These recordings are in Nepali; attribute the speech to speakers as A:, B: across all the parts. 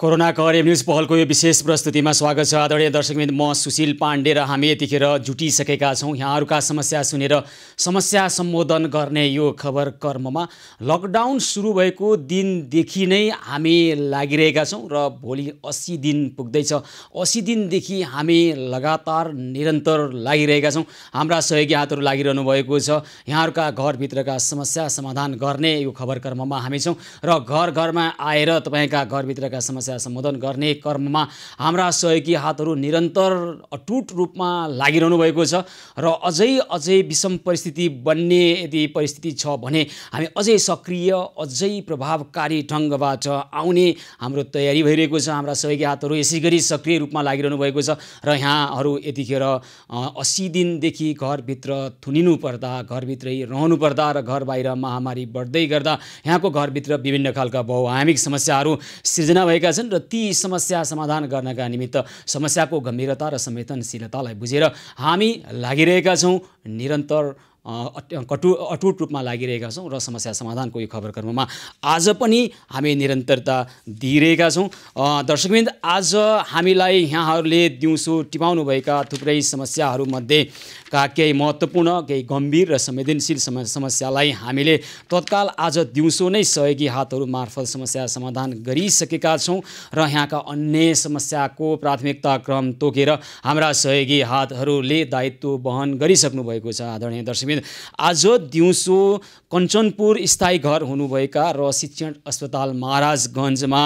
A: कोरोना कभरेज न्युज पहलको यो विशेष प्रस्तुतिमा स्वागत छ। आदरणीय दर्शकवृन्द, म सुशील पाण्डे र हामी यतिखेर जुटिसकेका छौँ यहाँहरूका समस्या सुनेर समस्या सम्बोधन गर्ने यो खबर कर्ममा। लकडाउन सुरु भएको दिनदेखि नै हामी लागिरहेका छौँ र भोलि 80 दिन पुग्दैछ। 80 दिनदेखि हामी लगातार निरन्तर लागिरहेका छौँ। हाम्रा सहयोगी हातहरू लागिरहनु भएको छ। यहाँहरूका घरभित्रका समस्या समाधान गर्ने यो खबर कर्ममा हामी छौँ र घर घरमा आएर तपाईँका घरभित्रका समस्या सम्बोधन गर्ने कर्ममा हाम्रा सहयोगी हातहरू निरन्तर अटुट रूपमा लागिरहनु भएको छ र अझै विषम परिस्थिति बन्ने यदि परिस्थिति छ भने हामी अझै सक्रिय अझै प्रभावकारी ढङ्गबाट आउने हाम्रो तयारी भइरहेको छ। हाम्रा सहयोगी हातहरू यसै गरी सक्रिय रूपमा लागिरहनु भएको छ र यहाँहरू यतिखेर 80 दिनदेखि घरभित्र थुनिनु पर्दा, घरभित्रै रहनु पर्दा र घर बाहिर महामारी बढ्दै गर्दा यहाँको घरभित्र विभिन्न खालका बहुआयामिक समस्याहरू सिर्जना भएका छन् र ती समस्या समाधान गर्नका निमित्त समस्याको गम्भीरता र संवेदनशीलतालाई बुझेर हामी लागिरहेका छौँ। निरन्तर अटुट रूपमा लागिरहेका छौँ र समस्या समाधानको यो खबर कर्ममा आज पनि हामी निरन्तरता दिइरहेका छौँ। दर्शकवृन्द, आज हामीलाई यहाँहरूले दिउँसो टिपाउनुभएका थुप्रै समस्याहरूमध्येका केही महत्त्वपूर्ण, केही गम्भीर र संवेदनशील समस्यालाई हामीले तत्काल आज दिउँसो नै सहयोगी हातहरू मार्फत समस्या समाधान गरिसकेका छौँ र यहाँका अन्य समस्याको प्राथमिकता क्रम तोकेर हाम्रा सहयोगी हातहरूले दायित्व वहन गरिसक्नु भएको छ। आदरणीय दर्शक, आज दिउँसो कञ्चनपुर स्थायी घर हुनुभएका र शिक्षण अस्पताल महाराजगञ्जमा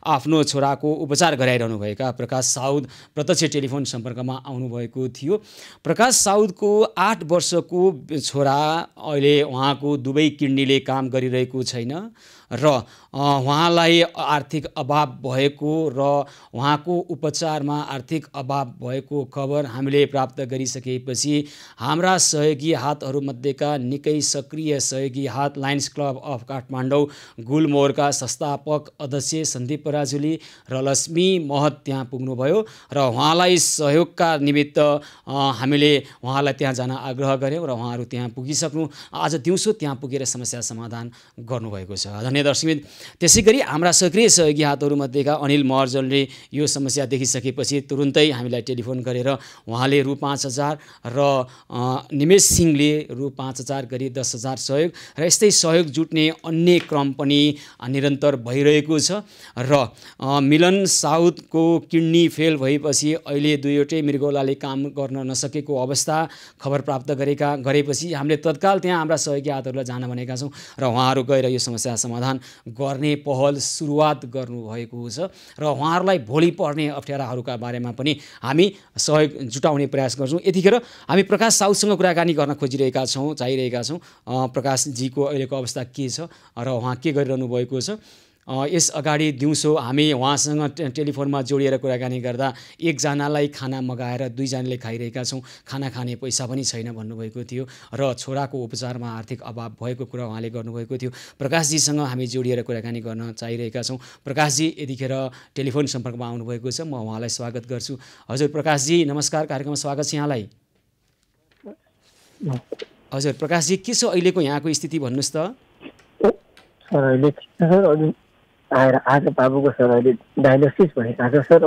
A: आफ्नो छोराको उपचार गराइरहनुभएका प्रकाश साउद प्रत्यक्ष टेलिफोन सम्पर्कमा आउनुभएको थियो। प्रकाश साउदको 8 वर्षको छोरा अहिले उहाँको दुवै किडनीले काम गरिरहेको छैन र उहाँलाई आर्थिक अभाव भएको र उहाँको उपचारमा आर्थिक अभाव भएको खबर हामीले प्राप्त गरिसकेपछि हाम्रा सहयोगी हातहरूमध्येका निकै सक्रिय सहयोगी हात लायन्स क्लब अफ काठमाडौँ गुलमोहरका संस्थापक अध्यक्ष सन्दीप पराजुली र लक्ष्मी महत त्यहाँ पुग्नुभयो र उहाँलाई सहयोगका निमित्त हामीले उहाँलाई त्यहाँ जान आग्रह गऱ्यौँ र उहाँहरू त्यहाँ पुगिसक्नु आज दिउँसो त्यहाँ पुगेर समस्या समाधान गर्नुभएको छ। आदरणीय दर्शकवृन्द, त्यसै गरी हाम्रा सक्रिय सहयोगी हातहरूमध्येका अनिल महर्जनले यो समस्या देखिसकेपछि तुरुन्तै हामीलाई टेलिफोन गरेर उहाँले रु 5,000 र निमेश सिंहले रु 5,000 गरी 10,000 सहयोग र यस्तै सहयोग जुट्ने अन्य क्रम पनि निरन्तर भइरहेको छ र मिलन साउदको किडनी फेल भएपछि अहिले दुईवटै मृगौलाले काम गर्न नसकेको अवस्था खबर प्राप्त गरेपछि हामीले तत्काल त्यहाँ हाम्रा सहयोगी हातहरूलाई जान भनेका छौँ र उहाँहरू गएर यो समस्या समाधान गर्ने पहल सुरुवात गर्नुभएको छ र उहाँहरूलाई भोलि पर्ने अप्ठ्याराहरूका बारेमा पनि हामी सहयोग जुटाउने प्रयास गर्छौँ। यतिखेर हामी प्रकाश साउदसँग कुराकानी गर्न खोजिरहेका छौँ, चाहिरहेका छौँ प्रकाशजीको अहिलेको अवस्था के छ र उहाँ के गरिरहनु भएको छ। यस अगाडि दिउँसो हामी उहाँसँग टेलिफोनमा जोडिएर कुराकानी गर्दा एकजनालाई खाना मगाएर दुईजनाले खाइरहेका छौँ, खाना खाने पैसा पनि छैन भन्नुभएको थियो र छोराको उपचारमा आर्थिक अभाव भएको कुरा उहाँले गर्नुभएको थियो। प्रकाशजीसँग हामी जोडिएर कुराकानी गर्न चाहिरहेका छौँ। प्रकाशजी यतिखेर टेलिफोन सम्पर्कमा आउनुभएको छ, म उहाँलाई स्वागत गर्छु। हजुर प्रकाशजी, नमस्कार, कार्यक्रममा स्वागत छ यहाँलाई। हजुर प्रकाशजी, के छ अहिलेको यहाँको स्थिति भन्नुहोस् त।
B: आएर आज बाबुको सर अहिले डायलिसिस भइरहेको छ सर।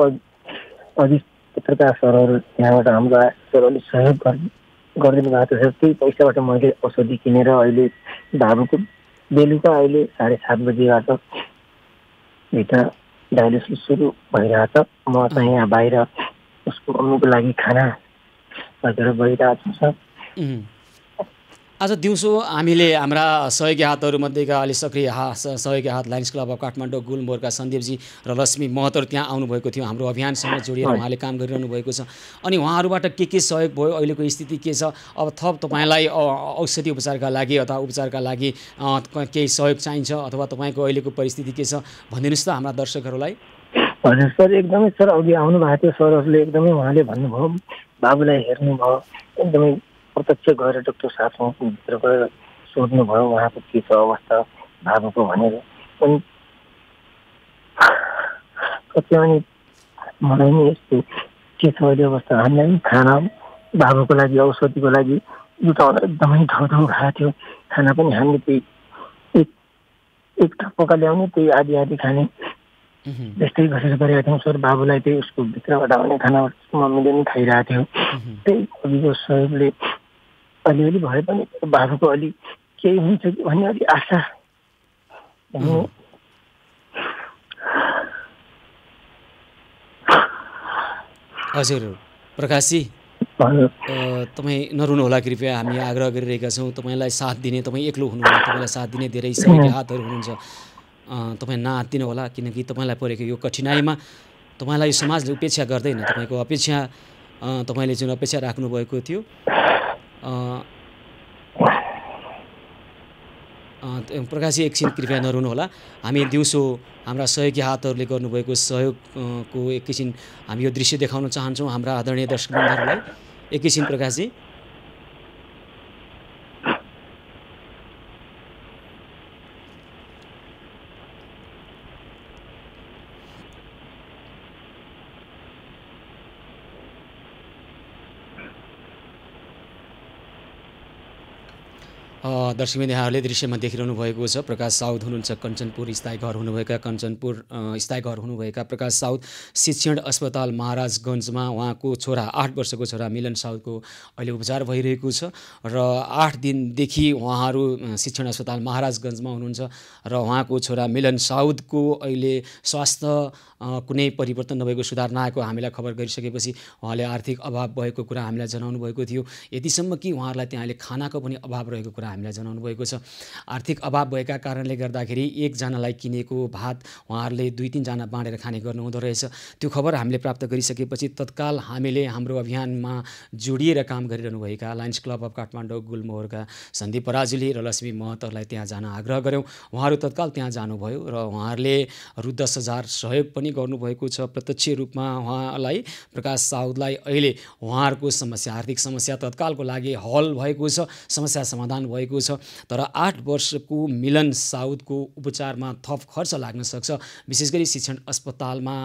B: अघि पत्रकार सरहरू त्यहाँबाट हाम्रो सर अलिक सहयोग गरिदिनु भएको छ सर। त्यही पैसाबाट मैले औषधि किनेर अहिले बाबुको बेलुका अहिले 7:30 बजीबाट भित्र डायलिसिस सुरु भइरहेछ। म चाहिँ यहाँ बाहिर उसको मम्मीको लागि खाना हजुर गइरहेको छु सर।
A: आज दिउँसो हामीले हाम्रा सहयोगी हातहरूमध्येका अलिक सक्रिय सहयोगी हात लायन्स क्लब अफ काठमाडौँ गुलमोहरका सन्दीपजी र लक्ष्मी महतहरू त्यहाँ आउनुभएको थियो। हाम्रो अभियानसँग जोडिएर उहाँले काम गरिरहनु भएको छ। अनि उहाँहरूबाट के सहयोग भयो, अहिलेको स्थिति के छ, अब थप तपाईँलाई औषधि उपचारका लागि अथवा उपचारका लागि केही सहयोग चाहिन्छ अथवा तपाईँको अहिलेको परिस्थिति के छ भनिदिनुहोस् त हाम्रा दर्शकहरूलाई।
B: हजुर सर, एकदमै सर अघि आउनु भएको थियो सरहरूले एकदमै उहाँले भन्नुभयो, बाबुलाई हेर्नुभयो, एकदमै प्रत्यक्ष गएर डाक्टर साहबसँग भित्र गएर सोध्नुभयो उहाँको के छ अवस्था बाबुको भनेर। अनि कति अनि मलाई नि यस्तो के छ अहिले अवस्था, हामीलाई पनि खाना बाबुको लागि औषधिको लागि जुटाउन एकदमै धौधौ भएको थियो। खाना पनि हामीले त्यही एक टप्पका ल्याउने, त्यही आधी खाने त्यस्तै गरेर गरेका थियौँ सर। बाबुलाई त्यही उसको भित्रबाट आउने खाना मम्मीले पनि खाइरहेको थियो। त्यही अघिको सहयोगले अलिअलि भए पनि बाबुको अलि केही हुन्छ कि भन्ने अलि आशा।
A: हजुर प्रकाशजी, तपाईँ नरुनु होला कृपया, हामी आग्रह गरिरहेका छौँ तपाईँलाई साथ दिने। तपाईँ एक्लो हुनुहुन्न, तपाईँलाई साथ दिने धेरै सहयोगी हातहरू हुनुहुन्छ। तपाईँ नआत्तिनु होला, किनकि तपाईँलाई परेको यो कठिनाइमा तपाईँलाई यो समाजले उपेक्षा गर्दैन। तपाईँको अपेक्षा, तपाईँले जुन अपेक्षा राख्नुभएको थियो, प्रकाशजी एकछिन कृपया नरुनु होला। हामी दिउँसो हाम्रा सहयोगी हातहरूले गर्नुभएको सहयोगको एकैछिन हामी यो दृश्य देखाउन चाहन्छौँ हाम्रा आदरणीय दर्शकवृन्दहरूलाई। एकैछिन प्रकाशजी। दर्शकवृन्द, यहाँहरूले दृश्यमा देखिरहनु भएको छ प्रकाश साउद हुनुहुन्छ। कञ्चनपुर स्थायी घर हुनुभएका स्थायी घर हुनुभएका प्रकाश साउद शिक्षण अस्पताल महाराजगञ्जमा उहाँको छोरा 8 वर्षको छोरा मिलन साउदको अहिले उपचार भइरहेको छ र 8 दिनदेखि उहाँहरू शिक्षण अस्पताल महाराजगञ्जमा हुनुहुन्छ र उहाँको छोरा मिलन साउदको अहिले स्वास्थ्य कुनै परिवर्तन नभएको, सुधार नआएको हामीलाई खबर गरिसकेपछि उहाँले आर्थिक अभाव भएको कुरा हामीलाई जनाउनु भएको थियो। यतिसम्म कि उहाँहरूलाई त्यहाँले खानाको पनि अभाव रहेको कुरा हामीलाई जनाउनु भएको छ। आर्थिक अभाव भएका कारणले गर्दाखेरि एकजनालाई किनेको भात उहाँहरूले 2-3 जना बाँडेर खाने गर्नुहुँदो रहेछ। त्यो खबर हामीले प्राप्त गरिसकेपछि तत्काल हामीले हाम्रो अभियानमा जोडिएर काम गरिरहनुभएका लायन्स क्लब अफ काठमाडौँ गुलमोहरका सन्दीप पराजुली र लक्ष्मी महतहरूलाई त्यहाँ जान आग्रह गऱ्यौँ। उहाँहरू तत्काल त्यहाँ जानुभयो र उहाँहरूले रु 10,000 सहयोग पनि गर्नुभएको छ। प्रत्यक्ष रूपमा उहाँलाई प्रकाश साउदलाई अहिले उहाँहरूको समस्या, आर्थिक समस्या तत्कालको लागि हल भएको छ, समस्या समाधान भएको छ। तर 8 वर्षको मिलन साउदको उपचारमा थप खर्च लाग्न सक्छ। विशेष गरी शिक्षण अस्पतालमा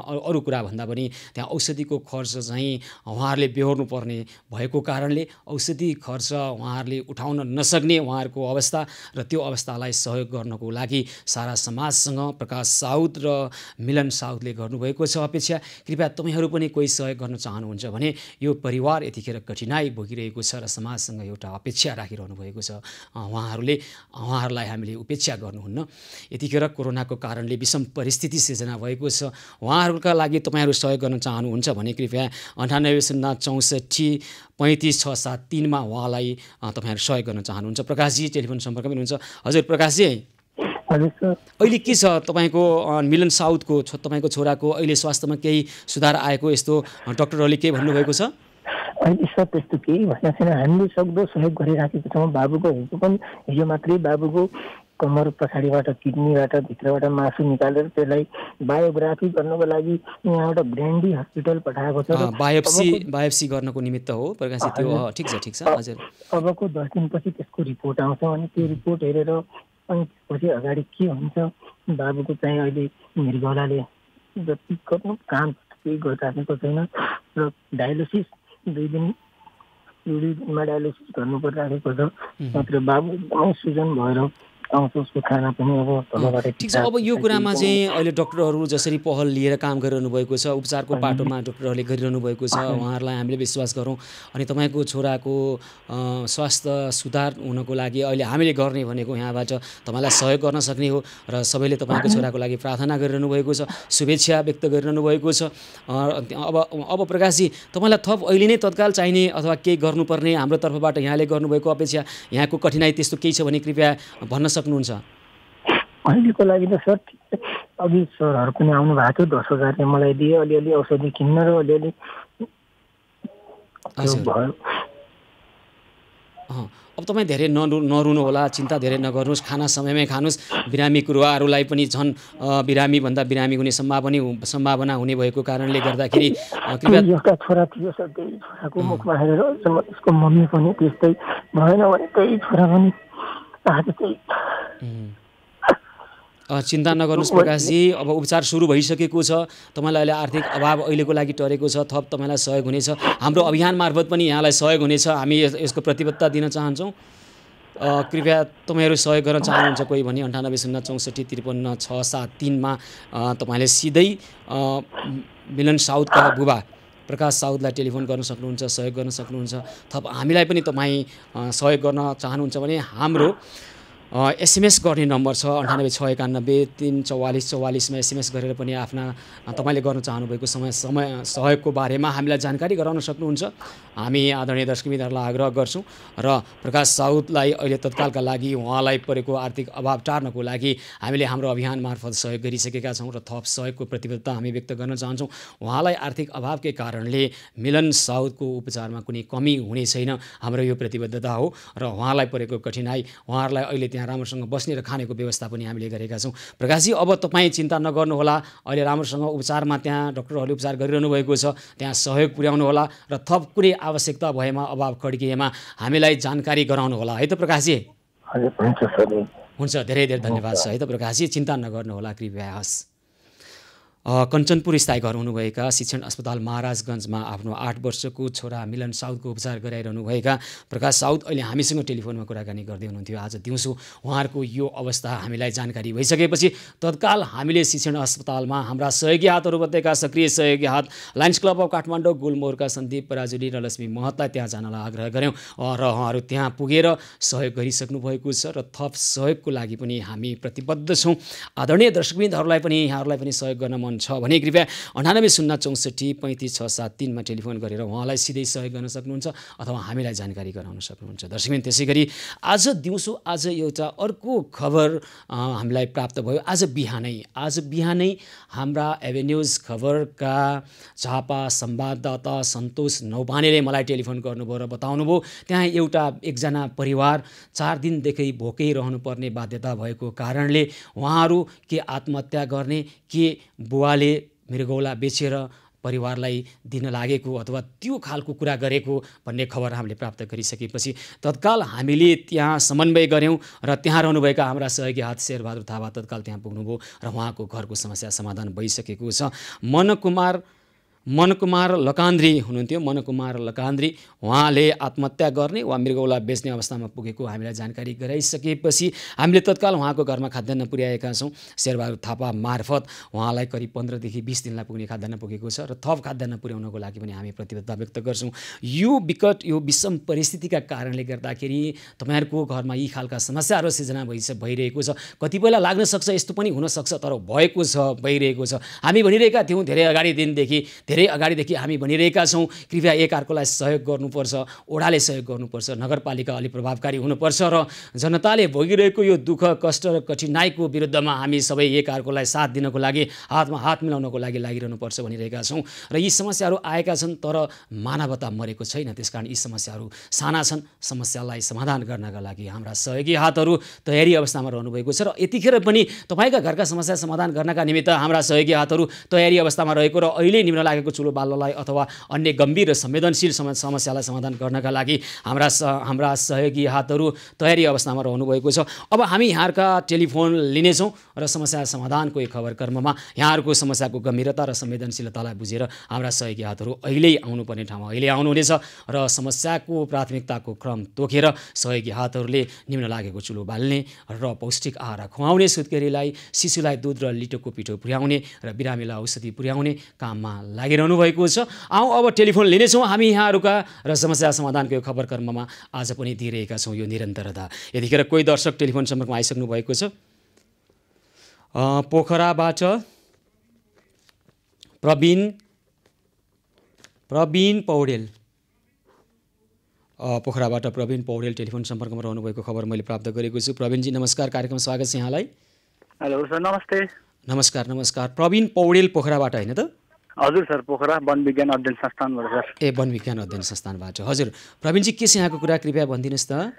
A: अरू कुरा भन्दा पनि त्यहाँ औषधिको खर्च चाहिँ उहाँहरूले बेहोर्नु पर्ने भएको कारणले औषधि खर्च उहाँहरूले उठाउन नसक्ने उहाँहरूको अवस्था र त्यो अवस्थालाई सहयोग गर्नको लागि सारा समाजसँग प्रकाश साउद र मिलन साउदले गर्नुभएको छ अपेक्षा। कृपया तपाईँहरू पनि कोही सहयोग गर्न चाहनुहुन्छ भने यो परिवार यतिखेर कठिनाइ भोगिरहेको छ र समाजसँग एउटा अपेक्षा राखिरहनु भएको छ। उहाँहरूलाई हामीले उपेक्षा गर्नुहुन्न। यतिखेर कोरोनाको कारणले विषम परिस्थिति सिर्जना भएको छ। उहाँहरूका लागि तपाईँहरू सहयोग गर्न चाहनुहुन्छ भने कृपया 980664 मा उहाँलाई तपाईँहरू सहयोग गर्न चाहनुहुन्छ। प्रकाशजी टेलिफोन सम्पर्कमा हुनुहुन्छ। हजुर प्रकाशजी, अहिले के छ तपाईँको मिलन साउदको तपाईँको छोराको अहिले स्वास्थ्यमा केही सुधार आएको यस्तो डाक्टरहरूले के भन्नुभएको छ?
B: अहिले सर त्यस्तो केही भनेको छैन। हामीले सक्दो सहयोग गरिराखेको छौँ। बाबुको हिजो मात्रै बाबुको कमर पछाडिबाट किडनीबाट भित्रबाट मासु निकालेर त्यसलाई बायोग्राफी गर्नको लागि यहाँबाट ब्रान्डी हस्पिटल पठाएको छ।
A: बायोप्सी गर्नको निमित्त हो प्रकाशजी? त्यो ठिक छ हजुर।
B: अबको 10 दिनपछि त्यसको रिपोर्ट आउँछ अनि त्यो रिपोर्ट हेरेर अनि त्यसपछि अगाडि के हुन्छ। बाबुको चाहिँ अहिले मृगौलाले जति गर्नु काम केही गरिराखेको छैन र डायलिसिस 2 दिनमा डायलिसिस गर्नु परिरहेको छ। मात्र बाबु एकदमै सुजन भएर आउँछ। उसको खाना पनि अब तलबाट
A: ठिक छ। अब यो कुरामा चाहिँ अहिले डाक्टरहरू जसरी पहल लिएर काम गरिरहनु भएको छ, उपचारको बाटोमा डाक्टरहरूले गरिरहनु भएको छ, उहाँहरूलाई हामीले विश्वास गरौँ। अनि तपाईँको छोराको स्वास्थ्य सुधार हुनको लागि अहिले हामीले गर्ने भनेको यहाँबाट तपाईँलाई सहयोग गर्न सक्ने हो र सबैले तपाईँको छोराको लागि प्रार्थना गरिरहनु भएको छ, शुभेच्छा व्यक्त गरिरहनु भएको छ। अब प्रकाशजी, तपाईँलाई थप अहिले नै तत्काल चाहिने अथवा केही गर्नुपर्ने हाम्रो तर्फबाट यहाँले गर्नुभएको अपेक्षा, यहाँको कठिनाइ त्यस्तो केही छ भने कृपया भन्न सक्नुहुन्छ?
B: अहिलेको लागि त सर अघि सरहरू पनि आउनु भएको थियो। 10,000 मलाई दिए अलिअलि औषधि किन्न र अलिअलि भयो।
A: अब तपाईँ धेरै नरुनु होला, चिन्ता धेरै नगर्नुहोस्, खाना समयमै खानुहोस्। बिरामी कुराहरूलाई पनि झन् बिरामीभन्दा बिरामी हुने सम्भावना हुने भएको कारणले गर्दाखेरि
B: एउटा छोरा थियो सर, त्यही छोराको मुखमा हेरेर उसको मम्मी पनि त्यस्तै भएन भने त्यही छोरा पनि
A: चिन्ता नगर्नुहोस् प्रकाशजी। अब उपचार सुरु भइसकेको छ। तपाईँलाई अहिले आर्थिक अभाव अहिलेको लागि टरेको छ। थप तपाईँलाई सहयोग हुनेछ। हाम्रो अभियान मार्फत पनि यहाँलाई सहयोग हुनेछ। हामी यसको प्रतिबद्धता दिन चाहन्छौँ। कृपया तपाईँहरू सहयोग गर्न चाहनुहुन्छ कोही भने 9806435673 तपाईँले सिधै मिलन साउदका बुबा प्रकाश साउदलाई टेलिफोन गर्न सक्नुहुन्छ, सहयोग गर्न सक्नुहुन्छ। थप हामीलाई पनि तपाईँ सहयोग गर्न चाहनुहुन्छ भने हाम्रो एसएमएस गर्ने नम्बर छ 9861934444 मा एसएमएस गरेर पनि आफ्ना तपाईँले गर्न चाहनुभएको सहयोगको बारेमा हामीलाई जानकारी गराउन सक्नुहुन्छ। हामी आदरणीय दर्शकमित्रहरूलाई आग्रह गर्छौँ र प्रकाश साउदलाई अहिले तत्कालका लागि उहाँलाई परेको आर्थिक अभाव टार्नको लागि हामीले हाम्रो अभियान मार्फत सहयोग गरिसकेका छौँ र थप सहयोगको प्रतिबद्धता हामी व्यक्त गर्न चाहन्छौँ। उहाँलाई आर्थिक अभावकै कारणले मिलन साउदको उपचारमा कुनै कमी हुने छैन, हाम्रो यो प्रतिबद्धता हो र उहाँलाई परेको कठिनाई उहाँहरूलाई अहिले त्यहाँ राम्रोसँग बस्ने र खानेको व्यवस्था पनि हामीले गरेका छौँ। प्रकाशजी, अब तपाईँ चिन्ता नगर्नुहोला, अहिले राम्रोसँग उपचारमा त्यहाँ डाक्टरहरूले उपचार गरिरहनु भएको छ, त्यहाँ सहयोग पुर्याउनु होला र थप कुनै आवश्यकता भएमा अभाव खड्किएमा हामीलाई जानकारी गराउनु होला है त प्रकाशजी?
B: हजुर, हुन्छ सर।
A: हुन्छ, धेरै धेरै धन्यवाद छ है त प्रकाशजी, चिन्ता नगर्नुहोला कृपया। हस्, कञ्चनपुर स्थायी घर हुनुभएका शिक्षण अस्पताल महाराजगञ्जमा आफ्नो 8 वर्षको छोरा मिलन साउदको उपचार गराइरहनुभएका प्रकाश साउद अहिले हामीसँग टेलिफोनमा कुराकानी गर्दै हुनुहुन्थ्यो। आज दिउँसो उहाँहरूको यो अवस्था हामीलाई जानकारी भइसकेपछि तत्काल हामीले शिक्षण अस्पतालमा हाम्रा सहयोगी हातहरू बतेका सक्रिय सहयोगी हात लायन्स क्लब अफ काठमाडौँ गुलमोरका सन्दीप पराजुली र लक्ष्मी महतलाई त्यहाँ जानलाई आग्रह गऱ्यौँ र उहाँहरू त्यहाँ पुगेर सहयोग गरिसक्नु भएको छ र थप सहयोगको लागि पनि हामी प्रतिबद्ध छौँ। आदरणीय दर्शकवृन्दहरूलाई पनि यहाँहरूलाई पनि सहयोग गर्न मन छ भने कृपया 9806435673 मा टेलिफोन गरेर उहाँलाई सिधै सहयोग गर्न सक्नुहुन्छ अथवा हामीलाई जानकारी गराउन सक्नुहुन्छ। दर्शकवृन्द, त्यसै गरी आज दिउँसो एउटा अर्को खबर हामीलाई प्राप्त भयो। आज बिहानै हाम्रा एभेन्यूज खबरका झापा संवाददाता सन्तोष नौपानेले मलाई टेलिफोन गर्नुभयो र बताउनुभयो त्यहाँ एकजना परिवार 4 दिनदेखि भोकै रहनुपर्ने बाध्यता भएको कारणले उहाँहरू के आत्महत्या गर्ने के बुवाले मृगौला बेचेर परिवारलाई दिन लागेको अथवा त्यो खालको कुरा गरेको भन्ने खबर हामीले प्राप्त गरिसकेपछि तत्काल हामीले त्यहाँ समन्वय गऱ्यौँ र त्यहाँ रहनुभएका हाम्रा सहयोगी हात शेरबहादुर थापा तत्काल त्यहाँ पुग्नुभयो र उहाँको घरको समस्या समाधान भइसकेको छ। मनकुमार लकान्द्री हुनुहुन्थ्यो, मनकुमार लकान्द्री, उहाँले आत्महत्या गर्ने वा मृगौला बेच्ने अवस्थामा पुगेको हामीलाई जानकारी गराइसकेपछि हामीले तत्काल उहाँको घरमा खाद्यान्न पुर्याएका छौँ। शेरबहादुर थापा मार्फत उहाँलाई करिब 15 देखि 20 दिनलाई पुग्ने खाद्यान्न पुगेको छ र थप खाद्यान्न पुर्याउनको लागि पनि हामी प्रतिबद्धता व्यक्त गर्छौँ। यो विषम परिस्थितिका कारणले गर्दाखेरि तपाईँहरूको घरमा यी खालका समस्याहरू सिर्जना भइरहेको छ। कति बेला लाग्न सक्छ, यस्तो पनि हुनसक्छ, तर भएको छ, भइरहेको छ। हामी भनिरहेका थियौँ धेरै अगाडिदेखि हामी भनिरहेका छौँ कृपया एकअर्कालाई सहयोग गर्नुपर्छ, ओडाले सहयोग गर्नुपर्छ, नगरपालिका अलि प्रभावकारी हुनुपर्छ र जनताले भोगिरहेको यो दुःख कष्ट र कठिनाइको विरुद्धमा हामी सबै एकअर्कालाई साथ दिनको लागि हातमा हात मिलाउनको लागि लागिरहनुपर्छ भनिरहेका छौँ। र यी समस्याहरू आएका छन् तर मानवता मरेको छैन, त्यसकारण यी समस्याहरू साना छन्। समस्यालाई समाधान गर्नका लागि हाम्रा सहयोगी हातहरू तयारी अवस्थामा रहनुभएको छ र यतिखेर पनि तपाईँका घरका समस्या समाधान गर्नका निमित्त हाम्रा सहयोगी हातहरू तयारी अवस्थामा रहेको र अहिले निम्न लागेको चुलो बाल्नलाई अथवा अन्य गम्भीर र संवेदनशील समस्यालाई समाधान गर्नका लागि हाम्रा सहयोगी हातहरू तयारी अवस्थामा रहनुभएको छ। अब हामी यहाँका टेलिफोन लिनेछौँ र समस्या समाधानको एक खबर कर्ममा यहाँहरूको समस्याको गम्भीरता र संवेदनशीलतालाई बुझेर हाम्रा सहयोगी हातहरू अहिले आउनुपर्ने ठाउँमा अहिले आउनुहुनेछ र समस्याको प्राथमिकताको क्रम तोकेर सहयोगी हातहरूले निम्न लागेको चुलो बाल्ने र पौष्टिक आहार खुवाउने, सुत्केरीलाई शिशुलाई दुध र लिटोको पिठो पुर्याउने र बिरामीलाई औषधि पुर्याउने काममा लागिरहनु भएको छ। अब टेलिफोन लिनेछौँ हामी यहाँहरूका र समस्या समाधानको खबर कर्ममा आज पनि दिइरहेका छौँ यो निरन्तरता। यतिखेर कोही दर्शक टेलिफोन सम्पर्कमा आइसक्नु भएको छ। पोखराबाट प्रवीण पौडेल टेलिफोन सम्पर्कमा रहनुभएको खबर मैले प्राप्त गरेको छु। प्रवीणजी नमस्कार, कार्यक्रम स्वागत छ यहाँलाई।
C: हेलो सर, नमस्ते।
A: नमस्कार। प्रवीण पौडेल पोखराबाट होइन त?
C: हजुर सर, पोखरा वन विज्ञान अध्ययन संस्थानबाट सर।
A: वन विज्ञान अध्ययन संस्थानबाट। हजुर प्रवीणजी, के छ यहाँको कुरा, कृपया भनिदिनुहोस् त।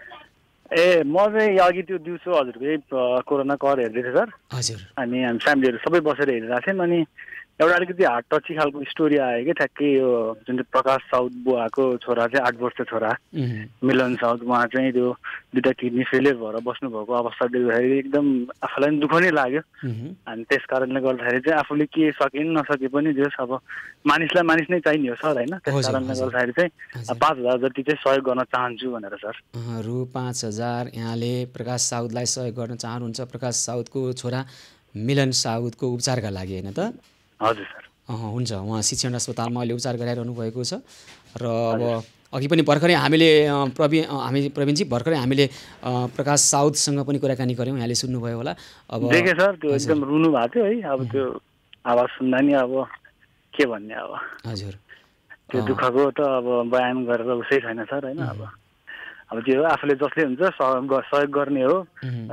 C: म चाहिँ अघि त्यो दिउँसो हजुरको यही कोरोना कर हेर्दै थिएँ सर।
A: हजुर।
C: अनि हामी फ्यामिलीहरू सबै बसेर हेरिरहेको थियौँ। अनि एउटा अलिकति हार्ट टची खालको स्टोरी आयो कि ठ्याक्कै यो जुन चाहिँ प्रकाश साउद बुवाको छोरा चाहिँ 8 वर्ष छोरा मिलन साउद, उहाँ चाहिँ त्यो 2टा किडनी फेलियर भएर बस्नुभएको अवस्था देख्दाखेरि एकदम आफूलाई दुःख नै लाग्यो। अनि त्यस कारणले गर्दाखेरि चाहिँ आफूले के सके नसके पनि जस अब मानिसलाई मानिस नै चाहिने हो सर होइन। त्यस कारणले गर्दाखेरि चाहिँ 5,000 जति चाहिँ सहयोग गर्न चाहन्छु भनेर सर।
A: रु 5,000 5,000 यहाँले प्रकाश साउदलाई सहयोग गर्न चाहनुहुन्छ। प्रकाश साउदको छोरा मिलन साउदको उपचारका लागि हैन त?
C: हजुर सर।
A: हुन्छ, उहाँ शिक्षण अस्पतालमा अहिले उपचार गराइरहनु भएको छ र अब अघि पनि भर्खरै हामीले प्रवीणजी भर्खरै हामीले प्रकाश साउदसँग पनि कुराकानी गऱ्यौँ, यहाँले सुन्नुभयो होला। अब
C: देखेँ सर, त्यो एकदम रुनु भएको थियो है। अब त्यो आवाज सुन्दा नि अब के भन्ने अब।
A: हजुर,
C: त्यो दुःखको त अब बयान गरेर उसै छैन सर हैन। अब त्यो आफूले जसले हुन्छ सहयोग गर्ने हो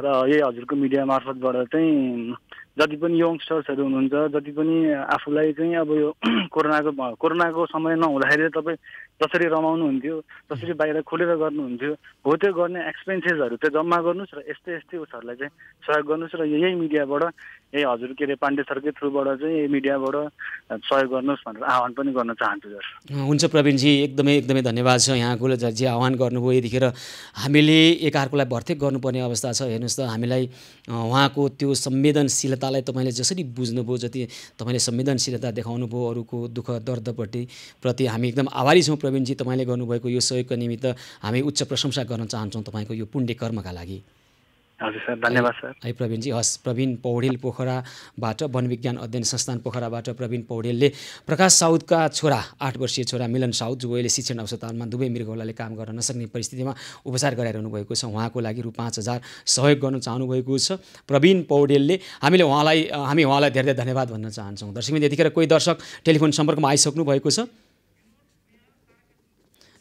C: र यही हजुरको मिडिया मार्फतबाट चाहिँ जति पनि यङ्स्टर्सहरू हुनुहुन्छ, जति पनि आफूलाई चाहिँ अब यो कोरोनाको समय नहुँदाखेरि तपाईँ जसरी रमाउनुहुन्थ्यो, जसरी बाहिर खुलेर गर्नुहुन्थ्यो हो, त्यो गर्ने एक्सपेन्सेसहरू त्यो जम्मा गर्नुहोस् र यस्तै उसहरूलाई चाहिँ सहयोग गर्नुहोस् र यही मिडियाबाट, यही हजुर के अरे पाण्डे सरकै थ्रुबाट चाहिँ यही मिडियाबाट सहयोग गर्नुहोस् भनेर आह्वान पनि गर्न चाहन्छु सर।
A: हुन्छ प्रवीणजी, एकदमै धन्यवाद छ यहाँको जे आह्वान गर्नुभयो। यतिखेर हामीले एकअर्कालाई भर्तेक गर्नुपर्ने अवस्था छ। हेर्नुहोस् त, हामीलाई उहाँको त्यो संवेदनशीलतालाई तपाईँले जसरी बुझ्नुभयो, जति तपाईँले संवेदनशीलता देखाउनुभयो अरूको दुःख दर्दप्रति हामी एकदम आभारी छौँ। प्रवीणजी, तपाईँले गर्नुभएको यो सहयोगको निमित्त हामी उच्च प्रशंसा गर्न चाहन्छौँ तपाईँको यो पुण्य कर्मका लागि।
C: हजुर सर, धन्यवाद सर।
A: है प्रवीणजी, हस्। प्रवीण पौडेल पोखराबाट, वन विज्ञान अध्ययन संस्थान पोखराबाट प्रवीण पौडेलले प्रकाश साउदका छोरा 8 वर्षीय छोरा मिलन साउद, जो अहिले शिक्षण अस्पतालमा दुवै मृगौलाले काम गर्न नसक्ने परिस्थितिमा उपचार गराइरहनु भएको छ, उहाँको लागि रु 5,000 सहयोग गर्न चाहनुभएको छ प्रवीण पौडेलले। हामी उहाँलाई धेरै धन्यवाद भन्न चाहन्छौँ। दर्शकबिन, यतिखेर कोही दर्शक टेलिफोन सम्पर्कमा आइसक्नु भएको छ।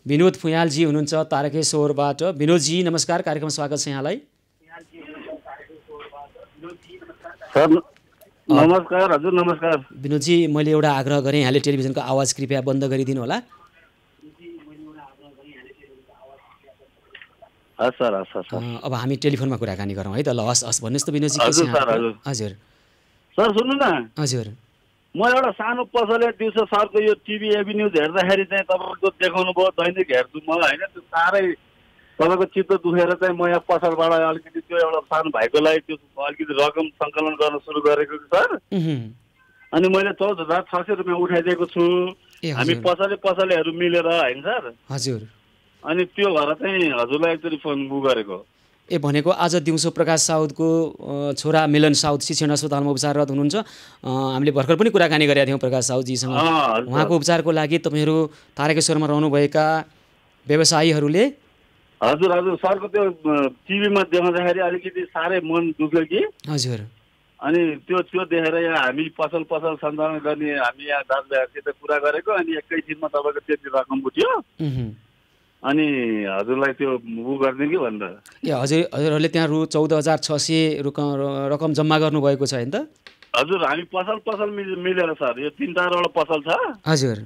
A: विनोद फुयालजी हुनुहुन्छ तारकेश्वरबाट। विनोदजी नमस्कार, कार्यक्रममा स्वागत छ यहाँलाई।
D: सर नमस्कार। हजुर नमस्कार।
A: विनोदजी, मैले एउटा आग्रह गरेँ, यहाँले टेलिभिजनको आवाज कृपया बन्द गरिदिनु होला।
D: हस् सर, हस् सर।
A: अब हामी टेलिफोनमा कुराकानी गरौँ है त। ल, हस् भन्नुहोस् त विनोदजी।
D: हजुर सर।
A: हजुर
D: सर सुन्नु न,
A: हजुर,
D: म एउटा सानो पसले दिउँसो सरको यो टिभी एबी न्युज हेर्दाखेरि चाहिँ तपाईँको देखाउनु भयो, दैनिक हेर्छु मलाई होइन, त्यो साह्रै तपाईँको चित्त दुखेर चाहिँ म यहाँ पसलबाट अलिकति त्यो एउटा सानो भाइको लागि त्यो अलिकति रकम सङ्कलन गर्न सुरु गरेको सर। अनि मैले 14,600 रुपियाँ उठाइदिएको छु, हामी पसलेहरू मिलेर होइन सर।
A: हजुर।
D: अनि त्यो भएर चाहिँ हजुरलाई एकचोटि फोन गरेको।
A: भनेको आज दिउँसो प्रकाश साउदको छोरा मिलन साउद शिक्षण अस्पतालमा उपचाररत हुनुहुन्छ। हामीले भर्खर पनि कुराकानी गरेका थियौँ प्रकाश साउदजीसँग। उहाँको उपचारको लागि तपाईँहरू तारकेश्वरमा रहनुभएका व्यवसायीहरूले
D: हजुर सरको त्यो टिभीमा देखाउँदाखेरि अलिकति साह्रै मन दुख्यो कि।
A: हजुर।
D: अनि त्यो देखेर यहाँ हामी पसल सञ्चालन गर्ने हामी यहाँ दाजुभाइहरूसित कुरा गरेको, अनि एकैछिनमा तपाईँको त्यति रकम उठ्यो। अनि हजुरलाई त्यो गरिदिनु कि भनेर।
A: हजुरहरूले त्यहाँ रु 14,600 रकम जम्मा गर्नुभएको छ होइन त?
D: हजुर, हामी पसल मिलेर सर, यो 3-4वटा पसल छ।
A: हजुर।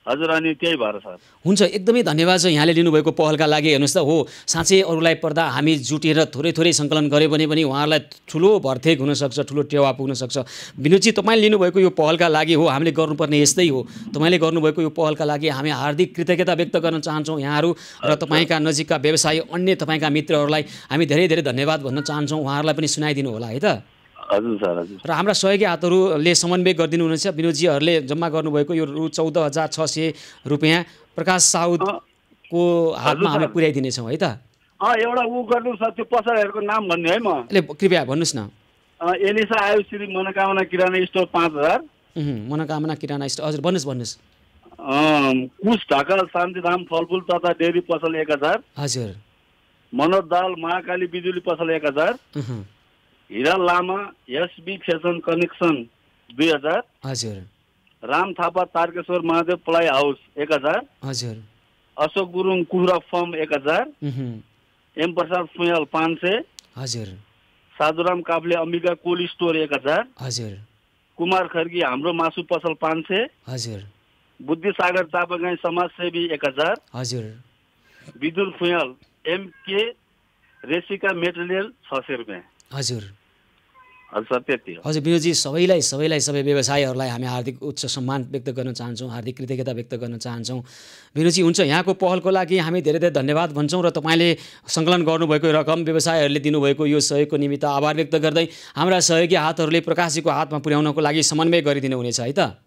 D: अनि त्यही भएर सर।
A: हुन्छ, एकदमै धन्यवाद छ यहाँले लिनुभएको पहलका लागि। हेर्नुहोस् त, हो साँच्चै अरूलाई पर्दा हामी जुटेर थोरै सङ्कलन गऱ्यो भने पनि उहाँहरूलाई ठुलो भर्तेक हुनसक्छ, ठुलो टेवा पुग्नसक्छ। विनोदजी, तपाईँले लिनुभएको यो पहलका लागि हो हामीले गर्नुपर्ने यस्तै हो। तपाईँले गर्नुभएको यो पहलका लागि हामी हार्दिक कृतज्ञता व्यक्त गर्न चाहन्छौँ। यहाँहरू र तपाईँका नजिकका व्यवसायी, अन्य तपाईँका मित्रहरूलाई हामी धेरै धन्यवाद भन्न चाहन्छौँ। उहाँहरूलाई पनि सुनाइदिनु होला है त।
D: हजुर सर, हजुर।
A: र हाम्रा सहयोगी हातहरूले समन्वय गरिदिनुहुनेछ। विनोदजीहरूले जम्मा गर्नुभएको यो रु 14,600 रुपियाँ प्रकाश साउदको हातमा हामी पुर्याइदिनेछौँ है त।
D: एउटा गर्नु सर, त्यो पसलहरूको नाम भन्ने है म।
A: कृपया भन्नुहोस् न।
D: एलिसा आयुश्री मनोकामना किराना स्टोर 5,000।
A: मनोकामना किराना स्टोर। हजुर, भन्नुहोस्।
D: कुश ढाका शान्तिधाम फलफुल तथा डेरी पसल 1,000।
A: हजुर।
D: मनोज दाल महाकाली बिजुली पसल 1,000। Hira Lama SB fashion connection 2,000।
A: हजुर।
D: Ram Thapa Tarakeshwar Mahadev ply house 1,000।
A: हजुर।
D: अशोक गुरुङ कुखुरा फर्म 1,000। एम प्रसाद फुयाल 500।
A: हजुर।
D: Sadhuram Kafle Ambika cold store 1,000।
A: हजुर।
D: कुमार खर्गी हाम्रो मासु पसल 500।
A: हजुर।
D: बुद्धि सागर चापागाई समाजसेवी 1,000।
A: हजुर।
D: विदुर फुयाल एमके रेसिका मेटेरियल 600 रुपियाँ।
A: हजुर।
D: हजुर
A: विनोदजी, सबै व्यवसायीहरूलाई हामी हार्दिक उच्च सम्मान व्यक्त गर्न चाहन्छौँ, हार्दिक कृतज्ञता व्यक्त गर्न चाहन्छौँ। विनोदजी, हुन्छ, यहाँको पहलको लागि हामी धेरै धन्यवाद भन्छौँ र तपाईँले सङ्कलन गर्नुभएको रकम व्यवसायीहरूले दिनुभएको यो सहयोगको निमित्त आभार व्यक्त गर्दै हाम्रा सहयोगी हातहरूले प्रकाशजीको हातमा पुर्याउनको लागि समन्वय गरिदिनु हुनेछ है त।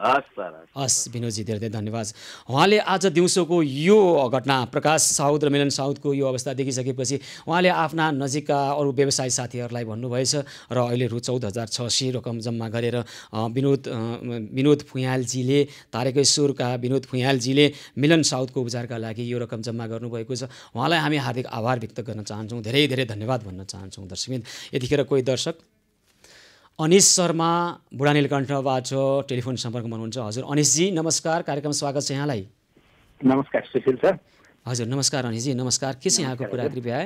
D: हस् सर
A: हस् विनोदजी धेरै धेरै धन्यवाद। उहाँले आज दिउँसोको यो घटना प्रकाश साउद र मिलन साउदको यो अवस्था देखिसकेपछि उहाँले आफ्ना नजिकका अरू व्यवसायी साथीहरूलाई भन्नुभएछ र अहिले रु 14,600 रकम जम्मा गरेर विनोद फुयालजीले तारकेश्वरका विनोद फुयालजीले मिलन साउदको उपचारका लागि यो रकम जम्मा गर्नुभएको छ। उहाँलाई हामी हार्दिक आभार व्यक्त गर्न चाहन्छौँ, धेरै धेरै धन्यवाद भन्न चाहन्छौँ। दर्शकबिन यतिखेर कोही दर्शक अनिश शर्मा बुढा नीलकण्ठबाट टेलिफोन सम्पर्कमा हुनुहुन्छ। हजुर अनिशजी नमस्कार, कार्यक्रम स्वागत छ यहाँलाई।
E: नमस्कार सुशील सर।
A: हजुर नमस्कार अनिशजी, नमस्कार। के छ यहाँको कुरा कृपया?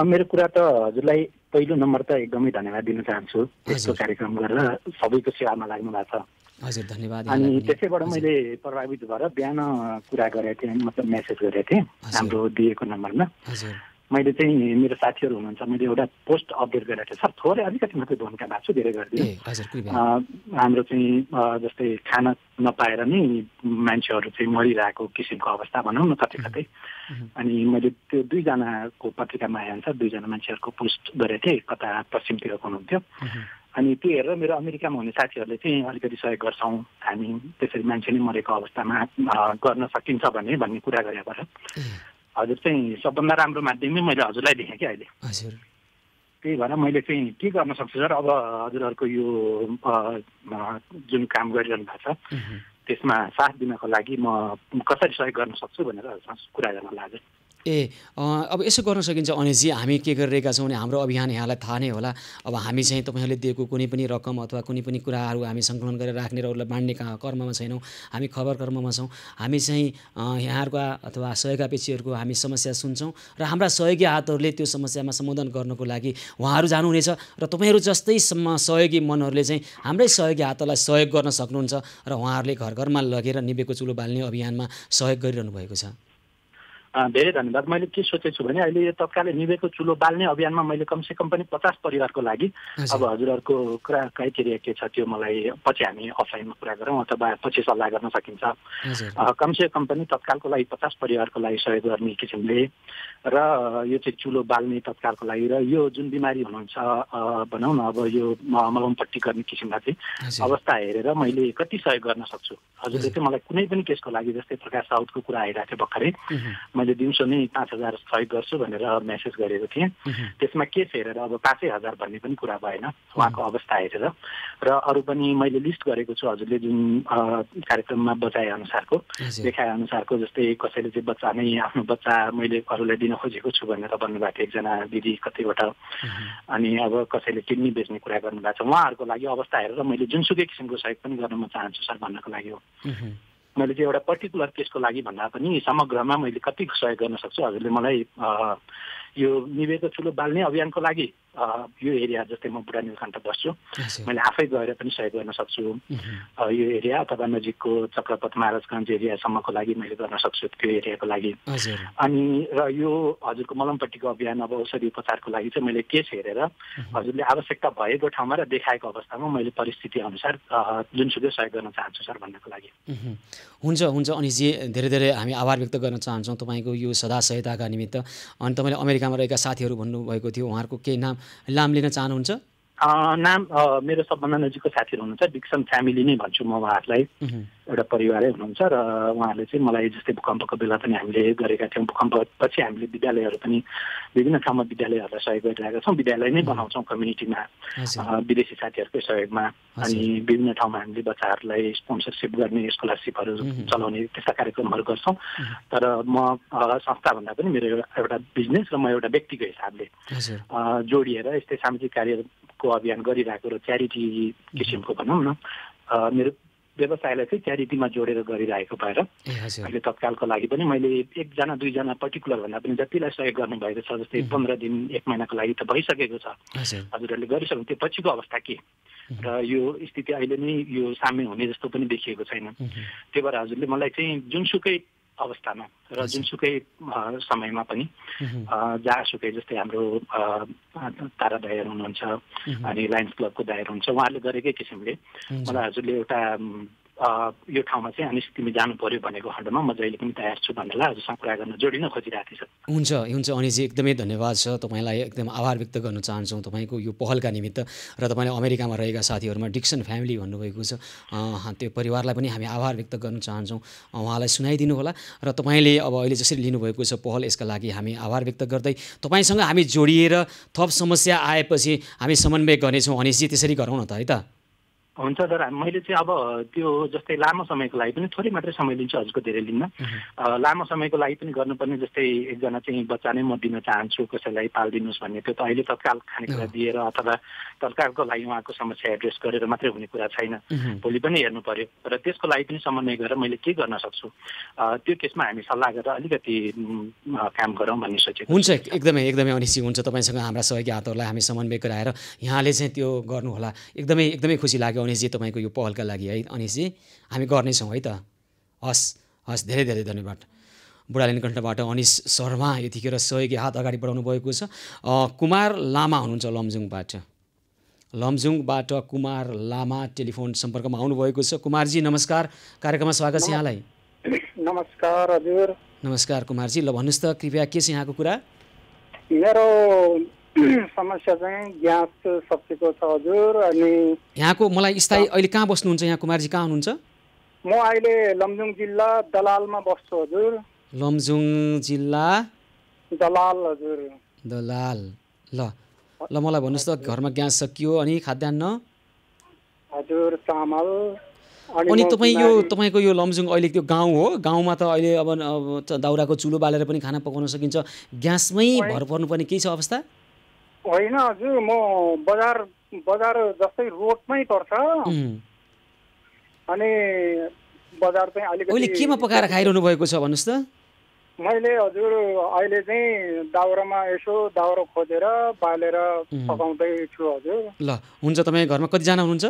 E: मेरो कुरा त हजुरलाई पहिलो नम्बर त एकदमै धन्यवाद दिन चाहन्छु, यस्तो कार्यक्रम गरेर सबैको सेवामा लाग्नु भएको छ।
A: हजुर धन्यवाद।
E: अनि त्यसैबाट मैले प्रभावित भएर बिहान कुरा गरेको थिएँ, मतलब मेसेज गरेको थिएँ हाम्रो दिएको नम्बरमा। मैले चाहिँ मेरो साथीहरू हुनुहुन्छ, मैले एउटा पोस्ट अपडेट गरेको थिएँ सर, थोरै अलिकति मात्रै भूमिका भएको छु, धेरै गरिदिनु। हाम्रो चाहिँ जस्तै खाना नपाएर नै मान्छेहरू चाहिँ मरिरहेको किसिमको अवस्था भनौँ न कतै कतै। अनि मैले त्यो 2जनाको पत्रिकामा आएअनुसार 2जना मान्छेहरूको पोस्ट गरेको थिएँ, कता पश्चिमतिर हुनुहुन्थ्यो। अनि त्यो हेरेर मेरो अमेरिकामा हुने साथीहरूले चाहिँ अलिकति सहयोग गर्छौँ हामी, त्यसरी मान्छे नै मरेको अवस्थामा गर्न सकिन्छ भन्ने कुरा गरेबाट हजुर चाहिँ सबभन्दा राम्रो माध्यममै मैले हजुरलाई देखेँ कि अहिले। त्यही भएर मैले चाहिँ के गर्न सक्छु सर, अब हजुरहरूको यो जुन काम गरिरहनु भएको छ त्यसमा साथ दिनको लागि म कसरी सहयोग गर्न सक्छु भनेर कुरा गर्न लाग्यो।
A: अब यसो गर्न सकिन्छ अनिशजी, हामी के गरिरहेका छौँ भने हाम्रो अभियान यहाँलाई थाहा नै होला। अब हामी चाहिँ तपाईँहरूले दिएको कुनै पनि रकम अथवा कुनै पनि कुराहरू हामी सङ्कलन गरेर राख्ने र अरूलाई बाँड्ने कर्ममा छैनौँ, हामी खबर कर्ममा छौँ। हामी चाहिँ यहाँहरूका अथवा सहयोगापेक्षीहरूको हामी समस्या सुन्छौँ र हाम्रा सहयोगी हातहरूले त्यो समस्यामा समाधान गर्नको लागि उहाँहरू जानुहुनेछ र तपाईँहरू जस्तै सहयोगी मनहरूले चाहिँ हाम्रै सहयोगी हातलाई सहयोग गर्न सक्नुहुन्छ र उहाँहरूले घर घरमा लगेर निभेको चुलो बाल्ने अभियानमा सहयोग गरिरहनु भएको छ।
E: धेरै धन्यवाद। मैले के सोचेको छु भने अहिले यो तत्कालै निभेको चुलो बाल्ने अभियानमा मैले कमसेकम पनि 50 परिवारको लागि, अब हजुरहरूको क्राइटेरिया के छ त्यो मलाई पछि हामी अफलाइनमा कुरा गरौँ अथवा पछि सल्लाह गर्न सकिन्छ। कमसेकम पनि तत्कालको लागि 50 परिवारको लागि सहयोग गर्ने किसिमले र यो चाहिँ चुलो बाल्ने तत्कालको लागि र यो जुन बिमारी हुनुहुन्छ भनौँ न, अब यो मलमपट्टि गर्ने किसिममा चाहिँ अवस्था हेरेर मैले कति सहयोग गर्न सक्छु। हजुरले चाहिँ मलाई कुनै पनि केसको लागि, जस्तै प्रकाश साउदको कुरा आइरहेको थियो भर्खरै, मैले दिउँसो नै 5,000 सहयोग गर्छु भनेर मेसेज गरेको थिएँ। त्यसमा केस हेरेर अब 5,000 भन्ने पनि कुरा भएन उहाँको अवस्था हेरेर। र अरू पनि मैले लिस्ट गरेको छु हजुरले जुन कार्यक्रममा बताए अनुसारको, देखाए अनुसारको, जस्तै कसैले चाहिँ बच्चा नै आफ्नो बच्चा मैले अरूलाई दिन खोजेको छु भनेर भन्नुभएको थियो एकजना दिदी कतैबाट। अनि अब कसैले किडनी बेच्ने कुरा गर्नुभएको छ। उहाँहरूको लागि अवस्था हेरेर मैले जुनसुकै किसिमको सहयोग पनि गर्न म चाहन्छु सर भन्नको लागि हो। मैले चाहिँ एउटा पर्टिकुलर केसको लागि भन्दा पनि समग्रमा मैले कति सहयोग गर्न सक्छु। हजुरले मलाई यो निभेको चुलो बाल्ने अभियानको लागि यो एरिया, जस्तै म बुढा नीलकण्ठ बस्छु, मैले आफै गएर पनि सहयोग गर्न सक्छु। यो एरिया अथवा नजिकको चक्रपथ महाराजगञ्ज एरियासम्मको लागि मैले गर्न सक्छु त्यो एरियाको लागि। अनि र यो हजुरको मलमपट्टिको अभियान, अब औषधि उपचारको लागि चाहिँ मैले केस हेरेर हजुरले आवश्यकता भएको ठाउँमा र देखाएको अवस्थामा मैले परिस्थिति अनुसार जुनसुकै सहयोग गर्न चाहन्छु सर भन्नको लागि।
A: हुन्छ अनिशजी, धेरै धेरै हामी आभार व्यक्त गर्न चाहन्छौँ तपाईँको यो सदा सहायताका निमित्त। अनि तपाईँले अमेरिकामा रहेका साथीहरू भन्नुभएको थियो, उहाँहरूको केही नाम लिन चाहनुहुन्छ?
E: नाम मेरो सबभन्दा नजिकको साथीहरू हुनुहुन्छ, डिक्सन फ्यामिली नै भन्छु म उहाँहरूलाई, एउटा परिवारै हुनुहुन्छ। र उहाँहरूले चाहिँ मलाई जस्तै भूकम्पको बेला पनि हामीले गरेका थियौँ, भूकम्पपछि हामीले विद्यालयहरू पनि विभिन्न ठाउँमा विद्यालयहरूलाई सहयोग गरिरहेका छौँ। विद्यालय नै बनाउँछौँ कम्युनिटीमा विदेशी साथीहरूकै सहयोगमा। अनि विभिन्न ठाउँमा हामीले बच्चाहरूलाई स्पोन्सरसिप गर्ने, स्कलरसिपहरू चलाउने त्यस्ता कार्यक्रमहरू गर्छौँ। तर म संस्थाभन्दा पनि मेरो एउटा बिजनेस र म एउटा व्यक्तिको हिसाबले जोडिएर यस्तै सामाजिक कार्यको अभियान गरिरहेको र च्यारिटी किसिमको भनौँ न, मेरो व्यवसायलाई चाहिँ च्यारिटीमा जोडेर गरिरहेको भएर अहिले तत्कालको लागि पनि मैले 1-2जना पर्टिकुलर भन्दा पनि जतिलाई सहयोग गर्नुभएको छ, जस्तै 15 दिन 1 महिनाको लागि त भइसकेको छ, हजुरहरूले गरिसक्नु। त्यो पछिको अवस्था के र यो स्थिति अहिले नै यो साम्य हुने जस्तो पनि देखिएको छैन। त्यही भएर हजुरले मलाई चाहिँ जुनसुकै अवस्थामा र जुनसुकै समयमा पनि जहाँसुकै, जस्तै हाम्रो तारा दायर हुनुहुन्छ अनि लायन्स क्लबको दायर हुन्छ, उहाँहरूले गरेकै किसिमले मलाई हजुरले एउटा यो ठाउँमा चाहिँ अनि तिमी जानु पर्यो भनेको खण्डमा म जहिले पनि तयार छु भन्नेलाई हजुरसँग कुरा गर्न जोडिन खोजिरहेको थिएँ सर।
A: हुन्छ अनिजी, एकदमै धन्यवाद छ। तपाईँलाई एकदम आभार व्यक्त गर्न चाहन्छौँ तपाईँको यो पहलका निमित्त। र तपाईँले अमेरिकामा रहेका साथीहरूमा डिक्सन फ्यामिली भन्नुभएको छ, त्यो परिवारलाई पनि हामी आभार व्यक्त गर्न चाहन्छौँ। उहाँलाई सुनाइदिनु होला। र तपाईँले अब अहिले जसरी लिनुभएको छ पहल, यसका लागि हामी आभार व्यक्त गर्दै तपाईँसँग हामी जोडिएर थप समस्या आएपछि हामी समन्वय गर्नेछौँ। अनिसजी, त्यसरी गरौँ न त है त।
E: हुन्छ सर, मैले चाहिँ अब त्यो जस्तै लामो समयको लागि पनि थोरै मात्रै समय लिन्छु, हजुरको धेरै लिन्न। लामो समयको लागि पनि गर्नुपर्ने जस्तै एकजना चाहिँ बच्चा नै म दिन चाहन्छु, कसैलाई पालिदिनुहोस् भन्ने, त्यो त अहिले तत्काल खानेकुरा दिएर अथवा तत्कालको लागि उहाँको समस्या एड्रेस गरेर मात्रै हुने कुरा छैन, भोलि पनि हेर्नु पर्यो। र त्यसको लागि पनि समन्वय गरेर मैले के गर्न सक्छु त्यो केसमा हामी सल्लाह गरेर अलिकति काम गरौँ भन्ने सोचेको।
A: हुन्छ, एकदमै अनिसजी, हुन्छ। तपाईँसँग हाम्रा सहयोगी हातहरूलाई हामी समन्वय गराएर यहाँले चाहिँ त्यो गर्नुहोला। एकदमै खुसी लाग्यो अनिसजी तपाईँको यो पहलका लागि है अनिसजी। हामी गर्नेछौँ है त। हस्, धेरै धन्यवाद। बुढालिन कण्ठबाट अनिस शर्मा यतिखेर सहयोगी हात अगाडि बढाउनु भएको छ। कुमार लामा हुनुहुन्छ लमजुङबाट कुमार लामा टेलिफोन सम्पर्कमा आउनुभएको छ। कुमारजी नमस्कार, कार्यक्रममा स्वागत छ यहाँलाई।
F: नमस्कार हजुर।
A: नमस्कार कुमारजी, ल भन्नुहोस् त कृपया के छ यहाँको कुरा?
F: मेरो समस्या चाहिँ ग्यास सकिएको छ हजुर। अनि
A: यहाँको मलाई स्थायी अहिले कहाँ बस्नुहुन्छ यहाँ कुमारजी, कहाँ हुनुहुन्छ?
F: म अहिले लमजुङ जिल्ला दलालमा बस्छु हजुर।
A: लमजुङ जिल्ला
F: दलाल हजुर।
A: दलाल, ल मलाई भन्नुहोस् त घरमा ग्यास सकियो अनि खाद्यान्न
F: हजुर, चामल।
A: अनि तपाईँको यो लमजुङ अहिले त्यो गाउँ हो, गाउँमा त अहिले अब दाउराको चुलो बालेर पनि खाना पकाउन सकिन्छ, ग्यासमै भर पर्नुपर्ने केही छ अवस्था?
F: होइन हजुर, म बजार जस्तै रोडमै पर्छ। अनि बजार चाहिँ अलिकति
A: अहिले केमा पकाएर खाइरहनु भएको छ भन्नुहोस् त?
F: मैले हजुर अहिले चाहिँ दाउरो खोजेर बालेर पकाउँदै छु हजुर।
A: ल हुन्छ। तपाईँ घरमा कतिजना हुनुहुन्छ?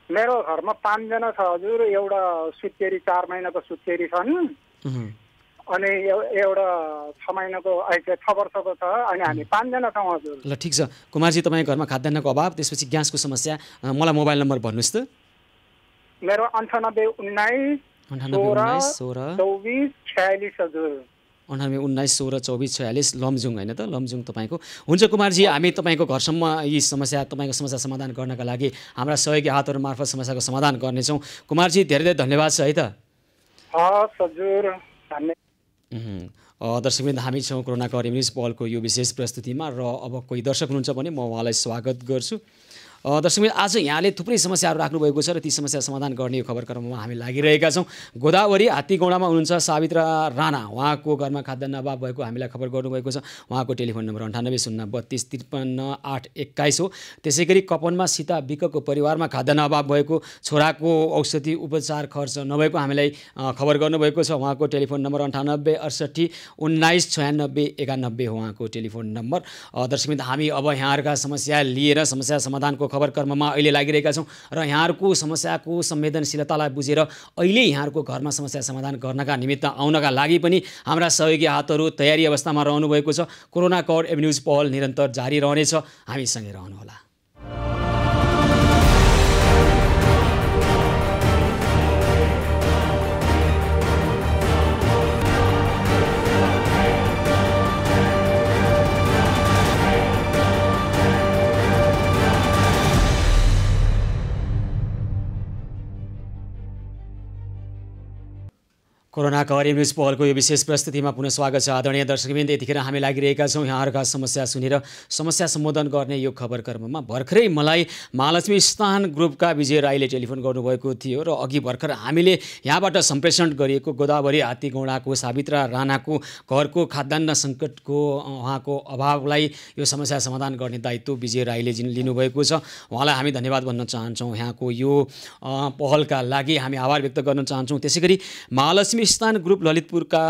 F: मेरो घरमा 5 जना छ हजुर। एउटा सुत्केरी 4 महिनाको सुत्केरी छन्, अनि एउटा 6 महिनाको 6 वर्षको छ, अनि हामी 5 जना छौँ हजुर।
A: ल ठिक छ कुमारजी, तपाईँ घरमा खाद्यान्नको अभाव, त्यसपछि ग्यासको समस्या, मलाई मोबाइल नम्बर भन्नुहोस् त।
F: मेरो 98 19 16 24 46 हजुर।
A: 98 19 16 24 46 लमजुङ होइन त? लमजुङ तपाईँको। हुन्छ कुमारजी, हामी तपाईँको घरसम्म तपाईँको समस्या समाधान गर्नका लागि हाम्रा सहयोगी हातहरू मार्फत समस्याको समाधान गर्नेछौँ। कुमारजी धेरै धन्यवाद छ है त।
F: हस् हजुर,
A: दर्शकवृन्द, हामी छौँ कोरोना करिब न्युज पहलको यो विशेष प्रस्तुतिमा, र अब कोही दर्शक हुनुहुन्छ भने म उहाँलाई स्वागत गर्छु। दर्शकवृन्द, आज यहाँले थुप्रै समस्याहरू राख्नुभएको छ र ती समस्या समाधान गर्ने यो खबर क्रममा हामी लागिरहेका छौँ। गोदावरी हात्तीगौडामा हुनुहुन्छ सावित्रा राणा, उहाँको घरमा खाद्यान्न अभाव भएको हामीलाई खबर गर्नुभएको छ। उहाँको टेलिफोन नम्बर 98 032 53 821 हो। त्यसै गरी कपनमा सीता विकको परिवारमा खाद्यान्न अभाव भएको, छोराको औषधि उपचार खर्च नभएको हामीलाई खबर गर्नुभएको छ। उहाँको टेलिफोन नम्बर 98 68 19 96 91 हो उहाँको टेलिफोन नम्बर। दर्शकवृन्द, हामी अब यहाँहरूका समस्या लिएर समस्या समाधानको खबर कर्ममा अहिले लागिरहेका छौँ र यहाँहरूको समस्याको संवेदनशीलतालाई बुझेर अहिले यहाँहरूको घरमा समस्या समाधान गर्नका निमित्त आउनका लागि पनि हाम्रा सहयोगी हातहरू तयारी अवस्थामा रहनुभएको छ। कोरोना कवर न्युज पहल निरन्तर जारी रहनेछ, हामीसँगै रहनुहोला। कोरोना कवर न्युज पहलको यो विशेष प्रस्तुतिमा पुनः स्वागत छ। आदरणीय दर्शकवृन्द, यतिखेर हामी लागिरहेका छौँ यहाँहरूका समस्या सुनेर समस्या सम्बोधन गर्ने यो खबर क्रममा। भर्खरै मलाई महालक्ष्मी स्थान ग्रुपका विजय राईले टेलिफोन गर्नुभएको थियो र अघि भर्खर हामीले यहाँबाट सम्प्रेषण गरिएको गोदावरी हात्तीगौडाको सावित्रा राणाको घरको खाद्यान्न सङ्कटको उहाँको अभावलाई यो समस्या समाधान गर्ने दायित्व विजय राईले लिनुभएको छ। उहाँलाई हामी धन्यवाद भन्न चाहन्छौँ। यहाँको यो पहलका लागि हामी आभार व्यक्त गर्न चाहन्छौँ। त्यसै गरी महालक्ष्मी स्थान ग्रुप ललितपुरका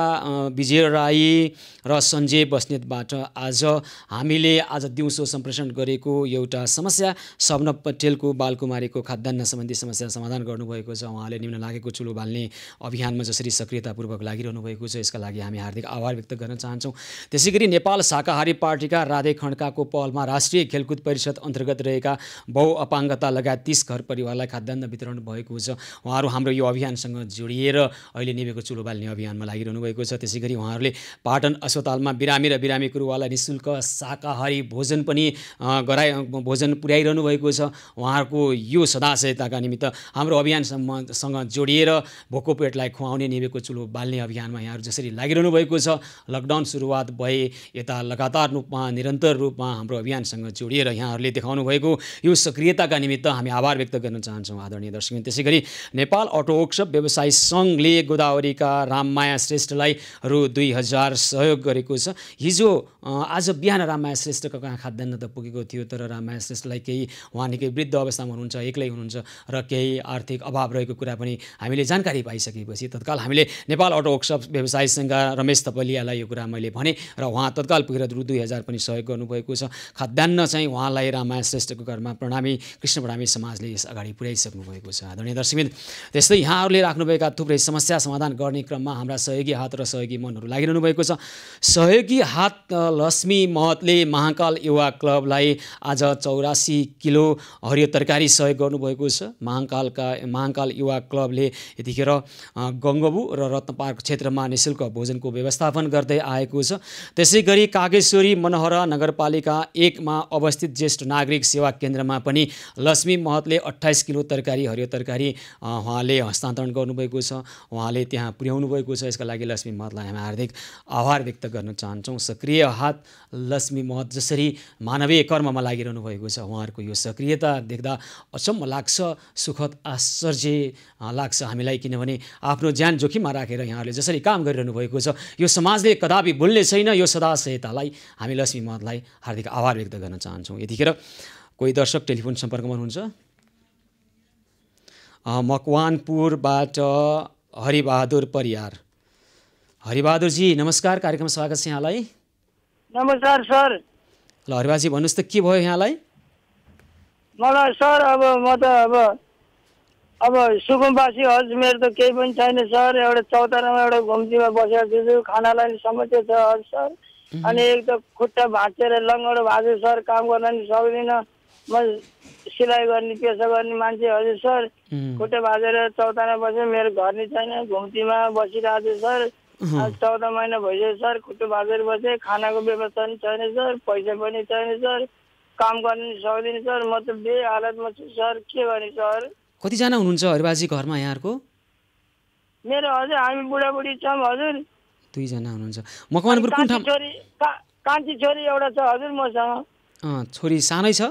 A: विजय राई र सञ्जय बस्नेतबाट आज हामीले आज दिउँसो सम्प्रेषण गरेको एउटा समस्या शबनम पटेलको बालकुमारीको खाद्यान्न सम्बन्धी समस्या समाधान गर्नुभएको छ। उहाँले निम्न लागेको चुलो बाल्ने अभियानमा जसरी सक्रियतापूर्वक लागिरहनु भएको छ यसका लागि हामी हार्दिक आभार व्यक्त गर्न चाहन्छौँ। त्यसैगरी नेपाल शाकाहारी पार्टीका राधे खड्काको पहलमा राष्ट्रिय खेलकुद परिषद अन्तर्गत रहेका बहुअपाङ्गता लगायत 30 घर परिवारलाई खाद्यान्न वितरण भएको छ। उहाँहरू हाम्रो यो अभियानसँग जोडिएर अहिले निभेको चुलो बाल्ने अभियानमा लागिरहनु भएको छ। त्यसैगरी उहाँहरूले पाटन अस्पतालमा बिरामी र बिरामी कुरुवालाई निःशुल्क शाकाहारी भोजन पनि भोजन पुर्याइरहनु भएको छ। उहाँहरूको यो सदासहायताका निमित्त हाम्रो अभियानसँग जोडिएर भोको पेटलाई खुवाउने निभेको चुलो बाल्ने अभियानमा यहाँहरू जसरी लागिरहनु भएको छ, लकडाउन सुरुवात भए यता लगातार रूपमा निरन्तर रूपमा हाम्रो अभियानसँग जोडिएर यहाँहरूले देखाउनु भएको यो सक्रियताका निमित्त हामी आभार व्यक्त गर्न चाहन्छौँ आदरणीय दर्शकवृन्द। त्यसैगरी नेपाल अटो वर्कसप व्यवसायी सङ्घले गोदावरीका राममाया श्रेष्ठलाई रु 2000 सहयोग गरेको छ। हिजो आज बिहान राममाया श्रेष्ठको कहाँ खाद्यान्न त पुगेको थियो, तर राममाया श्रेष्ठलाई केही उहाँ निकै वृद्ध अवस्थामा हुनुहुन्छ, एक्लै हुनुहुन्छ र केही आर्थिक अभाव रहेको कुरा पनि हामीले जानकारी पाइसकेपछि तत्काल हामीले नेपाल अटो वर्कसप व्यवसायी सङ्घका रमेश थपलियालाई यो कुरा मैले भने र उहाँ तत्काल पुगेर रु 2000 पनि सहयोग गर्नुभएको छ। खाद्यान्न चाहिँ उहाँलाई राममाया श्रेष्ठको घरमा प्रणामी कृष्ण प्रणामी समाजले यस अगाडि पुर्याइसक्नु भएको छ। आदरणीय दर्शकवृन्द, त्यस्तै यहाँहरूले राख्नुभएका थुप्रै समस्या समाधान गर्ने क्रममा हाम्रा सहयोगी हात र सहयोगी मनहरू लागिरहनु भएको छ। सहयोगी हात लक्ष्मी महतले महाकाल युवा क्लबलाई आज 84 किलो हरियो तरकारी सहयोग गर्नुभएको छ। महाकाल युवा क्लबले यतिखेर गङ्गबु र रत्नपार्क क्षेत्रमा निःशुल्क भोजनको व्यवस्थापन गर्दै आएको छ। त्यसै गरी कागेश्वरी मनोहरा नगरपालिका 1 मा अवस्थित ज्येष्ठ नागरिक सेवा केन्द्रमा पनि लक्ष्मी महतले 28 किलो तरकारी हरियो तरकारी उहाँले हस्तान्तरण गर्नुभएको छ, उहाँले त्यहाँ पुर्याउनु भएको छ। यसका लागि लक्ष्मी महतलाई हामी हार्दिक आभार व्यक्त गर्न चाहन्छौँ। सक्रिय हात लक्ष्मी महत जसरी मानवीय कर्ममा लागिरहनु भएको छ, उहाँहरूको यो सक्रियता देख्दा अचम्म लाग्छ, सुखद आश्चर्य लाग्छ हामीलाई, किनभने आफ्नो ज्यान जोखिममा राखेर यहाँहरूले जसरी काम गरिरहनु भएको छ यो समाजले कदापि भुल्ने छैन। यो सदासहायतालाई हामी लक्ष्मी महतलाई हार्दिक आभार व्यक्त गर्न चाहन्छौँ। यतिखेर कोही दर्शक टेलिफोन सम्पर्कमा हुनुहुन्छ। मकवानपुरबाट हरिबहादुर परियार। हरिबहादुरजी नमस्कार, कार्यक्रममा स्वागत छ यहाँलाई।
G: नमस्कार सर।
A: ल हरिबहादुरजी भन्नुहोस् त के भयो यहाँलाई?
G: मलाई सर म त अब सुकुम्बासी हज मेरो त केही पनि छैन सर। एउटा चौतारामा एउटा घुम्तीमा बसेको छु, खानालाई समस्या छ हज सर। अनि एक त खुट्टा भाँचेर लङ्गडो भएको सर, काम गर्न नि सक्दिनँ। म सिलाइ गर्ने पेसा गर्ने मान्छे हजुर सर। खुट्टा भाँचेर चौतारा बसेर मेरो घर नि छैन, घुम्तीमा बसिरहेको छु सर। 14 महिना भइसक्यो सर, खुट्टा भाँचेर बसेँ। खानाको व्यवस्था पनि छैन सर, पैसा पनि छैन सर, काम गर्न नि सक्दिनँ सर। म त बेहालतमा छु सर, के गर्ने सर?
A: कतिजना हुनुहुन्छ हरिबहादुरजी घरमा यहाँहरूको?
G: मेरो हजुर हामी बुढाबुढी छौँ हजुर।
A: 2 जना हुनुहुन्छ। मकवानपुर कुन ठाउँ?
G: कान्छी छोरी एउटा छ हजुर मसँग।
A: छोरी सानै छ?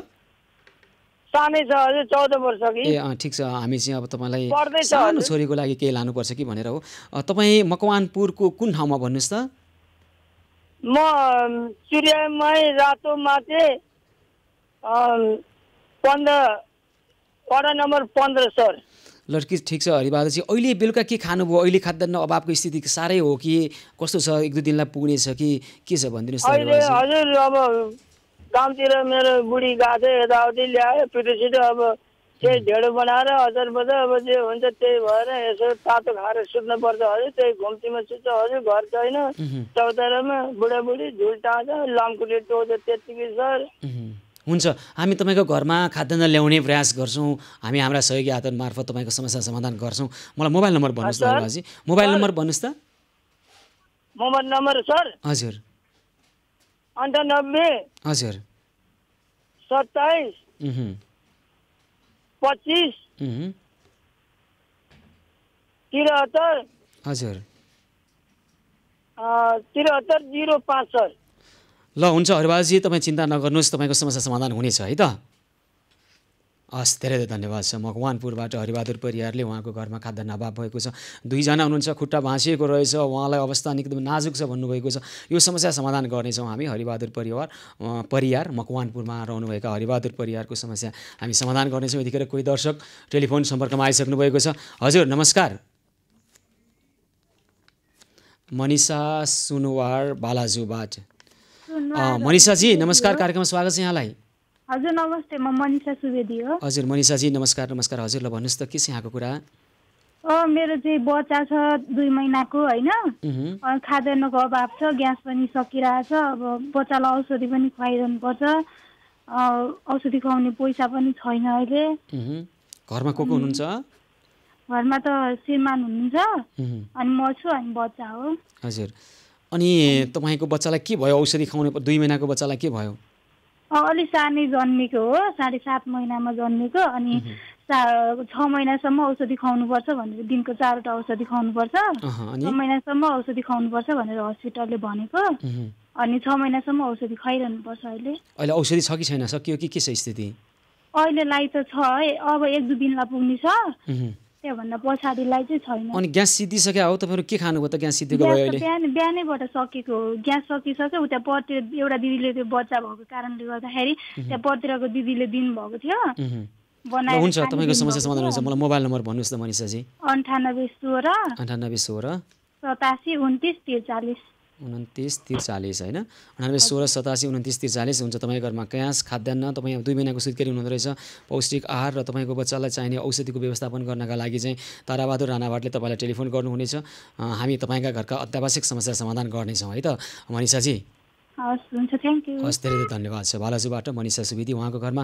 G: सानै छ हजुर, 14 वर्षकी।
A: ए ठिक छ। हामी चाहिँ अब तपाईँलाई सानो छोरीको लागि केही लानुपर्छ कि भनेर हो। तपाईँ मकवानपुरको कुन ठाउँमा भन्नुहोस् त?
G: म सूर्यमय रातो माटे 15 वडा नम्बर 15 सर।
A: लड्की ठिक छ। हरिबहादुरजी अहिले बेलुका के खानुभयो? अहिले खाद्यान्न अभावको स्थिति साह्रै हो कि कस्तो छ? 1-2 दिनलाई पुग्ने छ कि के छ भनिदिनुहोस्।
G: अहिले हजुर अब कामतिर मेरो बुढी गएको थियो, यताउति ल्यायो पिटो अब त्यही ढेँडो बनाएर अचार बजार अब जे हुन्छ त्यही भएर यसो तातो खाएर सुत्नुपर्छ हजुर। त्यही घुम्तीमा सुत्छ हजुर, घर छैन। चौतारामा बुढाबुढी झुल टाँछ, लामखुट्टे टोक्छ, त्यत्तिकै सर।
A: हुन्छ, हामी तपाईँको घरमा खाद्यान्न ल्याउने प्रयास गर्छौँ। हामी हाम्रा सहयोगी हातहरू मार्फत तपाईँको समस्या समाधान गर्छौँ। मलाई मोबाइल नम्बर भन्नुहोस् त हरिबहादुरजी। मोबाइल नम्बर भन्नुहोस् त।
G: मोबाइल नम्बर सर
A: हजुर
G: 98
A: हजुर
G: 27 25 73
A: हजुर
G: 7305 सर।
A: ल हुन्छ हरिबहादुरजी, तपाईँ चिन्ता नगर्नुहोस्, तपाईँको समस्या समाधान हुनेछ है त। हस्, धेरै धेरै धन्यवाद छ। मकवानपुरबाट हरिबहादुर परियारले उहाँको घरमा खाद्यान्न अभाव भएको छ, 2 जना हुनुहुन्छ, खुट्टा भाँचिएको रहेछ, उहाँलाई अवस्था एकदम नाजुक छ भन्नुभएको छ। यो समस्या समाधान गर्नेछौँ हामी। हरिबहादुर परियार मकवानपुरमा रहनुभएका हरिबहादुर परियारको समस्या हामी समाधान गर्नेछौँ। यतिखेर कोही दर्शक टेलिफोन सम्पर्कमा आइसक्नु भएको छ। हजुर नमस्कार। मनिषा सुनवार बालाजुबाट। मनिषाजी नमस्कार, कार्यक्रममा स्वागत छ यहाँलाई।
H: हजुर नमस्ते, म मनिषा सुवेदी हो।
A: हजुर मनिषाजी नमस्कार। नमस्कार हजुरलाई भन्नुहोस् त के छ यहाँको कुरा?
H: मेरो चाहिँ बच्चा छ 2 महिनाको होइन, खाद्यान्नको अभाव छ, ग्यास पनि सकिरहेछ। अब बच्चालाई औषधि पनि खुवाइरहनु पर्छ, औषधि खुवाउने पैसा पनि छैन अहिले।
A: घरमा को हुनुहुन्छ?
H: घरमा त श्रीमान हुनुहुन्छ अनि म छु अनि बच्चा हो।
A: हजुर, अनि तपाईँको बच्चालाई के भयो? औषधि खुवाउने 2 महिनाको बच्चालाई के भयो?
H: अलि सानै जन्मेको हो, 7.5 महिनामा जन्मेको। अनि 6 महिनासम्म औषधि खुवाउनुपर्छ भनेर दिनको 4वटा औषधि खुवाउनुपर्छ। 6 महिनासम्म औषधि खुवाउनुपर्छ भनेर हस्पिटलले भनेको। अनि 6 महिनासम्म औषधि खुवाइरहनुपर्छ। अहिले
A: औषधि छ कि छैन, सकियो कि के छ स्थिति?
H: अहिलेलाई त छ है, अब 1-2 दिनलाई पुग्ने छ, त्योभन्दा पछाडिलाई चाहिँ छैन।
A: अनि ग्यास सिद्धिसक्यो हो? तपाईँहरू के खानुभयो त ग्यास सिद्धिको भयो? अहिले
H: बिहानैबाट सकेको, ग्यास सकिसक्यो। उता पर्तिर एउटा दिदीले त्यो बच्चा भएको कारणले गर्दाखेरि त्यहाँ पर्तिरको दिदीले दिनुभएको थियो बनाएर।
A: हुन्छ, तपाईँको समस्या समाधान हुन्छ। मलाई मोबाइल नम्बर भन्नुहोस् त मनिषाजी।
H: 98 16
A: 87
H: 29
A: 43 होइन, 98 16 87 29 43 हुन्छ। तपाईँको घरमा ग्यास, खाद्यान्न, तपाईँ 2 महिनाको सुत्केरी हुनुहुँदो रहेछ, पौष्टिक आहार र तपाईँको बच्चालाई चाहिने औषधिको व्यवस्थापन गर्नका लागि चाहिँ ताराबहादुर राणावाटले तपाईँलाई टेलिफोन गर्नुहुनेछ। हामी तपाईँका घरका अत्यावश्यक समस्या समाधान गर्नेछौँ है त मनिषाजी।
H: हुन्छ, थ्याङ्क यू।
A: हस्, धेरै धेरै धन्यवाद छ। बालाजुबाट मनिषा सुवेदी, उहाँको घरमा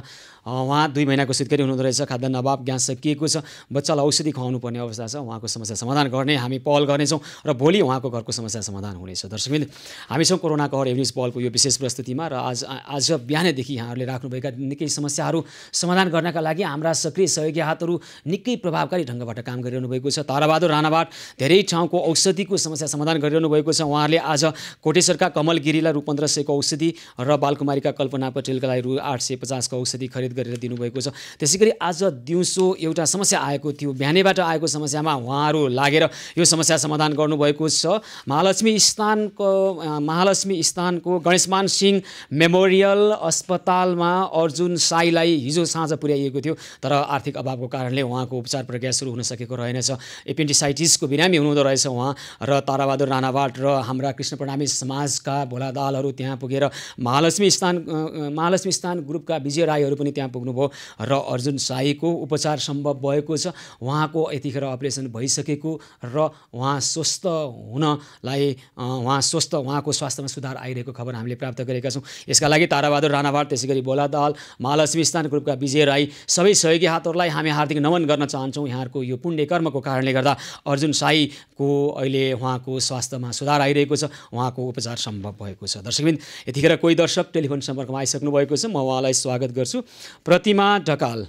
A: 2 महिनाको सुत्केरी हुनुहुँदो रहेछ, खाद्यान्न अभाव, ग्यास सकिएको छ, बच्चालाई औषधि खुवाउनु पर्ने अवस्था छ। उहाँको समस्या समाधान गर्ने हामी पहल गर्नेछौँ र भोलि उहाँको घरको समस्या समाधान हुनेछ। दर्शकवृन्द, हामी छौँ कोरोना कहर एभन्युज पहलको यो विशेष प्रस्तुतिमा र आज बिहानैदेखि यहाँहरूले राख्नुभएका निकै समस्याहरू समाधान गर्नका लागि हाम्रा सक्रिय सहयोगी हातहरू निकै प्रभावकारी ढङ्गबाट काम गरिरहनु भएको छ। ताराबहादुर राणावाट धेरै ठाउँको औषधिको समस्या समाधान गरिरहनु भएको छ। उहाँहरूले आज कोटेश्वरका कमल गिरीलाई रु 1500 को औषधि र बालकुमारीका कल्पना पटेलका लागि रु 850 को औषधि खरिद गरेर दिनुभएको छ। त्यसैगरी आज दिउँसो एउटा समस्या आएको थियो, बिहानैबाट आएको समस्यामा उहाँहरू लागेर यो समस्या समाधान गर्नुभएको छ। महालक्ष्मी स्थानको गणेशमान सिंह मेमोरियल अस्पतालमा अर्जुन साईलाई हिजो साँझ पुर्याइएको थियो, तर आर्थिक अभावको कारणले उहाँको उपचार प्रक्रिया सुरु हुन सकेको रहेनछ। एपेन्डिसाइटिसको बिरामी हुनुहुँदो रहेछ उहाँ, र ताराबहादुर राणावाट र हाम्रा कृष्ण प्रणामी समाजका भोलादालहरू त्यहाँ पुगेर महालक्ष्मी स्थान ग्रुपका विजय राईहरू पनि त्यहाँ पुग्नुभयो र अर्जुन साईको उपचार सम्भव भएको छ। उहाँको यतिखेर अपरेसन भइसकेको र उहाँ स्वस्थ उहाँको स्वास्थ्यमा सुधार आइरहेको खबर हामीले प्राप्त गरेका छौँ। यसका लागि ताराबहादुर राणावाट, त्यसैगरी भोलादाल, महालक्ष्मी स्थान ग्रुपका विजय राई, सबै सहयोगी हातहरूलाई हामी हार्दिक नमन गर्न चाहन्छौँ। यहाँहरूको यो पुण्य कर्मको कारणले गर्दा अर्जुन साईको अहिले उहाँको स्वास्थ्यमा सुधार आइरहेको छ, उहाँको उपचार सम्भव भएको छ। दर्शकबिन, यतिखेर कोही दर्शक टेलिफोन सम्पर्कमा आइसक्नु भएको छ, म उहाँलाई स्वागत गर्छु। प्रतिमा ढकाल,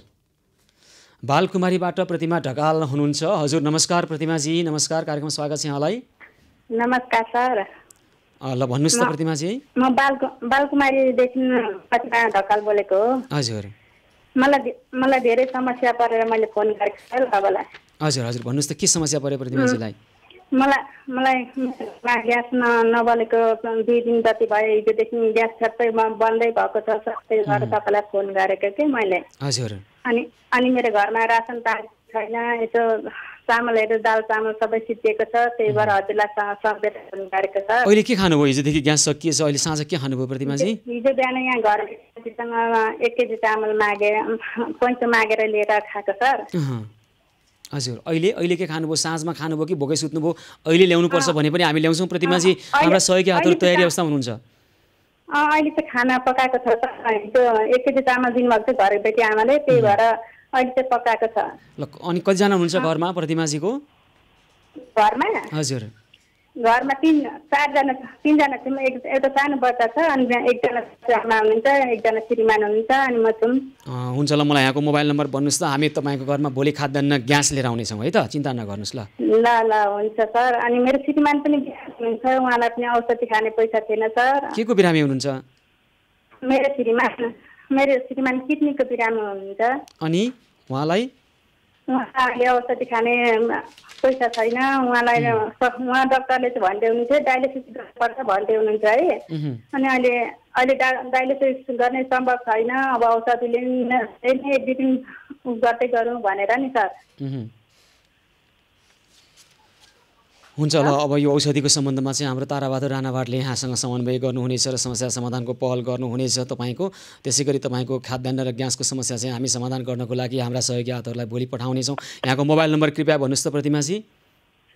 A: बालकुमारीबाट प्रतिमा ढकाल हुनुहुन्छ। हजुर नमस्कार प्रतिमाजी। नमस्कार, कार्यक्रममा स्वागत छ यहाँलाई।
I: नमस्कार सर।
A: ल भन्नुहोस् त प्रतिमाजी।
I: म बालकुमारीदेखि प्रतिमा ढकाल बोलेको हो।
A: हजुर,
I: मलाई धेरै समस्या परेर मैले फोन गरेको सर तपाईँलाई।
A: हजुर हजुर, भन्नुहोस् त के समस्या पर्यो प्रतिमाजीलाई?
I: मलाई ग्यास नबलेको 2 दिन जति भयो, हिजोदेखि ग्यास सबै बन्दै भएको छ। सबै घर तपाईँलाई फोन गरेको कि मैले।
A: हजुर,
I: अनि मेरो घरमा रासन पानी छैन, यसो चामलहरू दाल चामल सबै सिद्धिएको छ, त्यही भएर हजुरलाई सम्झेर फोन गरेको छ।
A: अहिले के खानुभयो? हिजोदेखि ग्यास सकिएछ, अहिले साँझ के खानुभयो प्रतिमाजी?
I: हिजो बिहान यहाँ घरसँग 1 केजी चामल पैँचो मागेर लिएर खाएको सर।
A: हजुर, अहिले के खानुभयो? साँझमा खानुभयो कि भोकै सुत्नुभयो? अहिले ल्याउनुपर्छ भने पनि हामी ल्याउँछौँ प्रतिमाजी। हाम्रा सहयोगी हातहरू तयारी अवस्थामा हुनुहुन्छ?
I: अहिले चाहिँ खाना पकाएको छ। हिजो 1 केजी चामल दिनुभएको छ घरको बेटी आमाले, त्यही भएर अहिले चाहिँ पकाएको छ।
A: ल, अनि कतिजना हुनुहुन्छ घरमा प्रतिमाजीको?
I: घरमा?
A: हजुर,
I: घरमा 3-4जना, 3जना छौँ। एउटा सानो बच्चा छ, अनि 1जना आमा हुनुहुन्छ, 1जना श्रीमान हुनुहुन्छ, अनि म छु।
A: हुन्छ, ल मलाई यहाँको मोबाइल नम्बर भन्नुहोस् त, हामी तपाईँको घरमा भोलि खाद्यान्न ग्यास लिएर आउनेछौँ है त, चिन्ता नगर्नुहोस्। ल
I: हुन्छ सर। अनि मेरो श्रीमान पनि हुनुहुन्छ, उहाँलाई पनि औषधि खाने पैसा थिएन सर।
A: के को बिरामी हुनुहुन्छ?
I: मेरो श्रीमान किडनीको बिरामी हुनुहुन्छ।
A: अनि उहाँलाई
I: औषधि खाने पैसा छैन उहाँलाई। उहाँ डक्टरले चाहिँ भन्दै हुनुहुन्थ्यो डायलिसिस गर्नुपर्छ भन्दै हुनुहुन्छ है। अनि अहिले डायलिसिस गर्ने सम्भव छैन, अब औषधिले 1-2 दिन गर्दै गरौँ भनेर नि सर।
A: हुन्छ ल, अब यो औषधिको सम्बन्धमा चाहिँ हाम्रो ताराबहादुर राणावाटले यहाँसँग समन्वय गर्नुहुनेछ र समस्या समाधानको पहल गर्नुहुनेछ तपाईँको। त्यसै गरी तपाईँको खाद्यान्न र ग्यासको समस्या चाहिँ हामी समाधान गर्नको लागि हाम्रा सहयोगी हातहरूलाई भोलि पठाउनेछौँ। यहाँको मोबाइल नम्बर कृपया भन्नुहोस् त प्रतिमाजी।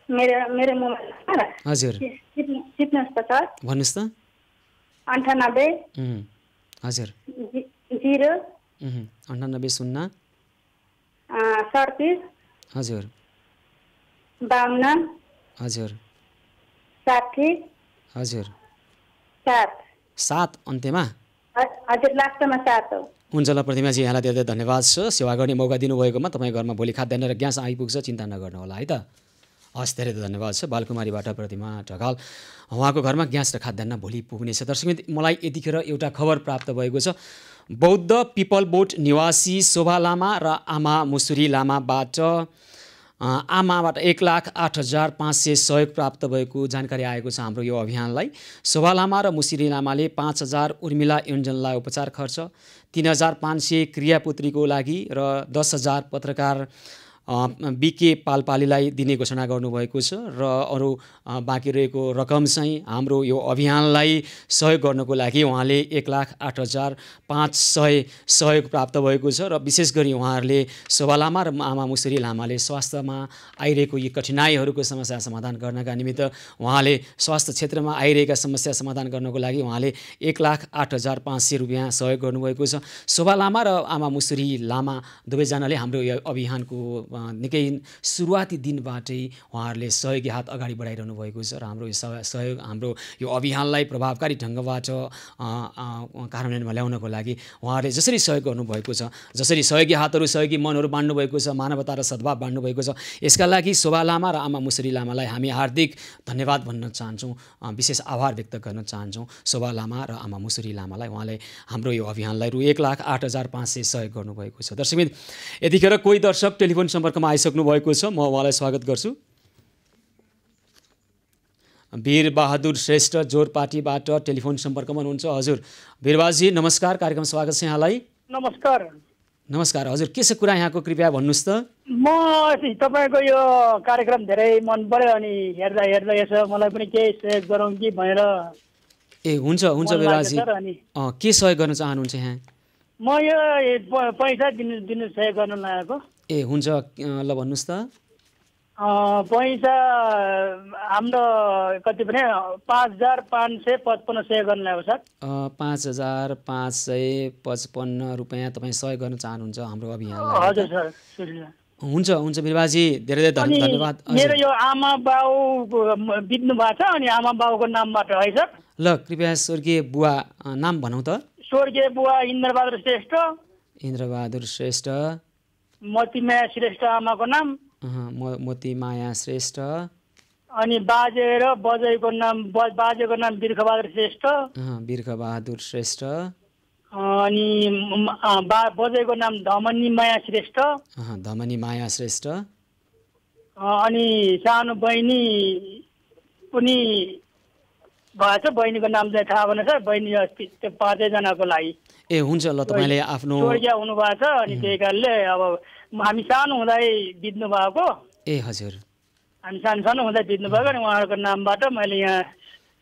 I: मेरो मोबाइल नम्बर
A: हजुर
I: सिक्नुहोस् त सर,
A: भन्नुहोस् त।
I: 98
A: हजुर
I: 0
A: 98 0
I: 37
A: हजुर
I: 52
A: हजुर
I: 60
A: हजुर
I: 7
A: अन्त्यमा
I: हजुर, लास्टमा 7 हो।
A: हुन्छ ल प्रतिमाजी, यहाँलाई धेरै धेरै धन्यवाद छ सेवा गर्ने मौका दिनुभएकोमा। तपाईँको घरमा भोलि खाद्यान्न र ग्यास आइपुग्छ, चिन्ता नगर्नु होला है त। हस्, धेरै धेरै धन्यवाद छ बालकुमारीबाट प्रतिमा ढकाल। उहाँको घरमा ग्यास र खाद्यान्न भोलि पुग्नेछ। दर्शकमित्र, मलाई यतिखेर एउटा खबर प्राप्त भएको छ। बौद्ध पिपलबोट निवासी शोभा लामा र आमा मुसुरी लामाबाट 1,08,500 सहयोग प्राप्त भएको जानकारी आएको छ हाम्रो यो अभियानलाई। शोभा लामा र मुसुरी लामाले 5,000 उर्मिला योन्जनलाई उपचार खर्च, 3,500 क्रियापुत्रीको लागि र 10,000 पत्रकार बिके पालपालीलाई दिने घोषणा गर्नुभएको छ। र अरू बाँकी रहेको रकम चाहिँ हाम्रो यो अभियानलाई सहयोग गर्नको लागि उहाँले 1,08,500 सहयोग प्राप्त भएको छ। र विशेष गरी उहाँहरूले शोभा लामा र आमा मुसुरी लामाले स्वास्थ्यमा आइरहेको यी कठिनाइहरूको समस्या समाधान गर्नका निमित्त उहाँले स्वास्थ्य क्षेत्रमा आइरहेका समस्या समाधान गर्नको लागि उहाँले 1,08,500 रुपियाँ सहयोग गर्नुभएको छ। शोभा लामा र आमा मुसुरी लामा दुवैजनाले हाम्रो यो अभियानको निकै सुरुवाती दिनबाटै उहाँहरूले सहयोगी हात अगाडि बढाइरहनु भएको छ र हाम्रो यो सहयोग, हाम्रो यो अभियानलाई प्रभावकारी ढङ्गबाट कार्यान्वयनमा ल्याउनको लागि उहाँहरूले जसरी सहयोग गर्नुभएको छ, जसरी सहयोगी हातहरू, सहयोगी मनहरू बाँड्नुभएको छ, मानवता र सद्भाव बाँड्नुभएको छ, यसका लागि शोभा लामा र आमा मुसुरी लामालाई हामी हार्दिक धन्यवाद भन्न चाहन्छौँ, विशेष आभार व्यक्त गर्न चाहन्छौँ शोभा लामा र आमा मुसुरी लामालाई। उहाँले हाम्रो यो अभियानलाई रु 1,08,500 सहयोग गर्नुभएको छ। दर्शकमित्र, यतिखेर कोही दर्शक टेलिफोन सम्पर्कमा आइसक्नु भएको छ, म उहाँलाई स्वागत गर्छु। वीरबहादुर श्रेष्ठ जोरपाटीबाट टेलिफोन सम्पर्कमा हुनुहुन्छ। हजुर वीरबहादुरजी नमस्कार, कार्यक्रम स्वागत छ यहाँलाई।
J: नमस्कार।
A: नमस्कार हजुर, के छ कुरा यहाँको, कृपया भन्नुहोस् त।
J: म तपाईँको यो कार्यक्रम धेरै मन पर्यो अनि हेर्दा यसो मलाई पनि केही सहयोग गरौँ कि भनेर।
A: ए हुन्छ वीरबहादुरजी, के सहयोग गर्न चाहनुहुन्छ यहाँ?
J: म यो पैसा दिनु सहयोग गर्न लागेको।
A: ए हुन्छ, ल भन्नुहोस् त।
J: पैसा हाम्रो कति भने 5,555 सहयोग गर्न लागेको सर।
A: 5,555 रुपियाँ तपाईँ सहयोग गर्न चाहनुहुन्छ हाम्रो अभियानलाई?
J: हजुर सर।
A: हुन्छ वीरबहादुरजी, धेरै धेरै धन्यवाद।
J: मेरो यो आमा बाउ बित्नु भएको छ अनि आमा बाउको नामबाट है सर।
A: ल कृपया स्वर्गीय बुवा नाम भनौँ त।
J: स्वर्गीय बुवा इन्द्रबहादुर श्रेष्ठ।
A: इन्द्रबहादुर श्रेष्ठ।
J: मोतीमाया श्रेष्ठ आमाको नाम।
A: मोतीमाया श्रेष्ठ।
J: अनि बाजेको नाम बिर्खबहादुर श्रेष्ठ।
A: बिर्खबहादुर श्रेष्ठ।
J: अनि बजेको नाम धमनी माया श्रेष्ठ।
A: धमनी माया श्रेष्ठ।
J: अनि सानो बहिनी पनि भएछ, बहिनीको नाम चाहिँ थाहा भएन सर। बहिनी त्यो 5 जनाको लागि।
A: ए हुन्छ, ल तपाईँले आफ्नो
J: स्वर्गीय हुनुभएको छ अनि त्यही कारणले अब हामी सानो हुँदै बित्नु भएको।
A: ए हजुर,
J: हामी सानो हुँदै बित्नु भएको अनि उहाँहरूको नामबाट मैले यहाँ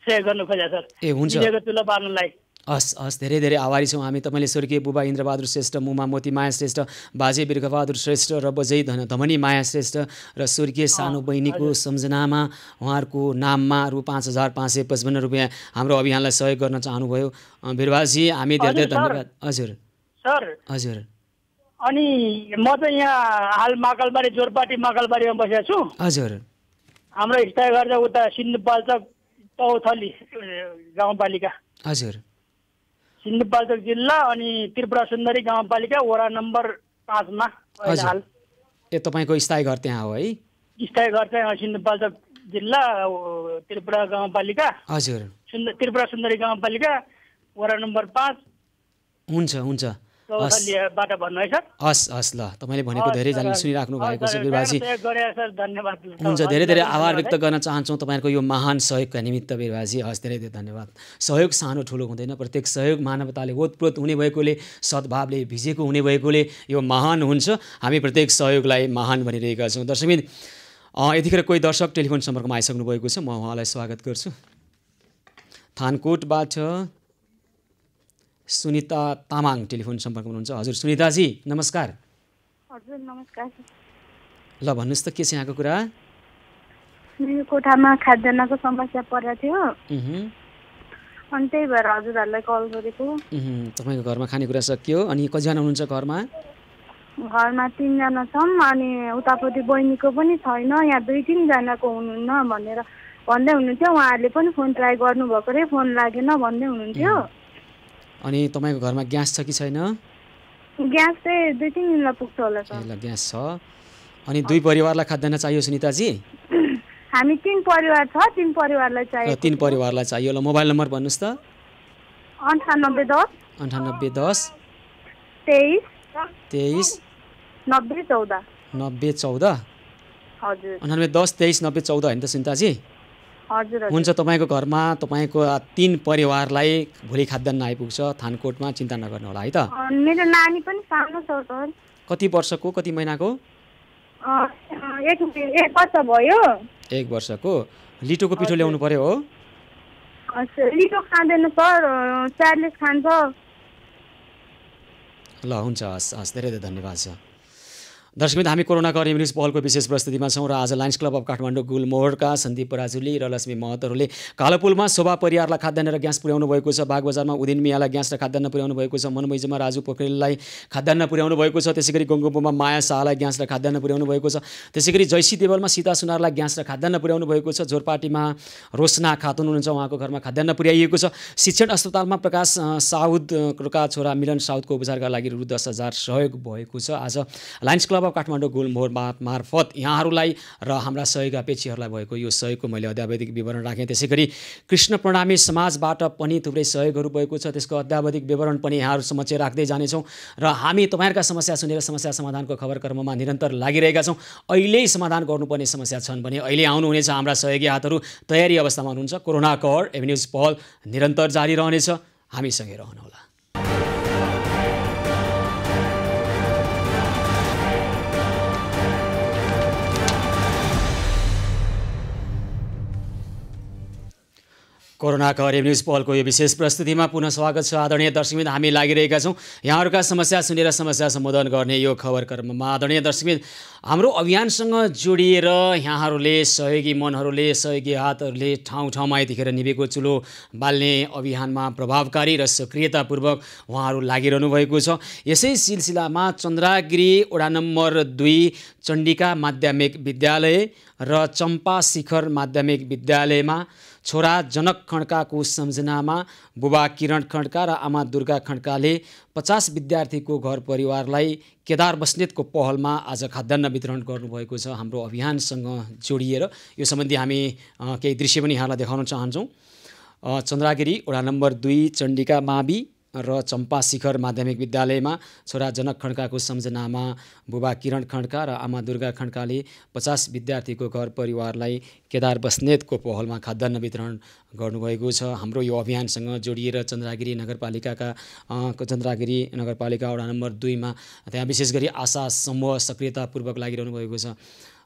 J: सहयोग गर्नु खोजेँ सर।
A: ए हुन्छ,
J: चुलो पार्नलाई।
A: हस् धेरै धेरै आभारी छौँ हामी। तपाईँले स्वर्गीय बुबा इन्द्रबहादुर श्रेष्ठ, मुमा मोती माया श्रेष्ठ, बाजे बिर्खबहादुर श्रेष्ठ र बजै धमनी माया श्रेष्ठ र स्वर्गीय सानो बहिनीको सम्झनामा उहाँहरूको नाममा रु 5,555 रुपियाँ हाम्रो अभियानलाई सहयोग गर्न चाहनुभयो। वीरबहादुरजी हामी धेरै धेरै धन्यवाद। हजुर
J: सर।
A: हजुर।
J: अनि म चाहिँ यहाँ हाल महाकालबारी, जोरपाटी महाकालबारीमा बसेको छु।
A: हजुर।
J: हाम्रो स्थायी घर चाहिँ उता सिन्धुपाल्चोक तौथली गाउँपालिका।
A: हजुर।
J: सिन्धुपाल्चोक जिल्ला अनि त्रिपुरा सुन्दरी गाउँपालिका वडा नम्बर 5 मा हाल।
A: ए तपाईँको स्थायी घर त्यहाँ हो है?
J: स्थायी घर चाहिँ सिन्धुपाल्चोक जिल्ला त्रिपुरा गाउँपालिका।
A: हजुर।
J: त्रिपुरा सुन्दरी गाउँपालिका वडा नम्बर 5।
A: हुन्छ
J: बाट भन्नु है सर।
A: हस् ल, तपाईँले भनेको धेरैजनाले सुनिराख्नु भएको छ वीरबहादुरजी।
J: धन्यवाद।
A: हुन्छ, धेरै धेरै आभार व्यक्त गर्न चाहन्छौँ तपाईँहरूको यो महान सहयोगका निमित्त वीरबहादुरजी। हस्, धेरै धेरै धन्यवाद। सहयोग सानो ठुलो हुँदैन, प्रत्येक सहयोग मानवताले ओतप्रोत हुने भएकोले, सद्भावले भिजेको हुने भएकोले यो महान हुन्छ। हामी प्रत्येक सहयोगलाई महान भनिरहेका छौँ। दर्शकमित्र, यतिखेर कोही दर्शक टेलिफोन सम्पर्कमा आइसक्नु भएको छ, म उहाँलाई स्वागत गर्छु। थानकोटबाट सुनिता तामाङ टेलिफोन सम्पर्कमा हुनुहुन्छ। हजुर सुनिताजी नमस्कार।
H: हजुर नमस्कार।
A: ल भन्नुहोस् त के छ यहाँको कुरा?
H: मेरो कोठामा खाद्यान्नको समस्या परेको थियो अनि त्यही भएर हजुरहरूलाई कल गरेको।
A: तपाईँको घरमा खानेकुरा सकियो अनि कतिजना हुनुहुन्छ घरमा?
H: घरमा 3 जना छौँ अनि उतापट्टि बहिनीको पनि छैन, यहाँ 2-3 जनाको हुनुहुन्न भनेर भन्दै हुनुहुन्थ्यो। उहाँहरूले पनि फोन ट्राई गर्नुभएको रे, फोन लागेन भन्दै हुनुहुन्थ्यो।
A: अनि तपाईँको घरमा ग्यास छ कि छैन?
H: ग्यास चाहिँ 2-3 दिनलाई पुग्छ होला सर।
A: ल ग्यास छ। अनि 2 परिवारलाई खाद्यान्न चाहियो सुनिताजी?
H: हामी 3 परिवार छ, 3 परिवारलाई चाहियो।
A: 3 परिवारलाई चाहियो। ल मोबाइल नम्बर भन्नुहोस् त।
H: 9810
A: 9810
H: 23 90 14
A: 90 14।
H: हजुर
A: 9810 23 90 14 हैन त सुनिताजी?
H: हजुर
A: हुन्छ, तपाईँको घरमा तपाईँको 3 परिवारलाई भोलि खाद्यान्न आइपुग्छ थानकोटमा, चिन्ता नगर्नु होला है त।
H: मेरो नानी पनि सानो छ सर।
A: कति वर्षको, कति महिनाको?
H: 1 वर्ष भयो।
A: 1 वर्षको। लिटोको पिठो ल्याउनु पर्यो हो?
H: लिटो खाँदैन सर, चार्लेस खान्छ।
A: ल हुन्छ, हस् धेरै धेरै धन्यवाद छ। दर्शकबिन हामी कोरोना कर न्युज पहलको विशेष प्रस्तुतिमा छौँ र आज लायन्स क्लब अफ काठमाडौँ गुलमोहरका सन्दीप पराजुली र लक्ष्मी महतहरूले कालोपुलमा शोभा परिवारलाई खाद्यान्न र ग्यास पुर्याउनु भएको छ। बागबजारमा उदिन मियालाई ग्यास र खाद्यान्न पुर्याउनु भएको छ। मनमैजमा राजु पोखरेललाई खाद्यान्न पुर्याउनु भएको छ। त्यसै गरी गङ्गोपुमा माया शाहलाई ग्यास र खाद्यान्न पुर्याउनु भएको छ। त्यसै गरी जयसी देवलमा सीता सुनारलाई ग्यास र खाद्यान्न पुर्याउनु भएको छ। जोरपाटीमा रोशना खातुन हुनुहुन्छ, उहाँको घरमा खाद्यान्न पुर्याइएको छ। शिक्षण अस्पतालमा प्रकाश साउदका छोरा मिलन साउदको उपचारका लागि रु 10,000 सहयोग भएको छ। आज लायन्स क्लब काठमाडौँ गुलमोहर मार्फत यहाँहरूलाई र हाम्रा सहयोगी अपेक्षीहरूलाई भएको यो सहयोगको मैले अध्यावधिक विवरण राखेँ। त्यसै गरी कृष्ण प्रणामी समाजबाट पनि थुप्रै सहयोगहरू भएको छ, त्यसको अध्यावधिक विवरण पनि यहाँहरू समक्ष राख्दै जानेछौँ र हामी तपाईँहरूका समस्या सुनेर समस्या समाधानको खबर कर्ममा निरन्तर लागिरहेका छौँ। अहिले समाधान गर्नुपर्ने समस्या छन् भने अहिले आउनुहुनेछ हाम्रा सहयोगी हातहरू तयारी अवस्थामा हुनुहुन्छ। कोरोना कर एभिन्यूज पहल निरन्तर जारी रहनेछ, हामीसँगै रहनुहोला। कोरोना कर न्युज पहलको यो विशेष प्रस्तुतिमा पुनः स्वागत छ। आदरणीय दर्शकबिन हामी लागिरहेका छौँ यहाँहरूका समस्या सुनेर समस्या सम्बोधन गर्ने यो खबर कर्ममा। आदरणीय दर्शकबिन हाम्रो अभियानसँग जोडिएर यहाँहरूले सहयोगी मनहरूले सहयोगी हातहरूले ठाउँ ठाउँमा यतिखेर निभेको चुलो बाल्ने अभियानमा प्रभावकारी र सक्रियतापूर्वक उहाँहरू लागिरहनु भएको छ। यसै सिलसिलामा चन्द्रागिरी वडा नम्बर 2 चण्डिका माध्यमिक विद्यालय र चम्पा शिखर माध्यमिक विद्यालयमा छोरा जनक खड्काको सम्झनामा बुबा किरण खड्का र आमा दुर्गा खड्काले 50 विद्यार्थीको घर परिवारलाई केदार बस्नेतको पहलमा आज खाद्यान्न वितरण गर्नुभएको छ। हाम्रो अभियानसँग जोडिएर यो सम्बन्धी हामी केही दृश्य पनि यहाँलाई देखाउन चाहन्छौँ। चन्द्रागिरी वडा नम्बर 2 चण्डिका मावि र चम्पा शिखर माध्यमिक विद्यालयमा छोरा जनक खड्काको सम्झनामा बुबा किरण खड्का र आमा दुर्गा खड्काले 50 विद्यार्थीको घर परिवारलाई केदार बस्नेतको पहलमा खाद्यान्न वितरण गर्नुभएको छ। हाम्रो यो अभियानसँग जोडिएर चन्द्रागिरी नगरपालिका वडा नम्बर 2 मा त्यहाँ विशेष गरी आशा समूह सक्रियतापूर्वक लागिरहनु भएको छ।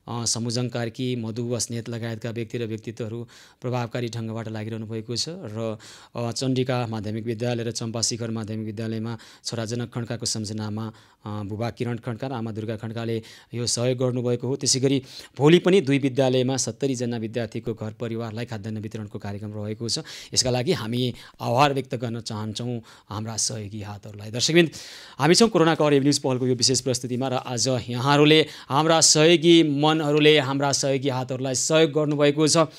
A: समुजङ कार्की, मधु बस्नेत लगायतका व्यक्ति र व्यक्तित्वहरू प्रभावकारी ढङ्गबाट लागिरहनु भएको छ र चण्डिका माध्यमिक विद्यालय र चम्पा शिखर माध्यमिक विद्यालयमा छोरा जनक खड्काको सम्झनामा बुबा किरण खड्का र आमा दुर्गा खड्काले यो सहयोग गर्नुभएको हो। त्यसै गरी भोलि पनि 2 विद्यालयमा 70 जना विद्यार्थीको घर परिवारलाई खाद्यान्न वितरणको कार्यक्रम रहेको छ। यसका लागि हामी आभार व्यक्त गर्न चाहन्छौँ हाम्रा सहयोगी हातहरूलाई। दर्शकबिन हामी छौँ कोरोना कर न्युज पहलको यो विशेष प्रस्तुतिमा र आज यहाँहरूले हाम्रा सहयोगी मनहरूले हाम्रा सहयोगी हातहरूलाई सहयोग गर्नुभएको छ।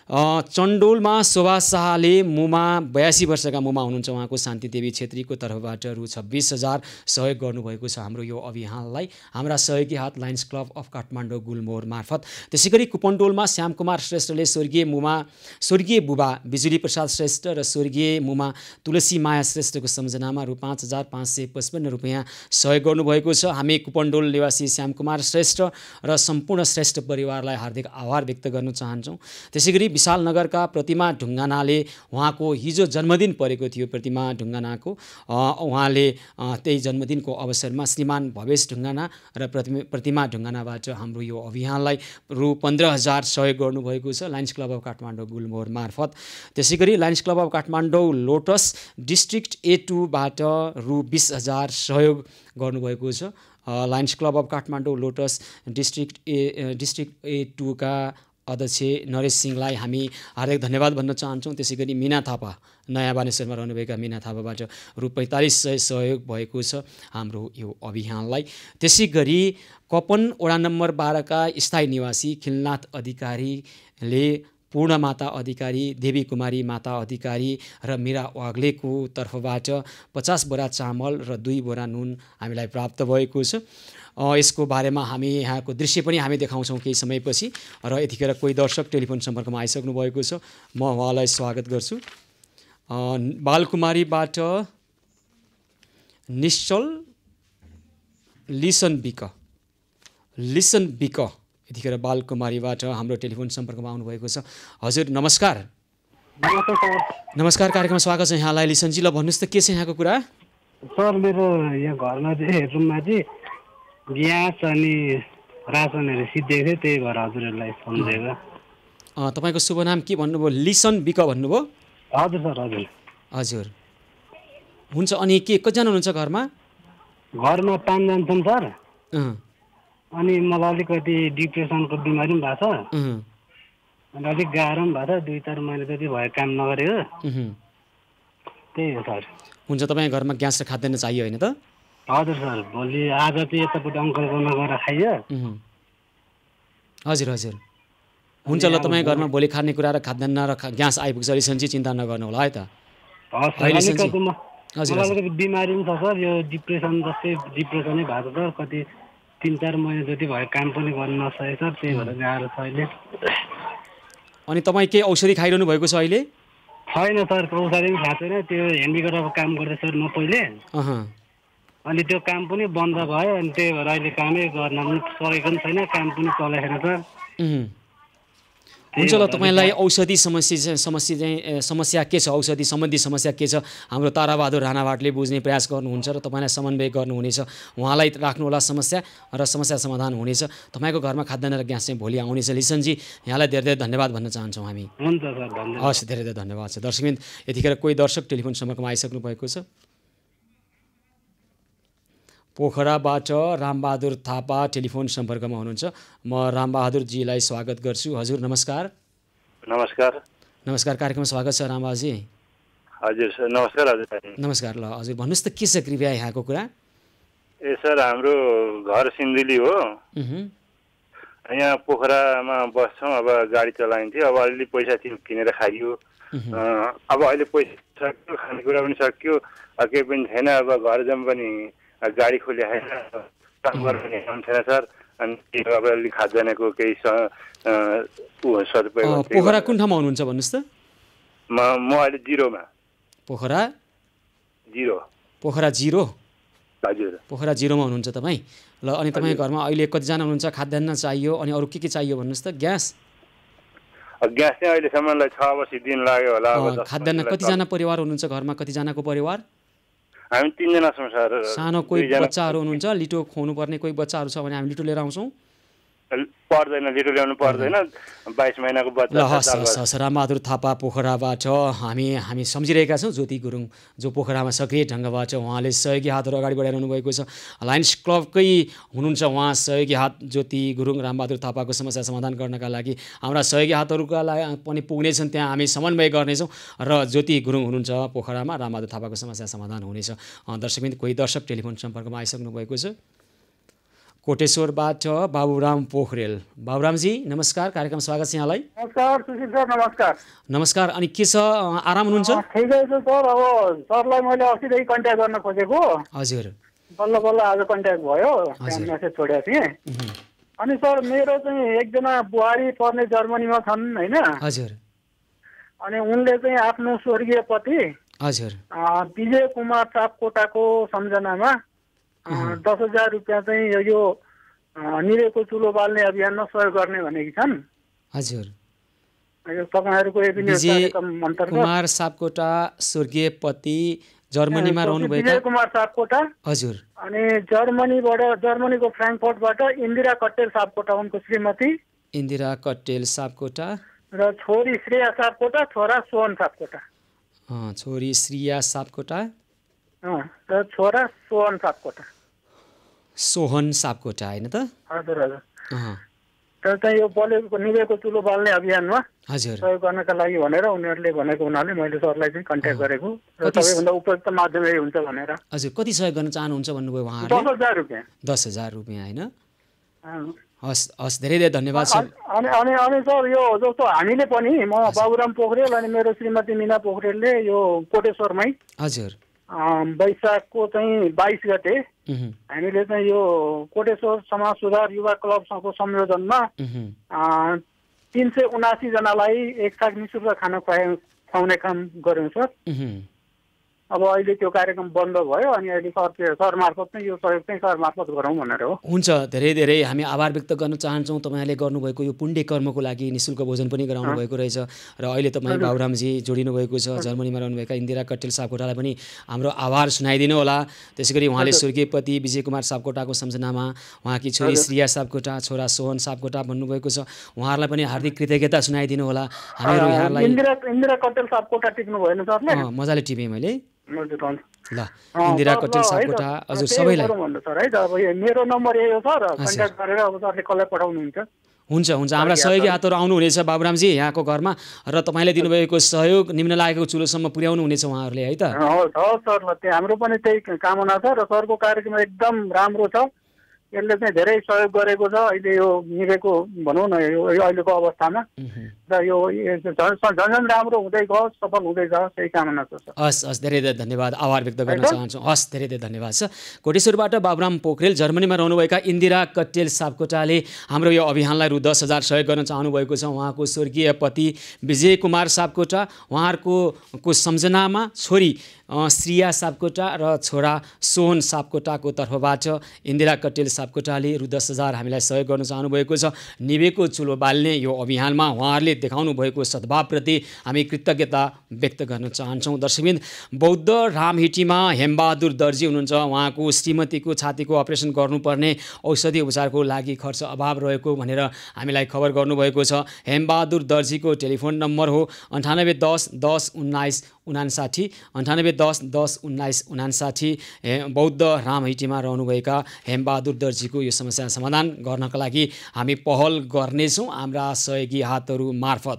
A: चण्डोलमा शोभा शाहले मुमा 82 वर्षका मुमा हुनुहुन्छ, उहाँको शान्ति देवी छेत्रीको तर्फबाट रु 26,000 सहयोग गर्नुभएको छ हाम्रो यो अभियानलाई हाम्रा सहयोगी हात Lions Club of Kathmandu Gulmohar मार्फत। त्यसै गरी कुपनडोलमा श्यामकुमार श्रेष्ठले स्वर्गीय बुबा बिजुली प्रसाद श्रेष्ठ र स्वर्गीय मुमा तुलसी माया श्रेष्ठको सम्झनामा रु 5,555 रुपियाँ सहयोग गर्नुभएको छ। हामी कुपनडोल निवासी श्यामकुमार श्रेष्ठ र सम्पूर्ण श्रेष्ठ परिवारलाई हार्दिक आभार व्यक्त गर्न चाहन्छौँ। त्यसै गरी विशालनगरका प्रतिमा ढुङ्गानाले उहाँको हिजो जन्मदिन परेको थियो। प्रतिमा ढुङ्गानाको उहाँले त्यही जन्मदिनको अवसरमा श्रीमान भवेश ढुङ्गाना र प्रतिमा ढुङ्गानाबाट हाम्रो यो अभियानलाई रु 15,000 सहयोग गर्नुभएको छ Lions Club of Kathmandu Gulmohar मार्फत। त्यसै गरी Lions Club of Kathmandu Lotus District A2 बाट रु 20,000 सहयोग गर्नुभएको छ। Lions Club of Kathmandu Lotus District A2 का अध्यक्ष नरेश सिंहलाई हामी हार्दिक धन्यवाद भन्न चाहन्छौँ। त्यसै गरी मिना थापा नयाँ बानेश्वरमा रहनुभएका मिना थापाबाट रु 4,500 सहयोग भएको छ हाम्रो यो अभियानलाई। त्यसै गरी कपन वडा नम्बर 12 का स्थायी निवासी खिलनाथ अधिकारीले पूर्णमाता अधिकारी, देवी कुमारी माता अधिकारी र मीरा वाग्लेको तर्फबाट 50 बोरा चामल र 2 बोरा नुन हामीलाई प्राप्त भएको छ। यसको बारेमा हामी यहाँको दृश्य पनि हामी देखाउँछौँ केही समयपछि। र यतिखेर कोही दर्शक टेलिफोन सम्पर्कमा आइसक्नु भएको छ, म उहाँलाई स्वागत गर्छु। बालकुमारीबाट निश्चल लिसन बिक यतिखेर बालकुमारीबाट हाम्रो टेलिफोन सम्पर्कमा आउनुभएको छ। हजुर नमस्कार। नमस्कार, कार्यक्रममा स्वागत छ यहाँलाई। लिसनजी, ल भन्नुहोस् त के छ यहाँको कुरा?
K: सर मेरो यहाँ घरमा चाहिँ रुममा चाहिँ ग्यास अनि रासनहरू सिद्धिएको थियो, त्यही भएर हजुरहरूलाई सम्झेको।
A: तपाईँको शुभ नाम के भन्नुभयो? लिसन बिक भन्नुभयो?
K: हजुर सर, हजुर
A: हजुर हुन्छ। अनि के कतिजना हुनुहुन्छ घरमा?
K: घरमा 5 जना छन् सर। अनि मलाई अलिकति डिप्रेसनको बिमारी पनि भएको छ अनि अलिक गाह्रो पनि भएको छ। 2-4 महिना जति भयो काम नगरेको, त्यही हो सर।
A: हुन्छ, तपाईँ घरमा ग्यास र खाद्यान्न चाहियो होइन त?
K: हजुर सर, भोलि आज चाहिँ यतापट्टि अङ्कलकोमा गएर खाइयो।
A: हजुर हजुर हुन्छ, ल तपाईँ घरमा भोलि खाने कुरा र खाद्यान्न र ग्यास आइपुग्छ। लिसनजी चिन्ता नगर्नु होला है त।
K: अलिकति बिमारी पनि छ सर, यो डिप्रेसन जस्तै डिप्रेसनै भएको छ। कति 3-4 महिना जति भयो काम पनि गर्न नसकेको सर, त्यही भएर गाह्रो छ अहिले।
A: अनि तपाईँ के औषधि खाइरहनु भएको छ अहिले?
K: छैन सर, औषधि पनि खाएको छैन। त्यो हेन्डिक्राफ्टको काम गर्दै सर म पहिले, अनि त्यो काम पनि बन्द भयो। अनि त्यही भएर अहिले कामै गर्न पनि सकेको पनि छैन, काम पनि चलेको छैन सर।
A: हुन्छ, ल तपाईँलाई औषधि समस्या के छ, औषधि सम्बन्धी समस्या के छ, हाम्रो ताराबहादुर राणावाटले बुझ्ने प्रयास गर्नुहुन्छ र तपाईँलाई समन्वय गर्नुहुनेछ। उहाँलाई राख्नुहोला समस्या र समस्या समाधान हुनेछ। तपाईँको घरमा खाद्यान्न र ग्यास चाहिँ भोलि आउनेछ। लिसनजी, यहाँलाई धेरै धेरै धन्यवाद भन्न चाहन्छौँ हामी।
K: हुन्छ सर, धन्यवाद।
A: हस्, धेरै धेरै धन्यवाद छ। दर्शकबिन, यतिखेर कोही दर्शक टेलिफोन सम्पर्कमा आइसक्नु भएको छ। पोखराबाट रामबहादुर थापा टेलिफोन सम्पर्कमा हुनुहुन्छ। म रामबहादुरजीलाई स्वागत गर्छु। हजुर नमस्कार।
L: नमस्कार।
A: नमस्कार, कार्यक्रममा स्वागत छ रामबहादुरजी।
L: हजुर सर, नमस्कार। हजुर
A: नमस्कार। ल हजुर भन्नुहोस् त के छ कृपया यहाँको कुरा?
L: सर, हाम्रो घर सिन्धुली हो, यहाँ पोखरामा बस्छौँ। अब गाडी चलाइन्थ्यो, अब अलिअलि पैसा थियो किनेर खाइयो। अब अहिले पैसा सक्यो, खानेकुरा पनि सक्यो, केही पनि छैन। अब घर जम पनि गाडी खोले छैन, काम गर्ने काम छैन सर। अनि अब अलिक खाद्यान्नको केही सदुपयोग।
A: पोखरा कुन ठाउँमा हुनुहुन्छ भन्नुहोस् त?
L: म अहिले 0मा।
A: पोखरा
L: 0?
A: पोखरा 0?
L: हजुर,
A: पोखरा 0मा हुनुहुन्छ तपाईँ। ल अनि तपाईँको घरमा अहिले कतिजना हुनुहुन्छ? खाद्यान्न चाहियो, अनि अरू के चाहियो भन्नुहोस् त? ग्यास
L: चाहिँ अहिलेसम्मलाई 6 वर्ष दिन लाग्यो होला।
A: खाद्यान्न कतिजना परिवार हुनुहुन्छ घरमा? कतिजनाको परिवार?
L: हामी 3 जना छौँ सर।
A: सानो कोही बच्चाहरू हुनुहुन्छ? लिटो खुवाउनु पर्ने कोही बच्चाहरू छ भने हामी लिटो लिएर आउँछौँ?
L: पर्दैन, लिटो ल्याउनु पर्दैन, 22 महिनाको बच्चा।
A: ल हस्, रामबहादुर थापा पोखराबाट हामी सम्झिरहेका छौँ। ज्योति गुरुङ जो पोखरामा सक्रिय ढङ्गबाट उहाँले सहयोगी हातहरू अगाडि बढाइरहनु भएको छ। लायन्स क्लबकै हुनुहुन्छ उहाँ। सहयोगी हात ज्योति गुरुङ रामबहादुर थापाको समस्या समाधान गर्नका लागि हाम्रा सहयोगी हातहरूका लागि पनि पुग्नेछन्, त्यहाँ हामी समन्वय गर्नेछौँ। र ज्योति गुरुङ हुनुहुन्छ पोखरामा, रामबहादुर थापाको समस्या समाधान हुनेछ। दर्शकबिन, कोही दर्शक टेलिफोन सम्पर्कमा आइसक्नु भएको छ। कोटेश्वरबाट बाबुराम पोखरेल। बाबुरामजी नमस्कार, कार्यक्रम स्वागत छ यहाँलाई।
F: नमस्कार सुशील सर, नमस्कार।
A: नमस्कार, अनि के छ, आराम हुनुहुन्छ?
F: ठिकै छु सर। अब सरलाई मैले अस्तिदेखि कन्ट्याक्ट गर्न खोजेको।
A: हजुर,
F: बल्ल बल्ल आज कन्ट्याक्ट भयो, मेसेज छोडेको थिएँ। अनि सर मेरो चाहिँ एकजना बुहारी पर्ने जर्मनीमा छन् होइन?
A: हजुर। अनि
F: उनले चाहिँ आफ्नो स्वर्गीय पति
A: हजुर
F: विजय कुमार सापकोटाको सम्झनामा 10,000 रुपियाँ चाहिँ यो निरेको चुलो बाल्ने अभियानमा सहयोग गर्ने भनेकी छन्।
A: हजुर।
F: तपाईँहरूको एभिन्यू कार्यक्रम अन्तर्गत
A: कुमार सापकोटा स्वर्गीय पति जर्मनीमा रहनुभएका
F: विजय कुमार सापकोटा
A: हजुर
F: अनि जर्मनीको फ्र्याङ्कफर्टबाट इन्दिरा कट्टेल सापकोटा उनको श्रीमती
A: इन्दिरा कट्टेल सापकोटा
F: र छोरी श्रेया सापकोटा छोरा सोहन सापकोटा
A: छोरी श्रेया सापकोटा
F: र छोरा सोहन सापकोटा
A: सोहन सापकोटा हैन त
F: हजुर हजुर तर चाहिँ यो बलेको निभेको चुलो बाल्ने अभियानमा
A: हजुर
F: सहयोग गर्नका लागि भनेर उनीहरूले भनेको हुनाले मैले सरलाई चाहिँ कन्ट्याक्ट गरेको र सबैभन्दा उपयुक्त माध्यम यही हुन्छ भनेर
A: हजुर कति सहयोग गर्न चाहनुहुन्छ भन्नुभयो उहाँहरूले
F: 10,000 रुपियाँ
A: 10,000 रुपियाँ हैन हस् हस् धेरै धेरै धन्यवाद सर
F: अनि सर यो जस्तो हामीले पनि म बाबुराम पोखरेल अनि मेरो श्रीमती मिना पोखरेलले यो कोटेश्वरमै
A: हजुर
F: वैशाखको चाहिँ 22 गते हामीले चाहिँ यो कोटेश्वर समाज सुधार युवा क्लबको संयोजनमा 379 जनालाई एक साग निःशुल्क खाना खुवाउने काम गर्यौँ सर। अब अहिले त्यो कार्यक्रम बन्द भयो अनि अहिले सर मार्फत चाहिँ यो सहयोग चाहिँ सर मार्फत गरौँ भनेर हो।
A: हुन्छ धेरै धेरै हामी आभार व्यक्त गर्न चाहन्छौँ तपाईँले गर्नुभएको यो पुण्य कर्मको लागि निःशुल्क भोजन पनि गराउनु भएको रहेछ र अहिले तपाईँ बाबुरामजी जोडिनु भएको छ जर्मनीमा रहनुभएका इन्दिरा कट्टेल सापकोटालाई पनि हाम्रो आभार सुनाइदिनु होला। त्यसैगरी उहाँले स्वर्गीय पति विजय कुमार सापकोटाको सम्झनामा उहाँकी छोरी श्रेया सापकोटा छोरा सोहन सापकोटा भन्नुभएको छ उहाँहरूलाई पनि हार्दिक कृतज्ञता सुनाइदिनु होला। हामीहरू यहाँलाई
F: इन्दिरा कट्टेल सापकोटा टिप्नु भएन सरले
A: मजाले टिपेँ मैले ल
F: इन्दिरा
A: कट्टेल सापकोटा हजुर सबैलाई
F: मेरो नम्बर यही हो सर कन्ट्याक्ट गरेर अब सरले कसलाई पठाउनुहुन्छ।
A: हुन्छ हुन्छ हाम्रा सहयोगी हातहरू आउनुहुनेछ बाबुरामजी यहाँको घरमा र तपाईँले दिनुभएको सहयोग निम्न लागेको चुलोसम्म पुर्याउनु हुनेछ उहाँहरूले है त।
F: हवस् सर ल हाम्रो पनि त्यही कामना छ र सरको कार्यक्रम एकदम राम्रो छ यसले चाहिँ धेरै सहयोग गरेको छ अहिले यो निभेको भनौँ न यो अहिलेको अवस्थामा र यो झन् राम्रो हुँदै गयो सफल हुँदै जाओस् त्यही कामना छ सर।
A: हस् हस् धेरै धेरै धन्यवाद आभार व्यक्त गर्न चाहन्छु। हस् धेरै धेरै धन्यवाद छ। कोटेश्वरबाट बाबुराम पोखरेल जर्मनीमा रहनुभएका इन्दिरा कट्टेल सापकोटाले हाम्रो यो अभियानलाई रु 10,000 सहयोग गर्न चाहनुभएको छ। उहाँको स्वर्गीय पति विजय कुमार सापकोटा उहाँहरूको सम्झनामा छोरी श्रेया सापकोटा र छोरा सोहन सापकोटाको तर्फबाट इन्दिरा कट्टेल सापकोटाले रु 10,000 हामीलाई सहयोग गर्न चाहनुभएको छ। निभेको चुलो बाल्ने यो अभियानमा उहाँहरूले देखाउनु भएको सद्भावप्रति हामी कृतज्ञता व्यक्त गर्न चाहन्छौँ। दर्शकबिन बौद्ध रामहिटीमा हेमबहादुर दर्जी हुनुहुन्छ उहाँको श्रीमतीको छातीको अपरेसन गर्नुपर्ने औषधि उपचारको लागि खर्च अभाव रहेको भनेर हामीलाई खबर गर्नुभएको छ। हेमबहादुर दर्जीको टेलिफोन नम्बर हो 9810 10 19 59 9810 10 19 59। बौद्ध रामहिटीमा रहनुभएका हेमबहादुर दर्जीको यो समस्या समाधान गर्नका लागि हामी पहल गर्नेछौँ हाम्रा सहयोगी हातहरू मार्फत।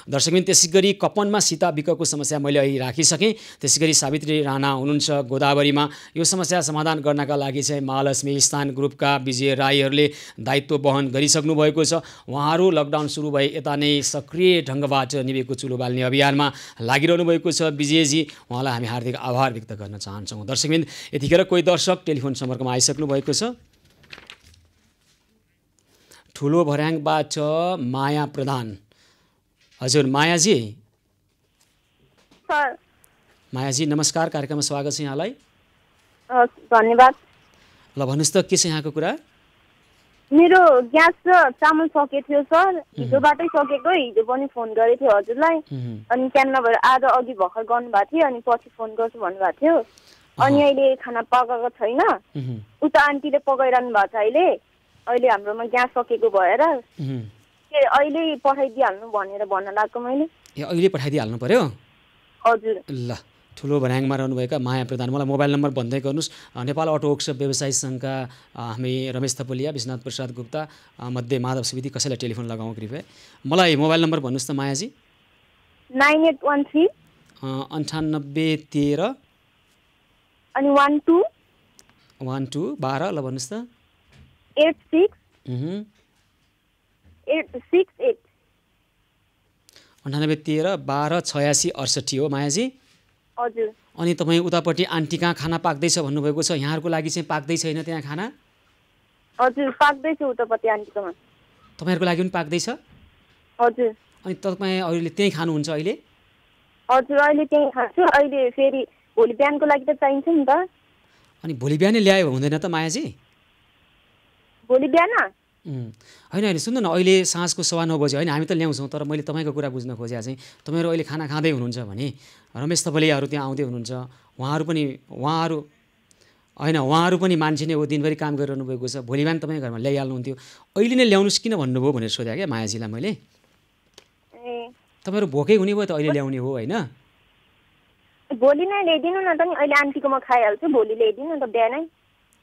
A: दर्शकबिन त्यसै गरी कपनमा सीता बिकको समस्या मैले अहिले राखिसकेँ। त्यसै गरी सावित्री राणा हुनुहुन्छ गोदावरीमा यो समस्या समाधान गर्नका लागि चाहिँ महालक्ष्मी स्थान ग्रुपका विजय राईहरूले दायित्व वहन गरिसक्नु भएको छ। उहाँहरू लकडाउन सुरु भए यता नै सक्रिय ढङ्गबाट निभेको चुलो बाल्ने अभियानमा लागिरहनु भएको छ विजयजी उहाँलाई हामी हार्दिक आभार व्यक्त गर्न चाहन्छौँ। दर्शकबिन यतिखेर कोही दर्शक टेलिफोन सम्पर्कमा आइसक्नु भएको छ। ठुलो भर्याङबाट माया प्रधान हजुर मायाजी मायाजी नमस्कार कार्यक्रममा स्वागत छ यहाँलाई।
M: धन्यवाद।
A: ल भन्नुहोस् त के छ यहाँको कुरा।
M: मेरो ग्यास र चामल सकेको थियो सर हिजोबाटै सकेको हिजो पनि फोन गरेको थियो हजुरलाई अनि क्यान नभएर आज अघि भर्खर गर्नुभएको थियो अनि पछि फोन गर्छु भन्नुभएको थियो अनि अहिले खाना पकाएको छैन उता आन्टीले पकाइरहनु भएको छ अहिले अहिले हाम्रोमा ग्यास सकेको भएर अहिले पठाइदिइहाल्नु भनेर भन्न लाग्यो मैले।
A: अहिले पठाइदिइहाल्नु पर्यो
M: हजुर।
A: ल ठुलो भर्याङमा रहनुभएका माया प्रधान मलाई मोबाइल नम्बर भन्दै गर्नुहोस्। नेपाल अटो वर्कसप व्यवसायी सङ्घका हामी रमेश थपलिया विश्वनाथ प्रसाद गुप्ता मध्ये माधव सुवेदी कसैलाई टेलिफोन लगाउँ कृपया मलाई मोबाइल नम्बर भन्नुहोस् त मायाजी।
M: 9813
A: 9813
M: अनि 12
A: 12 ल भन्नुहोस् त
M: 86 868
A: 9813 12 86 68 हो मायाजी।
M: हजुर।
A: अनि तपाईँ उतापट्टि आन्टी कहाँ खाना पाक्दैछ भन्नुभएको छ यहाँहरूको लागि चाहिँ पाक्दै छैन त्यहाँ खाना।
M: हजुर पाक्दैछ उतापट्टि आन्टीकोमा।
A: तपाईँहरूको लागि पनि पाक्दैछ।
M: हजुर।
A: अनि तपाईँ अहिले त्यहीँ खानुहुन्छ अहिले।
M: हजुर अहिले त्यहीँ खान्छु अहिले फेरि भोलि बिहानको लागि त चाहिन्छ नि त।
A: अनि भोलि बिहानै ल्यायो हुँदैन त मायाजी।
M: भोलि बिहान
A: होइन होइन सुन्नु न, अहिले साँझको 9:15 बजे होइन, हामी त ल्याउँछौँ, तर मैले तपाईँको कुरा बुझ्न खोजेँ चाहिँ तपाईँहरू अहिले खाना खाँदै हुनुहुन्छ भने रमेश तपाईँलेहरू त्यहाँ आउँदै हुनुहुन्छ, उहाँहरू पनि मान्छे नै हो, दिनभरि काम गरिरहनु भएको छ, भोलि बिहान तपाईँ घरमा ल्याइहाल्नुहुन्थ्यो, अहिले नै ल्याउनुहोस् किन भन्नुभयो भनेर सोधेँ क्या मायाजीलाई मैले। तपाईँहरू भोकै हुने भयो त अहिले ल्याउने हो होइन?
M: भोलि नै ल्याइदिनु न त नि, अहिले आन्टीकोमा खाइहाल्छु, भोलि ल्याइदिनु न त बिहानै।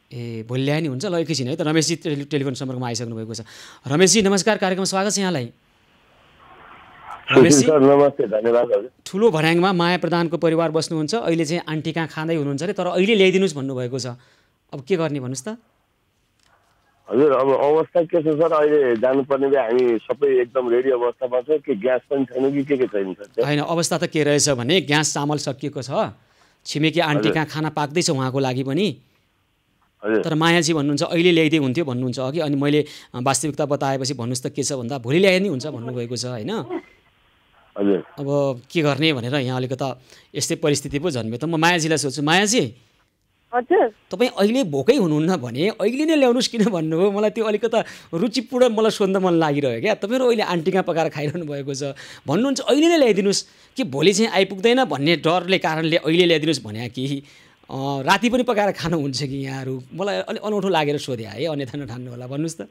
A: ए भोलि ल्याए नि हुन्छ ल, एकैछिन है त। रमेशजी टेलिफोन सम्पर्कमा आइसक्नु भएको छ। रमेशजी नमस्कार, कार्यक्रममा स्वागत छ यहाँलाई। रमेशजी
N: नमस्ते, धन्यवाद।
A: ठुलो भर्याङमा माया प्रधानको परिवार बस्नुहुन्छ, अहिले चाहिँ आन्टी कहाँ खाँदै हुनुहुन्छ अरे, तर अहिले ल्याइदिनुहोस् भन्नुभएको छ, अब के गर्ने भन्नुहोस् त?
N: हजुर अब अवस्था के छ सर, अहिले जानुपर्ने हामी सबै एकदम रेडी अवस्थामा छ कि ग्यास पनि छैन कि के छैन सर?
A: होइन, अवस्था त के रहेछ भने ग्यास चामल सकिएको छ, छिमेकी आन्टी कहाँ खाना पाक्दैछ उहाँको लागि पनि, तर मायाजी भन्नुहुन्छ अहिले ल्याइदिए हुन्थ्यो भन्नुहुन्छ अघि, अनि मैले वास्तविकता बताएपछि भन्नुहोस् त के छ भन्दा भोलि ल्याए नि हुन्छ भन्नुभएको छ होइन? अब के गर्ने भनेर यहाँ अलिकता यस्तै परिस्थिति पो जन्मियो त। म मायाजीलाई सोध्छु, मायाजी तपाईँ अहिले भोकै हुनुहुन्न भने अहिले नै ल्याउनुहोस् किन भन्नुभयो? मलाई त्यो अलिकता रुचिपूर्ण मलाई सोध्न मन लागिरह्यो क्या। तपाईँहरू अहिले आन्टी कहाँ पकाएर खाइरहनु भएको छ भन्नुहुन्छ, अहिले नै ल्याइदिनुहोस् कि भोलि चाहिँ आइपुग्दैन भन्ने डरले कारणले अहिले ल्याइदिनुहोस् भने कि राति पनि पकाएर खानुहुन्छ कि यहाँहरू? मलाई अलिक अनौठो लागेर सोधेँ है, अन्यथा नठान्नु होला, भन्नुहोस् त।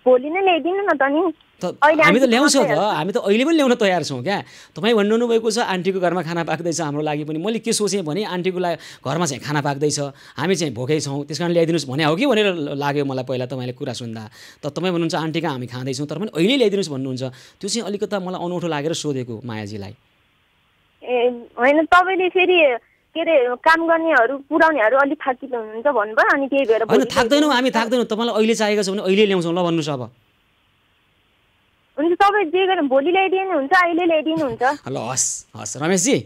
M: भोलि नै ल्याइदिनु न त नि।
A: हामी त ल्याउँछौँ त, हामी त अहिले पनि ल्याउन तयार छौँ क्या। तपाईँ भन्नु भएको छ आन्टीको घरमा खाना पाक्दैछ, हाम्रो लागि पनि। मैले के सोचेँ भने आन्टीको घरमा चाहिँ खाना पाक्दैछ, हामी चाहिँ भोकै छौँ, त्यस कारण ल्याइदिनुहोस् भने हो कि भनेर लाग्यो मलाई पहिला तपाईँले कुरा सुन्दा। त तपाईँ भन्नुहुन्छ आन्टी कहाँ हामी खाँदैछौँ तर पनि अहिले ल्याइदिनुहोस् भन्नुहुन्छ, त्यो चाहिँ अलिकता मलाई अनौठो लागेर सोधेको मायाजीलाई।
M: ए होइन, तपाईँले फेरि के अरे काम गर्नेहरू पुऱ्याउनेहरू अलिक थाकिलो हुनुहुन्छ भन्नुभयो, अनि त्यही भएर
A: होइन थाक्दैनौँ, हामी थाक्दैनौँ, तपाईँलाई अहिले चाहिएको छ भने अहिले ल्याउँछौँ ल, भन्नुहोस् अब।
M: हुन्छ, तपाईँ जे गर्नु भोलि ल्याइदिनु हुन्छ अहिले ल्याइदिनु हुन्छ?
A: ल हस् हस् रमेशजी,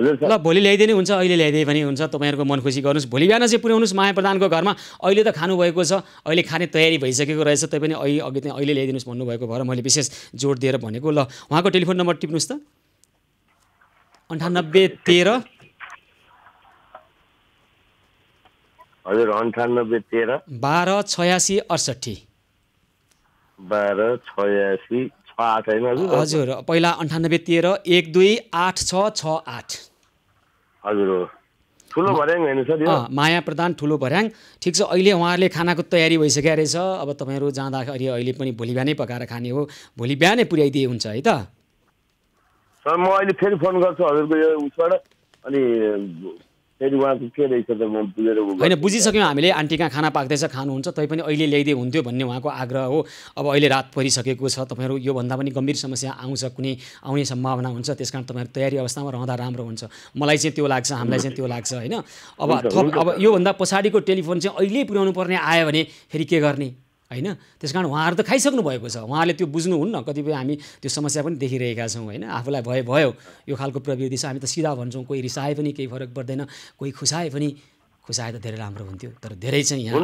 A: ल भोलि ल्याइदिनु हुन्छ, अहिले ल्याइदिए पनि हुन्छ, तपाईँहरूको मन खुसी गर्नुहोस्। भोलि बिहान चाहिँ पुर्याउनुहोस् माया प्रधानको घरमा। अहिले त खानुभएको छ, अहिले खाने तयारी भइसकेको रहेछ, तै पनि अघि चाहिँ अहिले ल्याइदिनुहोस् भन्नुभएको भएर मैले विशेष जोड दिएर भनेको। ल उहाँको टेलिफोन नम्बर टिप्नुहोस् त, 9813
N: हजुर 9813
A: 1286 68
N: 1286 68 हैन
A: हजुर, पहिला 9813 128668
N: हजुर हो। ठुलो भर्याङ हैन सर यो?
A: माया प्रधान ठुलो भर्याङ। ठिक छ, अहिले उहाँहरूले खानाको तयारी भइसकेको रहेछ। अब तपाईँहरू जाँदाखेरि अहिले पनि भोलि बिहानै पकाएर खाने हो, भोलि बिहानै पुर्याइदिए हुन्छ है त
N: सर? म अहिले फेरि फोन गर्छु हजुरको यो उसबाट, अनि फेरि उहाँको के रहेछ त म बुझेर
A: होइन बुझिसक्यौँ हामीले। आन्टी कहाँ खाना पाक्दैछ खानुहुन्छ, तैपनि अहिले ल्याइदिए हुन्थ्यो भन्ने उहाँको आग्रह हो। अब अहिले रात परिसकेको छ, तपाईँहरू योभन्दा पनि गम्भीर समस्या आउँछ, कुनै आउने सम्भावना हुन्छ, त्यस कारण तपाईँहरू तयारी अवस्थामा रहँदा राम्रो हुन्छ। मलाई चाहिँ त्यो लाग्छ, हामीलाई चाहिँ त्यो लाग्छ होइन। अब योभन्दा पछाडिको टेलिफोन चाहिँ अहिले पुर्याउनु पर्ने आयो भने फेरि के गर्ने होइन? त्यस कारण उहाँहरू त खाइसक्नु भएको छ, उहाँहरूले त्यो बुझ्नुहुन्न। कतिपय हामी त्यो समस्या पनि देखिरहेका छौँ होइन। आफूलाई भयो यो खालको प्रवृत्ति छ, हामी त सिधा भन्छौँ, कोही रिसाए पनि केही फरक पर्दैन, कोही खुसाए पनि खुसाए त धेरै राम्रो हुन्थ्यो, तर धेरै चाहिँ यहाँ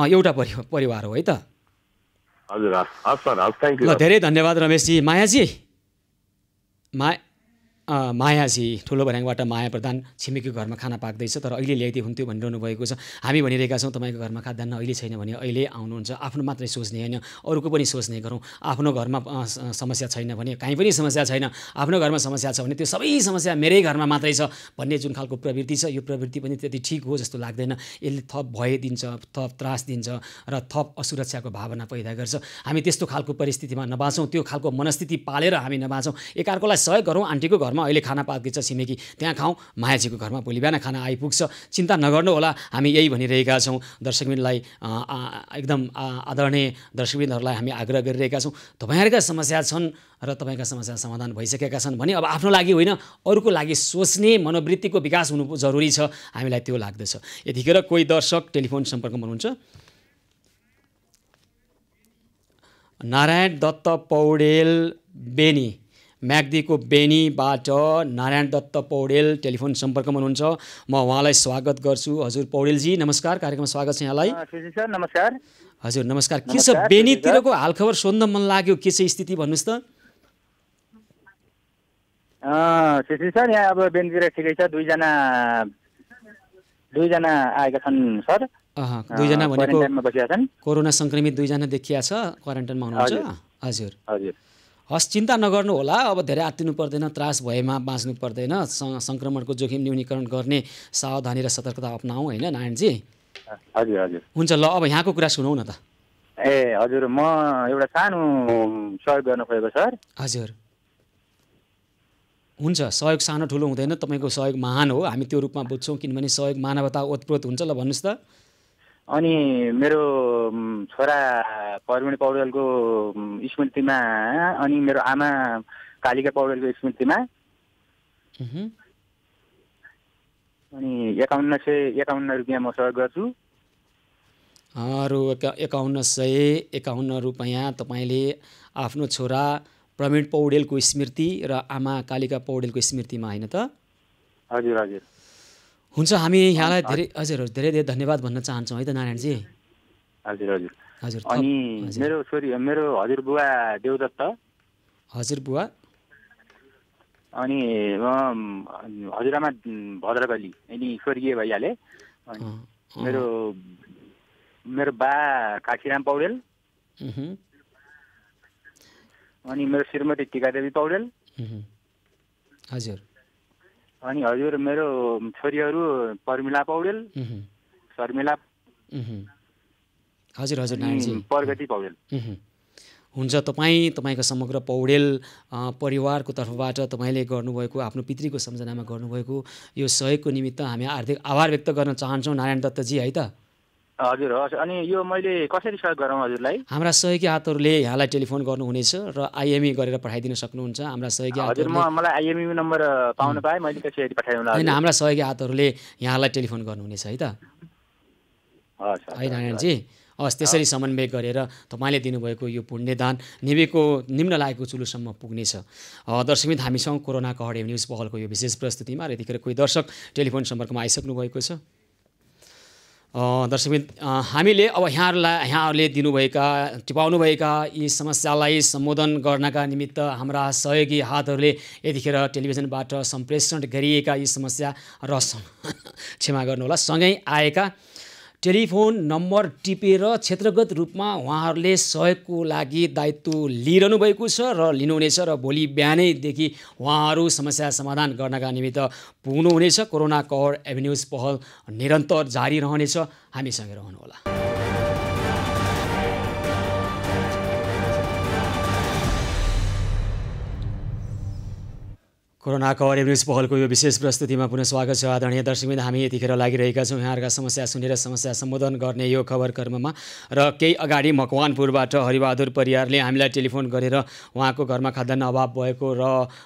A: एउटा परिवार हो है त।
N: हजुर हस् सर, हस्, थ्याङ्क यू।
A: ल धेरै धन्यवाद रमेशजी। मायाजी ठुलो भर्याङबाट माया प्रधान छिमेकीको घरमा खाना पाक्दैछ तर अहिले ल्याइदिए हुन्थ्यो भनिरहनु भएको छ। हामी भनिरहेका छौँ तपाईँको घरमा खाद्यान्न अहिले छैन भने अहिले आउनुहुन्छ, आफ्नो मात्रै सोच्ने होइन अरूको पनि सोच्ने गरौँ। आफ्नो घरमा समस्या छैन भने कहीँ पनि समस्या छैन, आफ्नो घरमा समस्या छ भने त्यो सबै समस्या मेरै घरमा मात्रै छ भन्ने जुन खालको प्रवृत्ति छ, यो प्रवृत्ति पनि त्यति ठिक हो जस्तो लाग्दैन। यसले थप भय दिन्छ, थप त्रास दिन्छ र थप असुरक्षाको भावना पैदा गर्छ। हामी त्यस्तो खालको परिस्थितिमा नबाँचौँ, त्यो खालको मनस्थिति पालेर हामी नबाँचौँ। एकअर्कालाई सहयोग गरौँ। आन्टीको घरमा अहिले खाना पाक्दैछ छिमेकी, त्यहाँ खाउँ। मायाजीको घरमा भोलि बिहान खाना आइपुग्छ, चिन्ता नगर्नु होला। हामी यही भनिरहेका छौँ। दर्शकबिनलाई एकदम आदरणीय दर्शकबिनहरूलाई हामी आग्रह गरिरहेका छौँ, तपाईँहरूका समस्या छन् र तपाईँका समस्या समाधान भइसकेका छन् भने अब आफ्नो लागि होइन अरूको लागि सोच्ने मनोवृत्तिको विकास हुनु जरुरी छ, हामीलाई त्यो लाग्दछ। यतिखेर कोही दर्शक टेलिफोन सम्पर्कमा हुनुहुन्छ। नारायण दत्त पौडेल बेनी, म्याग्दीको बेनीबाट नारायण दत्त पौडेल टेलिफोन सम्पर्कमा हुनुहुन्छ। म उहाँलाई स्वागत गर्छु। हजुर पौडेलजी नमस्कार, कार्यक्रममा स्वागत छ यहाँलाई।
O: सर नमस्कार।
A: हजुर नमस्कार। के छ बेनीतिरको हालखबर सोध्न मन लाग्यो, के छ स्थिति भन्नुहोस् त?
O: सर यहाँ अब बेनीतिर ठिकै छ, 2जना आएका छन् सर।
A: दुईजना भनेको
O: क्वारेन्टाइनमा बसेका छन्।
A: कोरोना संक्रमित 2जना देखिया छ, क्वारेन्टाइनमा हुनुहुन्छ। हजुर
O: हजुर।
A: हस्, चिन्ता नगर्नु होला। अब धेरै आत्तिनु पर्दैन, त्रास भएमा बाँच्नु पर्दैन। संक्रमणको जोखिम न्यूनीकरण गर्ने सावधानी र सतर्कता अपनाऊ हैन नारायणजी?
O: हजुर हजुर।
A: हुन्छ, ल अब यहाँको कुरा सुनौ न त।
O: हजुर, म एउटा सानो सहयोग गर्न खोजेको सर।
A: हजुर, हुन्छ। सहयोग सानो ठुलो हुँदैन, तपाईँको सहयोग महान हो, हामी त्यो रूपमा बुझ्छौँ। किनभने सहयोग मानवता ओतप्रोत हुन्छ। ल भन्नुहोस् त।
O: अनि मेरो छोरा परवीण पौडेलको स्मृतिमा अनि मेरो आमा कालिका पौडेलको स्मृतिमा अनि 5151 रुपियाँ म सहयोग गर्छु।
A: रु 5151 रुपियाँ तपाईँले आफ्नो छोरा प्रवीण पौडेलको स्मृति र आमा कालिका पौडेलको स्मृतिमा हैन त?
O: हजुर हजुर।
A: हुन्छ, हामी यहाँलाई धेरै धेरै धन्यवाद भन्न चाहन्छौँ है त नारायणजी।
O: हजुर हजुर
A: हजुर।
O: अनि मेरो हजुरबुवा देवदत्त।
A: हजुरबुवा
O: अनि हजुरआमा भद्रकली अनि स्वर्गीय भइहाले। मेरो बा काशीराम पौडेल अनि मेरो श्रीमती टीकादेवी पौडेल।
A: हजुर।
O: अनि हजुर मेरो छोरीहरू पर्मिला पौडेल, शर्मिला,
A: हजुर हजुर नारायणजी,
O: प्रगति पौडेल।
A: हुन्छ, तपाईँको समग्र पौडेल परिवारको तर्फबाट तपाईँले गर्नुभएको आफ्नो पितृको सम्झनामा गर्नुभएको यो सहयोगको निमित्त हामी हार्दिक आभार व्यक्त गर्न चाहन्छौँ नारायण दत्तजी है त।
O: हजुर हस्। अनि यो मैले कसरी सहयोग गरौँ हजुरलाई?
A: हाम्रा सहयोगी हातहरूले यहाँलाई टेलिफोन गर्नुहुनेछ र आइएमई गरेर पठाइदिन सक्नुहुन्छ। हाम्रा सहयोगी
O: हातहरूले मलाई आइएमई नम्बर पाउन पाए मैले कसरी पठाइदिउँला?
A: हैन, हाम्रा सहयोगी हातहरूले यहाँलाई टेलिफोन गर्नुहुनेछ है त। है नारायणजी। हस्, त्यसरी समन्वय गरेर तपाईँले दिनुभएको यो पुण्यदान निवेको निम्न लागेको चुलोसम्म पुग्नेछ। दर्शकमित, हामीसँग कोरोना कहर न्युज पहलको यो विशेष प्रस्तुतिमा र यतिखेर कोही दर्शक टेलिफोन सम्पर्कमा आइसक्नु भएको छ। दर्शकमित, हामीले अब यहाँहरूले दिनुभएका टिपाउनुभएका यी समस्यालाई सम्बोधन गर्नका निमित्त हाम्रा सहयोगी हातहरूले यतिखेर टेलिभिजनबाट सम्प्रेषण गरिएका यी समस्या र क्षमा गर्नुहोला सँगै आएका टेलिफोन नम्बर टिपेर क्षेत्रगत रूपमा उहाँहरूले सहयोगको लागि दायित्व लिइरहनु भएको छ र लिनुहुनेछ र भोलि बिहानैदेखि उहाँहरू समस्या समाधान गर्नका निमित्त पुग्नुहुनेछ। कोरोना कहर एभिन्यूज पहल निरन्तर जारी रहनेछ, हामीसँगै रहनुहोला। कोरोना कहर न्युज पहलको यो विशेष प्रस्तुतिमा पुनः स्वागत छ। आदरणीय दर्शकवृन्द, हामी यतिखेर लागिरहेका छौँ यहाँहरूका समस्या सुनेर समस्या सम्बोधन गर्ने यो खबर कर्ममा। र केही अगाडि मकवानपुरबाट हरिबहादुर परियारले हामीलाई टेलिफोन गरेर उहाँको घरमा खाद्यान्न अभाव भएको र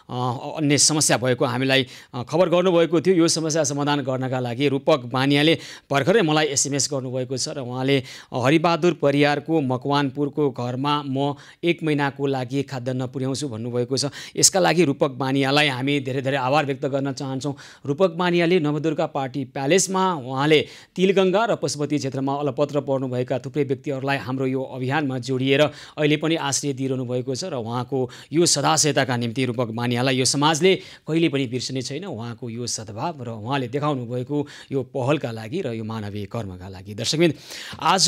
A: अन्य समस्या भएको हामीलाई खबर गर्नुभएको थियो। यो समस्या समाधान गर्नका लागि रूपक बानियाले भर्खरै मलाई एसएमएस गर्नुभएको छ र उहाँले हरिबहादुर परियारको मकवानपुरको घरमा म 1 महिनाको लागि खाद्यान्न पुर्याउँछु भन्नुभएको छ। यसका लागि रूपक बानियालाई हामी धेरै धेरै आभार व्यक्त गर्न चाहन्छौँ। रूपक बानियाले नवदुर्गा पार्टी प्यालेसमा उहाँले तिलगङ्गा र पशुपति क्षेत्रमा अलपत्र पर्नुभएका थुप्रै व्यक्तिहरूलाई हाम्रो यो अभियानमा जोडिएर अहिले पनि आश्रय दिइरहनु भएको छ र उहाँको यो सदाशयताका निम्ति रूपक बानियालाई यो समाजले कहिले पनि बिर्सने छैन। उहाँको यो सद्भाव र उहाँले देखाउनु भएको यो पहलका लागि र यो मानवीय कर्मका लागि। दर्शकवृन्द, आज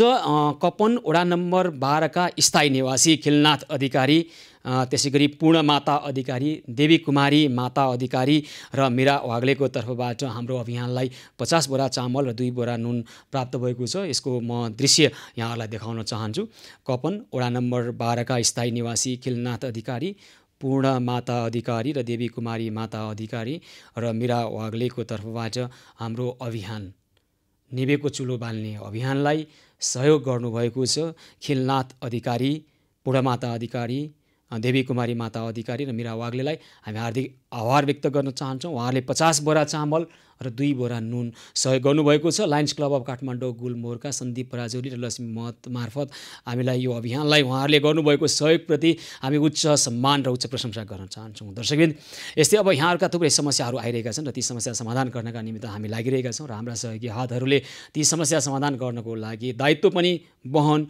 A: कपन वडा नम्बर 12 का स्थायी निवासी खिलनाथ अधिकारी, त्यसै गरी पूर्णमाता अधिकारी, देवी कुमारी माता अधिकारी र मीरा वाग्लेको तर्फबाट हाम्रो अभियानलाई 50 बोरा चामल र 2 बोरा नुन प्राप्त भएको छ। यसको म दृश्य यहाँहरूलाई देखाउन चाहन्छु। कपन वडा नम्बर 12 का स्थायी निवासी खिलनाथ अधिकारी, पूर्णमाता अधिकारी र देवी कुमारी माता अधिकारी र मीरा वाग्लेको तर्फबाट हाम्रो अभियान निवेको चुलो बाल्ने अभियानलाई सहयोग गर्नुभएको छ। खिलनाथ अधिकारी, पूर्णमाता अधिकारी, देवी कुमारी माता अधिकारी र मीरा वाग्लेलाई हामी हार्दिक आभार व्यक्त गर्न चाहन्छौँ। उहाँहरूले 50 बोरा चामल र 2 बोरा नुन सहयोग गर्नुभएको छ। लायन्स क्लब अफ काठमाडौँ गुलमोहरका सन्दीप पराजुली र लक्ष्मी महत मार्फत हामीलाई यो अभियानलाई उहाँहरूले गर्नुभएको सहयोगप्रति हामी उच्च सम्मान र उच्च प्रशंसा गर्न चाहन्छौँ। दर्शकवृन्द, यस्तै अब यहाँहरूका थुप्रै समस्याहरू आइरहेका छन् र ती समस्या समाधान गर्नका निमित्त हामी लागिरहेका छौँ र हाम्रा सहयोगी हातहरूले ती समस्या समाधान गर्नको लागि दायित्व पनि वहन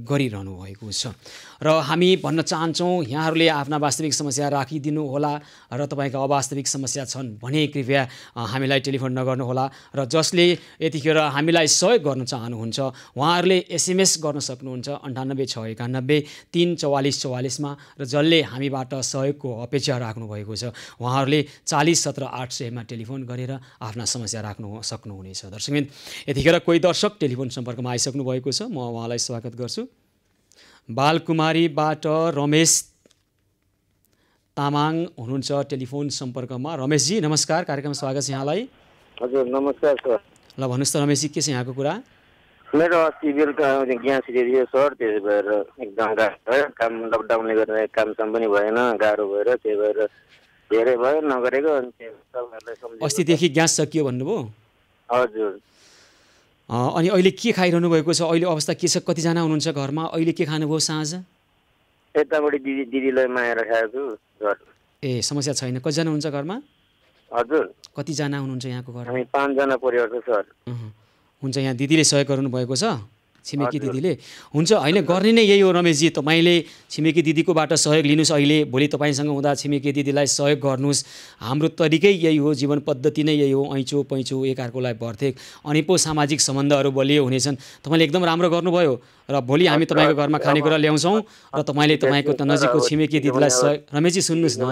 A: गरिरहनु भएको छ। र हामी भन्न चाहन्छौँ यहाँहरूले आफ्ना वास्तविक समस्या राखिदिनु होला र तपाईँका अवास्तविक समस्या छन् भने कृपया हामीलाई टेलिफोन नगर्नुहोला र जसले यतिखेर हामीलाई सहयोग गर्न चाहनुहुन्छ उहाँहरूले SMS गर्न सक्नुहुन्छ 9861934444 र जसले हामीबाट सहयोगको अपेक्षा राख्नुभएको छ उहाँहरूले 40 17 800 टेलिफोन गरेर आफ्ना समस्या राख्नु सक्नुहुनेछ। दर्शकबिन यतिखेर कोही दर्शक टेलिफोन सम्पर्कमा आइसक्नु भएको छ, म उहाँलाई स्वागत गर्छु। बालकुमारीबाट रमेश तामाङ हुनुहुन्छ टेलिफोन सम्पर्कमा। रमेशजी नमस्कार, कार्यक्रममा स्वागत छ यहाँलाई।
P: हजुर नमस्कार सर।
A: ल भन्नुहोस् त रमेशजी, के छ यहाँको कुरा?
P: मेरो अस्ति बेलुका ग्यास थियो सर, त्यही भएर एकदम गाह्रो भयो। काम लकडाउनले गर्दा कामसाम पनि भएन, गाह्रो भएर त्यही भएर धेरै भयो नगरेको।
A: अस्तिदेखि ग्यास सकियो भन्नुभयो?
P: हजुर।
A: अनि अहिले के खाइरहनु भएको छ? अहिले अवस्था के छ? कतिजना हुनुहुन्छ घरमा? अहिले के खानुभयो साँझ?
P: यताबाट दिदीलाई माया राखेको छु सर।
A: ए समस्या छैन। कतिजना हुनुहुन्छ घरमा?
P: हजुर।
A: कतिजना हुनुहुन्छ यहाँको घरमा?
P: हामी 5 जना परिवार छ सर।
A: हुन्छ, यहाँ दिदीले सहयोग गर्नुभएको छ, छिमेकी दिदीले। हुन्छ, होइन गर्ने नै यही हो रमेशजी, तपाईँले छिमेकी दिदीकोबाट सहयोग लिनुहोस्। अहिले भोलि तपाईँसँग हुँदा छिमेकी दिदीलाई सहयोग गर्नुहोस्। हाम्रो तरिकै यही हो, जीवन पद्धति नै यही हो। ऐँचो पैँचो एकअर्कोलाई भर्थेक अनि पो सामाजिक सम्बन्धहरू बलियो हुनेछन्। तपाईँले एकदम राम्रो गर्नुभयो र भोलि हामी तपाईँको घरमा खानेकुरा ल्याउँछौँ र तपाईँले तपाईँको नजिकको छिमेकी दिदीलाई सहयोग। रमेशजी सुन्नुहोस् न,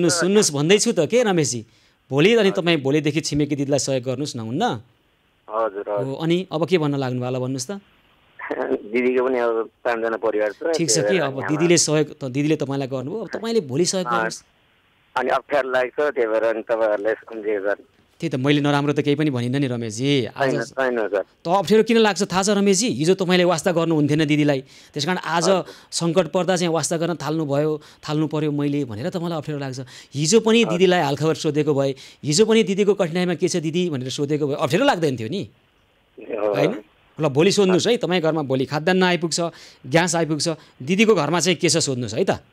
A: सुन्नुहोस् भन्दैछु त के रमेशजी, भोलि अनि तपाईँ भोलिदेखि छिमेकी दिदीलाई सहयोग गर्नुहोस् न, हुन्न?
P: हजुर।
A: अनि अब के भन्न लाग्नु भयो भन्नुहोस् त?
P: दिदीको पनि अब 5 जना परिवार छ।
A: ठिक छ कि अब दिदीले सहयोग, दिदीले तपाईँलाई गर्नुभयो, अब तपाईँले भोलि सहयोग गर्नुहोस्।
P: अनि अप्ठ्यारो लाग्छ, त्यही भएर अनि तपाईँहरूले सम्झेको।
A: त्यही त मैले नराम्रो त केही पनि भनिनँ नि रमेशजी।
P: आज
A: त अप्ठ्यारो किन लाग्छ थाहा छ रमेशजी? हिजो तपाईँले वास्ता गर्नुहुन्थेन दिदीलाई, त्यस कारण आज सङ्कट पर्दा चाहिँ वास्ता गर्न थाल्नु पर्यो मैले भनेर त मलाई अप्ठ्यारो लाग्छ। हिजो पनि दिदीलाई हालखबर सोधेको भए, हिजो पनि दिदीको कठिनाइमा के छ दिदी भनेर सोधेको भए अप्ठ्यारो लाग्दैन थियो नि, होइन? ल भोलि सोध्नुहोस् है, तपाईँ घरमा भोलि खाद्यान्न आइपुग्छ, ग्यास आइपुग्छ, दिदीको घरमा चाहिँ के छ सोध्नुहोस् है त।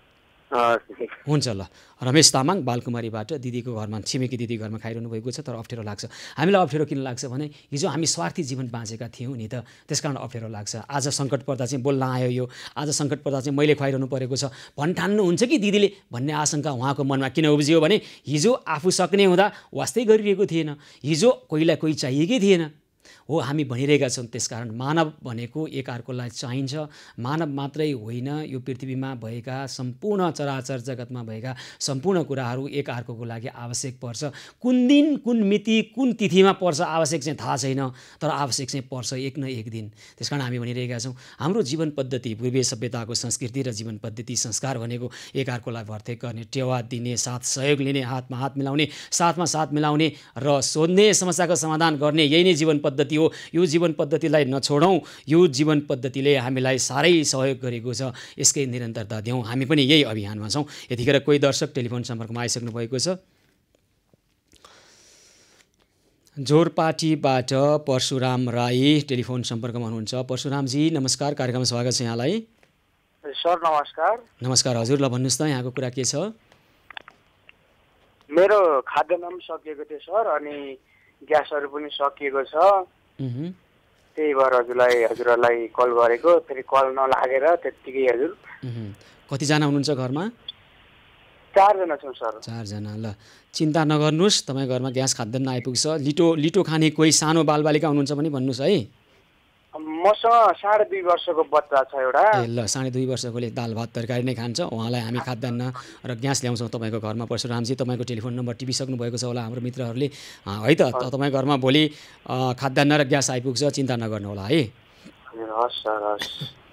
A: हुन्छ ल। रमेश तामाङ बालकुमारीबाट दिदीको घरमा, छिमेकी दिदी घरमा खाइरहनु भएको छ, तर अप्ठ्यारो लाग्छ। हामीलाई अप्ठ्यारो किन लाग्छ भने हिजो हामी स्वार्थी जीवन बाँचेका थियौँ नि त, त्यस कारण अप्ठ्यारो लाग्छ। आज सङ्कट पर्दा चाहिँ बोल्न आयो यो, आज सङ्कट पर्दा चाहिँ मैले खुवाइरहनु परेको छ भन्ठान्नुहुन्छ कि दिदीले भन्ने आशंका उहाँको मनमा किन उब्जियो भने हिजो आफू सक्ने हुँदा वास्तै गरिरहेको थिएन, हिजो कोहीलाई कोही चाहिएकै थिएन हो, हामी भनिरहेका छौँ। त्यसकारण मानव भनेको एकअर्कोलाई चाहिन्छ। मानव मात्रै होइन, यो पृथ्वीमा भएका सम्पूर्ण चराचर जगतमा भएका सम्पूर्ण कुराहरू एकअर्कोको लागि आवश्यक पर्छ। कुन दिन कुन मिति कुन तिथिमा पर्छ आवश्यक चाहिँ थाहा छैन, तर आवश्यक चाहिँ पर्छ एक न एक दिन। त्यसकारण हामी भनिरहेका छौँ हाम्रो जीवन पद्धति, पूर्वीय सभ्यताको संस्कृति र जीवन पद्धति संस्कार भनेको एकअर्कोलाई भर्तेक गर्ने, टेवा दिने, साथ सहयोग लिने, हातमा हात मिलाउने, साथमा साथ मिलाउने र सोध्ने, समस्याको समाधान गर्ने, यही नै जीवन पद्धति हो। यो जीवन पद्धतिलाई नछोडौँ। यो जीवन पद्धतिले हामीलाई साह्रै सहयोग गरेको छ, यसकै निरन्तरता दिउँ। हामी पनि यही अभियानमा छौँ। यतिखेर कोही दर्शक टेलिफोन सम्पर्कमा आइसक्नु भएको छ। जोरपाटीबाट परशुराम राई टेलिफोन सम्पर्कमा हुनुहुन्छ। परशुरामजी नमस्कार, कार्यक्रममा स्वागत छ यहाँलाई।
Q: सर नमस्कार।
A: नमस्कार हजुर। ल भन्नुहोस् त यहाँको कुरा के छ?
Q: मेरो खाद्यान्न पनि सकिएको थियो सर, अनि ग्यासहरू पनि सकिएको छ, त्यही भएर हजुरहरूलाई कल गरेको। फेरि कल नलागेर त्यत्तिकै हजुर।
A: कतिजना हुनुहुन्छ घरमा?
Q: 4 जना छौँ सर।
A: 4 जना। ल चिन्ता नगर्नुहोस्, तपाईँ घरमा ग्यास खाद्यान्न आइपुग्छ। लिटो खाने कोही सानो बालबालिका हुनुहुन्छ भने भन्नुहोस् है।
Q: मसँग 2.5 वर्षको बच्चा छ एउटा।
A: ए ल 2.5 वर्षकोले दाल भात तरकारी नै खान्छ, उहाँलाई हामी खाद्यान्न र ग्यास ल्याउँछौँ तपाईँको घरमा। परशुरामजी तपाईँको टेलिफोन नम्बर टिपिसक्नु भएको छ होला हाम्रो मित्रहरूले है त? तपाईँ घरमा भोलि खाद्यान्न र ग्यास आइपुग्छ, चिन्ता नगर्नु होला है।
Q: हस् सर हस्।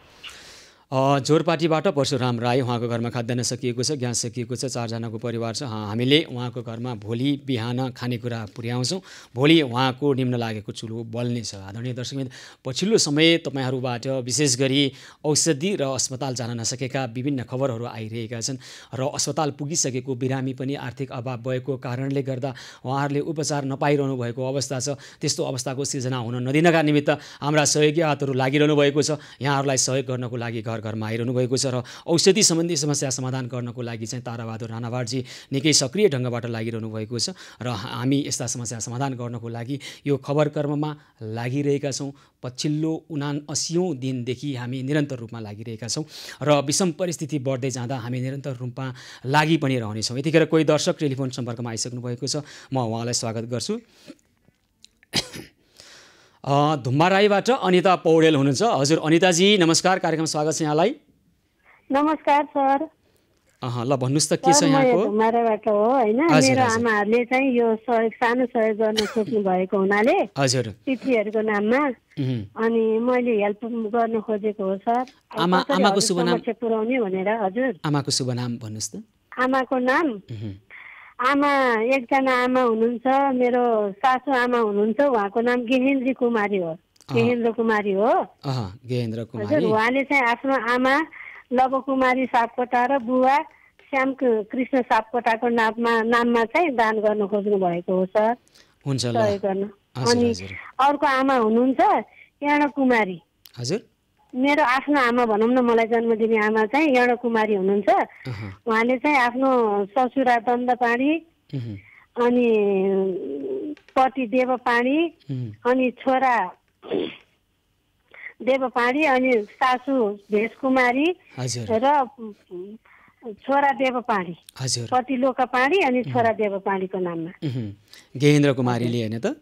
A: जोरपाटीबाट परशुराम राई, उहाँको घरमा खाद्यान्न सकिएको छ, ग्यास सकिएको छ, 4 जनाको परिवार छ। हामीले उहाँको घरमा भोलि बिहान खानेकुरा पुर्याउँछौँ। भोलि उहाँको निम्न लागेको चुलो बल्नेछ। आदरणीय दर्शकबिन, पछिल्लो समय तपाईँहरूबाट विशेष गरी औषधि र अस्पताल जान नसकेका विभिन्न खबरहरू आइरहेका छन् र अस्पताल पुगिसकेको बिरामी पनि आर्थिक अभाव भएको कारणले गर्दा उहाँहरूले उपचार नपाइरहनु भएको अवस्था छ। त्यस्तो अवस्थाको सिर्जना हुन नदिनका निमित्त हाम्रा सहयोगी हातहरू लागिरहनु भएको छ। यहाँहरूलाई सहयोग गर्नको लागि घर घरमा आइरहनु भएको छ र औषधि सम्बन्धी समस्या समाधान गर्नको लागि चाहिँ ताराबहादुर राणावारजी निकै सक्रिय ढङ्गबाट लागिरहनु भएको छ र हामी यस्ता समस्या समाधान गर्नको लागि यो खबर कर्ममा लागिरहेका छौँ। पछिल्लो 79औं दिनदेखि हामी निरन्तर रूपमा लागिरहेका छौँ र विषम परिस्थिति बढ्दै जाँदा हामी निरन्तर रूपमा लागि पनि रहनेछौँ। यतिखेर कोही दर्शक टेलिफोन सम्पर्कमा आइसक्नु भएको छ, म उहाँलाई स्वागत गर्छु। धुम्माराईबाट अनिता पौडेल हुनुहुन्छ। हजुर अनिताजी नमस्कार, कार्यक्रम स्वागत छ यहाँलाई।
R: नमस्कार सर।
A: ल भन्नुहोस् त के छ यहाँको?
R: धुम्माराईबाट हो हैन, मेरो आमाहरूले चाहिँ यो सानो सहयोग गर्न खोज्नु भएको हुनाले
A: हजुर
R: तिथीहरूको नाममा अनि मैले हेल्प गर्न खोजेको हो सर।
A: आमाको शुभ नाम
R: पुर्याउने भनेर। हजुर
A: आमाको शुभ नाम भन्नुहोस् त।
R: आमाको नाम आमा एकजना आमा हुनुहुन्छ, मेरो सासू आमा हुनुहुन्छ, उहाँको नाम गेहेन्द्र कुमारी हो। गेहेन्द्र कुमारी हो।
A: गेहेन्द्र कुमारी।
R: हजुर, उहाँले चाहिँ आफ्नो आमा लव कुमारी सापकोटा र बुवा श्याम कृष्ण सापकोटाको नाममा चाहिँ दान गर्न खोज्नु भएको हो सर।
A: हुन्छ ल।
R: अनि अर्को आमा हुनुहुन्छ यर्ण कुमारी।
A: हजुर,
R: मेरो आफ्नो आमा भनौँ न, मलाई जन्म दिने आमा चाहिँ यर्ण कुमारी हुनुहुन्छ। उहाँले चाहिँ आफ्नो ससुरा दण्डपाणी अनि पति देवपाणी अनि छोरा देवपाणी अनि सासू भेषकुमारी र छोरा देवपाणी, पति लोकपाणी अनि छोरा देवपाणीको नाममा
A: गेहेन्द्र कुमारीले हैन त?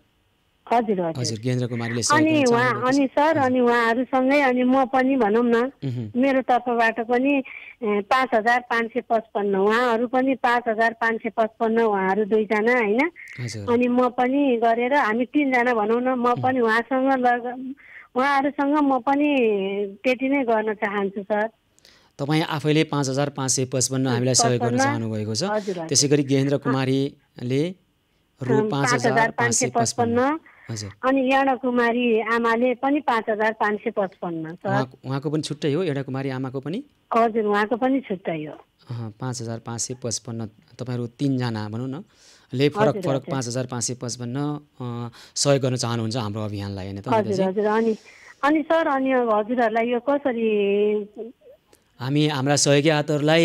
R: हजुर
A: हजुर, गेहेन्द्र कुमारीले।
R: अनि सर अनि उहाँहरूसँगै अनि म पनि भनौँ न, मेरो तर्फबाट पनि 5555, उहाँहरू पनि 5555, उहाँहरू दुईजना हैन। अनि म पनि गरेर हामी 3 जना भनौँ न, म पनि उहाँहरूसँग म पनि त्यति नै गर्न चाहन्छु सर।
A: तपाईँ आफैले 5555 हामीलाई सहयोग गर्न चाहनुभएको छ। त्यसै गरी गेहेन्द्र कुमारीले रु 5555
R: अनि यर्ण कुमारी आमाले पनि 5555 सर।
A: उहाँको पनि छुट्टै हो? यर्ण कुमारी आमाको पनि?
R: हजुर, उहाँको पनि छुट्टै हो।
A: 5555 तपाईँहरू 3 जना भनौँ न ले फरक 5555 सहयोग गर्न चाहनुहुन्छ हाम्रो अभियानलाई हैन त?
R: हजुर हजुर। अनि सर अनि हजुरहरूलाई यो कसरी
A: हामी हाम्रा सहयोगी हातहरूलाई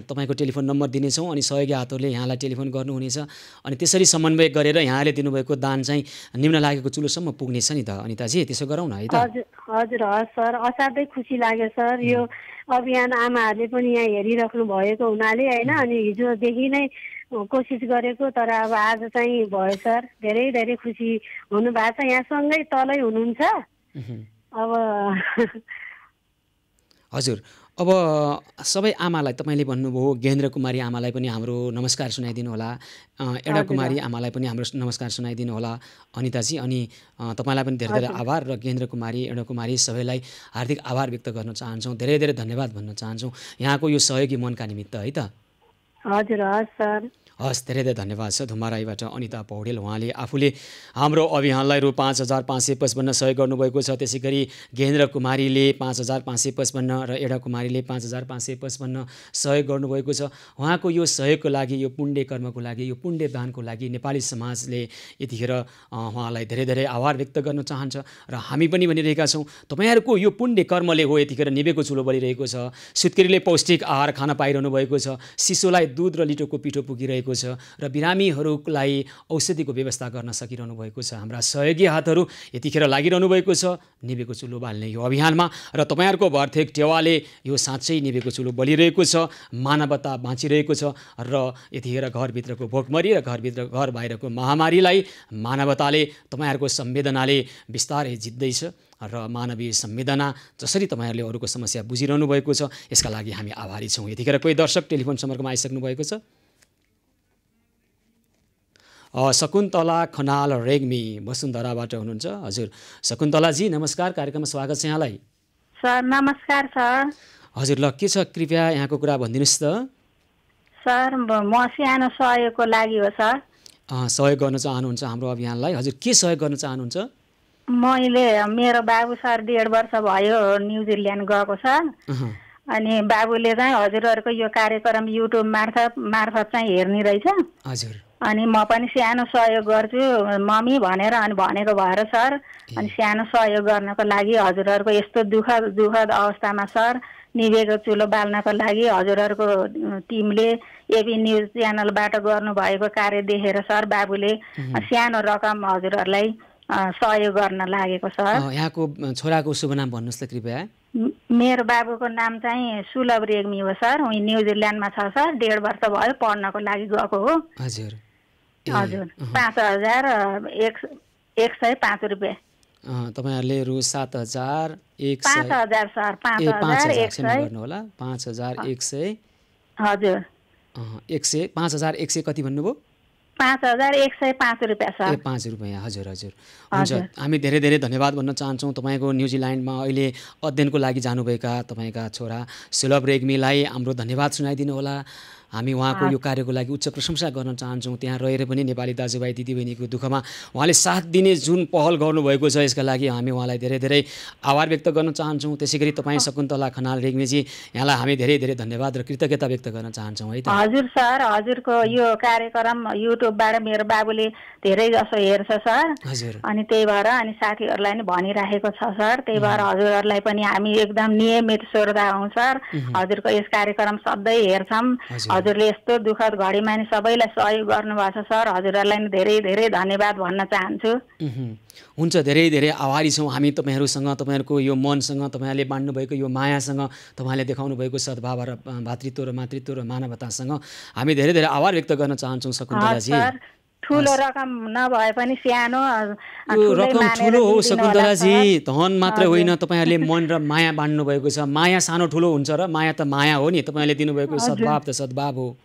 A: तपाईँको टेलिफोन नम्बर दिनेछौँ अनि सहयोगी हातहरूले यहाँलाई टेलिफोन गर्नुहुनेछ अनि त्यसरी समन्वय गरेर यहाँले दिनुभएको दान चाहिँ निम्न लागेको चुलोसम्म पुग्नेछ नि त अनिताजी? त्यसो गरौँ न है त?
R: हजुर हजुर हस् सर, असाध्यै खुसी लाग्यो सर। यो अभियान आमाहरूले पनि यहाँ हेरिराख्नु भएको हुनाले हैन, अनि हिजोदेखि नै कोसिस गरेको, तर अब आज चाहिँ भयो सर। धेरै धेरै खुसी हुनुभएको छ। यहाँ सँगै तलै हुनुहुन्छ अब।
A: हजुर, अब सबै आमालाई तपाईँले भन्नुभयो, गेहेन्द्र कुमारी आमालाई पनि हाम्रो नमस्कार सुनाइदिनु होला, एडा कुमारी आमालाई पनि हाम्रो नमस्कार सुनाइदिनु होला अनिताजी। अनि तपाईँलाई पनि धेरै धेरै आभार र गेहेन्द्र कुमारी एडा कुमारी सबैलाई हार्दिक आभार व्यक्त गर्न चाहन्छौँ, धेरै धेरै धन्यवाद भन्न चाहन्छौँ यहाँको यो सहयोगी मनका निमित्त है त?
R: हजुर हस् सर।
A: हस्, धेरै धेरै धन्यवाद छ। धुम्माराईबाट अनिता पौडेल, उहाँले आफूले हाम्रो अभियानलाई रु 5555 सहयोग गर्नुभएको छ। त्यसै गरी गेहेन्द्र कुमारीले 5555 र एडा कुमारीले 5555 सहयोग गर्नुभएको छ। उहाँको यो सहयोगको लागि, यो पुण्य कर्मको लागि, यो पुण्य दानको लागि नेपाली समाजले यतिखेर उहाँलाई धेरै धेरै आभार व्यक्त गर्न चाहन्छ र हामी पनि भनिरहेका छौँ तपाईँहरूको यो पुण्य कर्मले हो यतिखेर निभेको चुलो बलिरहेको छ। सुत्केरीले पौष्टिक आहार खान पाइरहनु भएको छ, शिशुलाई दुध र लिटोको पिठो पुगिरहेको छ र बिरामीहरूलाई औषधिको व्यवस्था गर्न सकिरहनु भएको छ। हाम्रा सहयोगी हातहरू यतिखेर लागिरहनु भएको छ निभेको चुलो बाल्ने यो अभियानमा र तपाईँहरूको भर्तेक टेवाले यो साँच्चै निभेको चुलो बलिरहेको छ, मानवता बाँचिरहेको छ र यतिखेर घरभित्रको भोकमरी र घर बाहिरको महामारीलाई मानवताले तपाईँहरूको संवेदनाले बिस्तारै जित्दैछ र मानवीय संवेदना जसरी तपाईँहरूले अरूको समस्या बुझिरहनु भएको छ यसका लागि हामी आभारी छौँ। यतिखेर कोही दर्शक टेलिफोन सम्पर्कमा आइसक्नु भएको छ। शकुन्तला खनाल रेग्मी वसुन्धराबाट हुनुहुन्छ। हजुर शकुन्तलाजी नमस्कार, कार्यक्रममा स्वागत छ यहाँलाई।
R: सर नमस्कार सर।
A: हजुर ल के छ कृपया यहाँको कुरा भनिदिनुहोस् त।
R: सर म सानो सहयोगको लागि हो सर।
A: सहयोग गर्न चाहनुहुन्छ हाम्रो अभियानलाई? हजुर के सहयोग गर्न चाहनुहुन्छ?
R: मैले मेरो बाबु सर 1.5 वर्ष भयो न्युजिल्यान्ड गएको सर। अनि बाबुले चाहिँ हजुरहरूको यो कार्यक्रम युट्युब मार्फत चाहिँ हेर्ने रहेछ।
A: हजुर।
R: अनि म पनि सानो सहयोग गर्छु मम्मी भनेर अनि भनेको भएर सर अनि सानो सहयोग गर्नको लागि हजुरहरूको यस्तो दुःखद अवस्थामा सर
H: निभेको चुलो बाल्नको लागि हजुरहरूको टिमले एबी न्युज च्यानलबाट गर्नुभएको कार्य देखेर सर बाबुले सानो रकम हजुरहरूलाई सहयोग गर्न लागेको सर।
A: यहाँको छोराको शुभ नाम भन्नुहोस् त कृपया।
H: मेरो बाबुको नाम चाहिँ सुलभ रेग्मी हो सर। उही न्युजिल्यान्डमा छ सर। 1.5 वर्ष भयो पढ्नको लागि गएको हो।
A: हजुर
H: हजुर 5,105 रुपियाँ।
A: तपाईहरुले रु 7,100
H: 5,000 सर 5,100
A: गर्नु होला। 5,100
H: हजुर
A: 5,100 कति भन्नुभयो?
H: 5,105 रुपियाँ सर।
A: 5 रुपियाँ हजुर हजुर हुन्छ। हामी धेरै धेरै धन्यवाद भन्न चाहन्छौँ तपाईँको न्युजिल्यान्डमा अहिले अध्ययनको लागि जानुभएका तपाईँका छोरा सुलभ रेग्मीलाई हाम्रो धन्यवाद सुनाइदिनु होला। हामी उहाँको यो कार्यको लागि उच्च प्रशंसा गर्न चाहन्छौँ। त्यहाँ रहेर पनि नेपाली दाजुभाइ दिदीबहिनीको दुःखमा उहाँले साथ दिने जुन पहल गर्नुभएको छ यसका लागि हामी उहाँलाई धेरै धेरै आभार व्यक्त गर्न चाहन्छौँ। त्यसै गरी तपाईँ शकुन्तला खनाल रेग्मीजी यहाँलाई हामी धेरै धेरै धन्यवाद र कृतज्ञता व्यक्त गर्न चाहन्छौँ है त।
H: हजुर सर हजुरको यो कार्यक्रम युट्युबबाट मेरो बाबुले धेरै जसो हेर्छ सर।
A: हजुर
H: अनि त्यही भएर अनि साथीहरूलाई नि भनिराखेको छ सर। त्यही भएर हजुरहरूलाई पनि हामी एकदम नियमित श्रोता हौँ सर। हजुरको यस कार्यक्रम सधैँ हेर्छौँ। हजुरले यस्तो दुःखद घडीमा नि सबैलाई सहयोग गर्नुभएको छ सर। हजुरहरूलाई नि धेरै धेरै धन्यवाद भन्न चाहन्छु।
A: हुन्छ धेरै धेरै आभारी छौँ हामी तपाईँहरूसँग। तपाईँहरूको यो मनसँग तपाईँहरूले बाँड्नुभएको यो मायासँग तपाईँले देखाउनु भएको सद्भाव र भातृत्व र मातृत्व र मानवतासँग हामी धेरै धेरै आभार व्यक्त गर्न चाहन्छौँ शकुन्तलाजी।
H: ठुलो रकम नभए पनि सानो
A: रकम ठुलो हो शकुन्तलाजी। धन मात्र होइन तपाईँहरूले मन र माया बाँड्नु भएको छ। माया सानो ठुलो हुन्छ र माया त माया हो नि। तपाईँहरूले दिनुभएको सद्भाव त सद्भाव हो।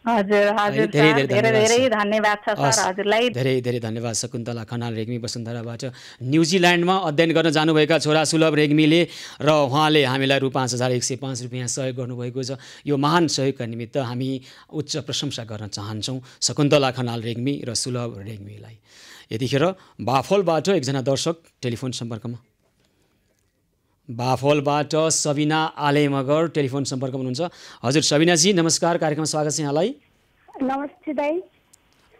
H: हजुर हजुर धेरै धेरै धन्यवाद छ सर हजुरलाई।
A: धेरै धेरै धन्यवाद शकुन्तला खनाल रेग्मी वसुन्धराबाट न्युजिल्यान्डमा अध्ययन गर्न जानुभएका छोरा सुलभ रेग्मीले र उहाँले हामीलाई रु 5,105 रुपियाँ सहयोग गर्नुभएको छ। यो महान सहयोगका निमित्त हामी उच्च प्रशंसा गर्न चाहन्छौँ शकुन्तला खनाल रेग्मी र सुलभ रेग्मीलाई। यतिखेर बाफलबाट एकजना दर्शक टेलिफोन सम्पर्कमा। बाफलबाट सबिना आले मगर टेलिफोन सम्पर्कमा हुनुहुन्छ। हजुर सबिनाजी नमस्कार, कार्यक्रममा स्वागत छ यहाँलाई।
S: नमस्ते दाइ।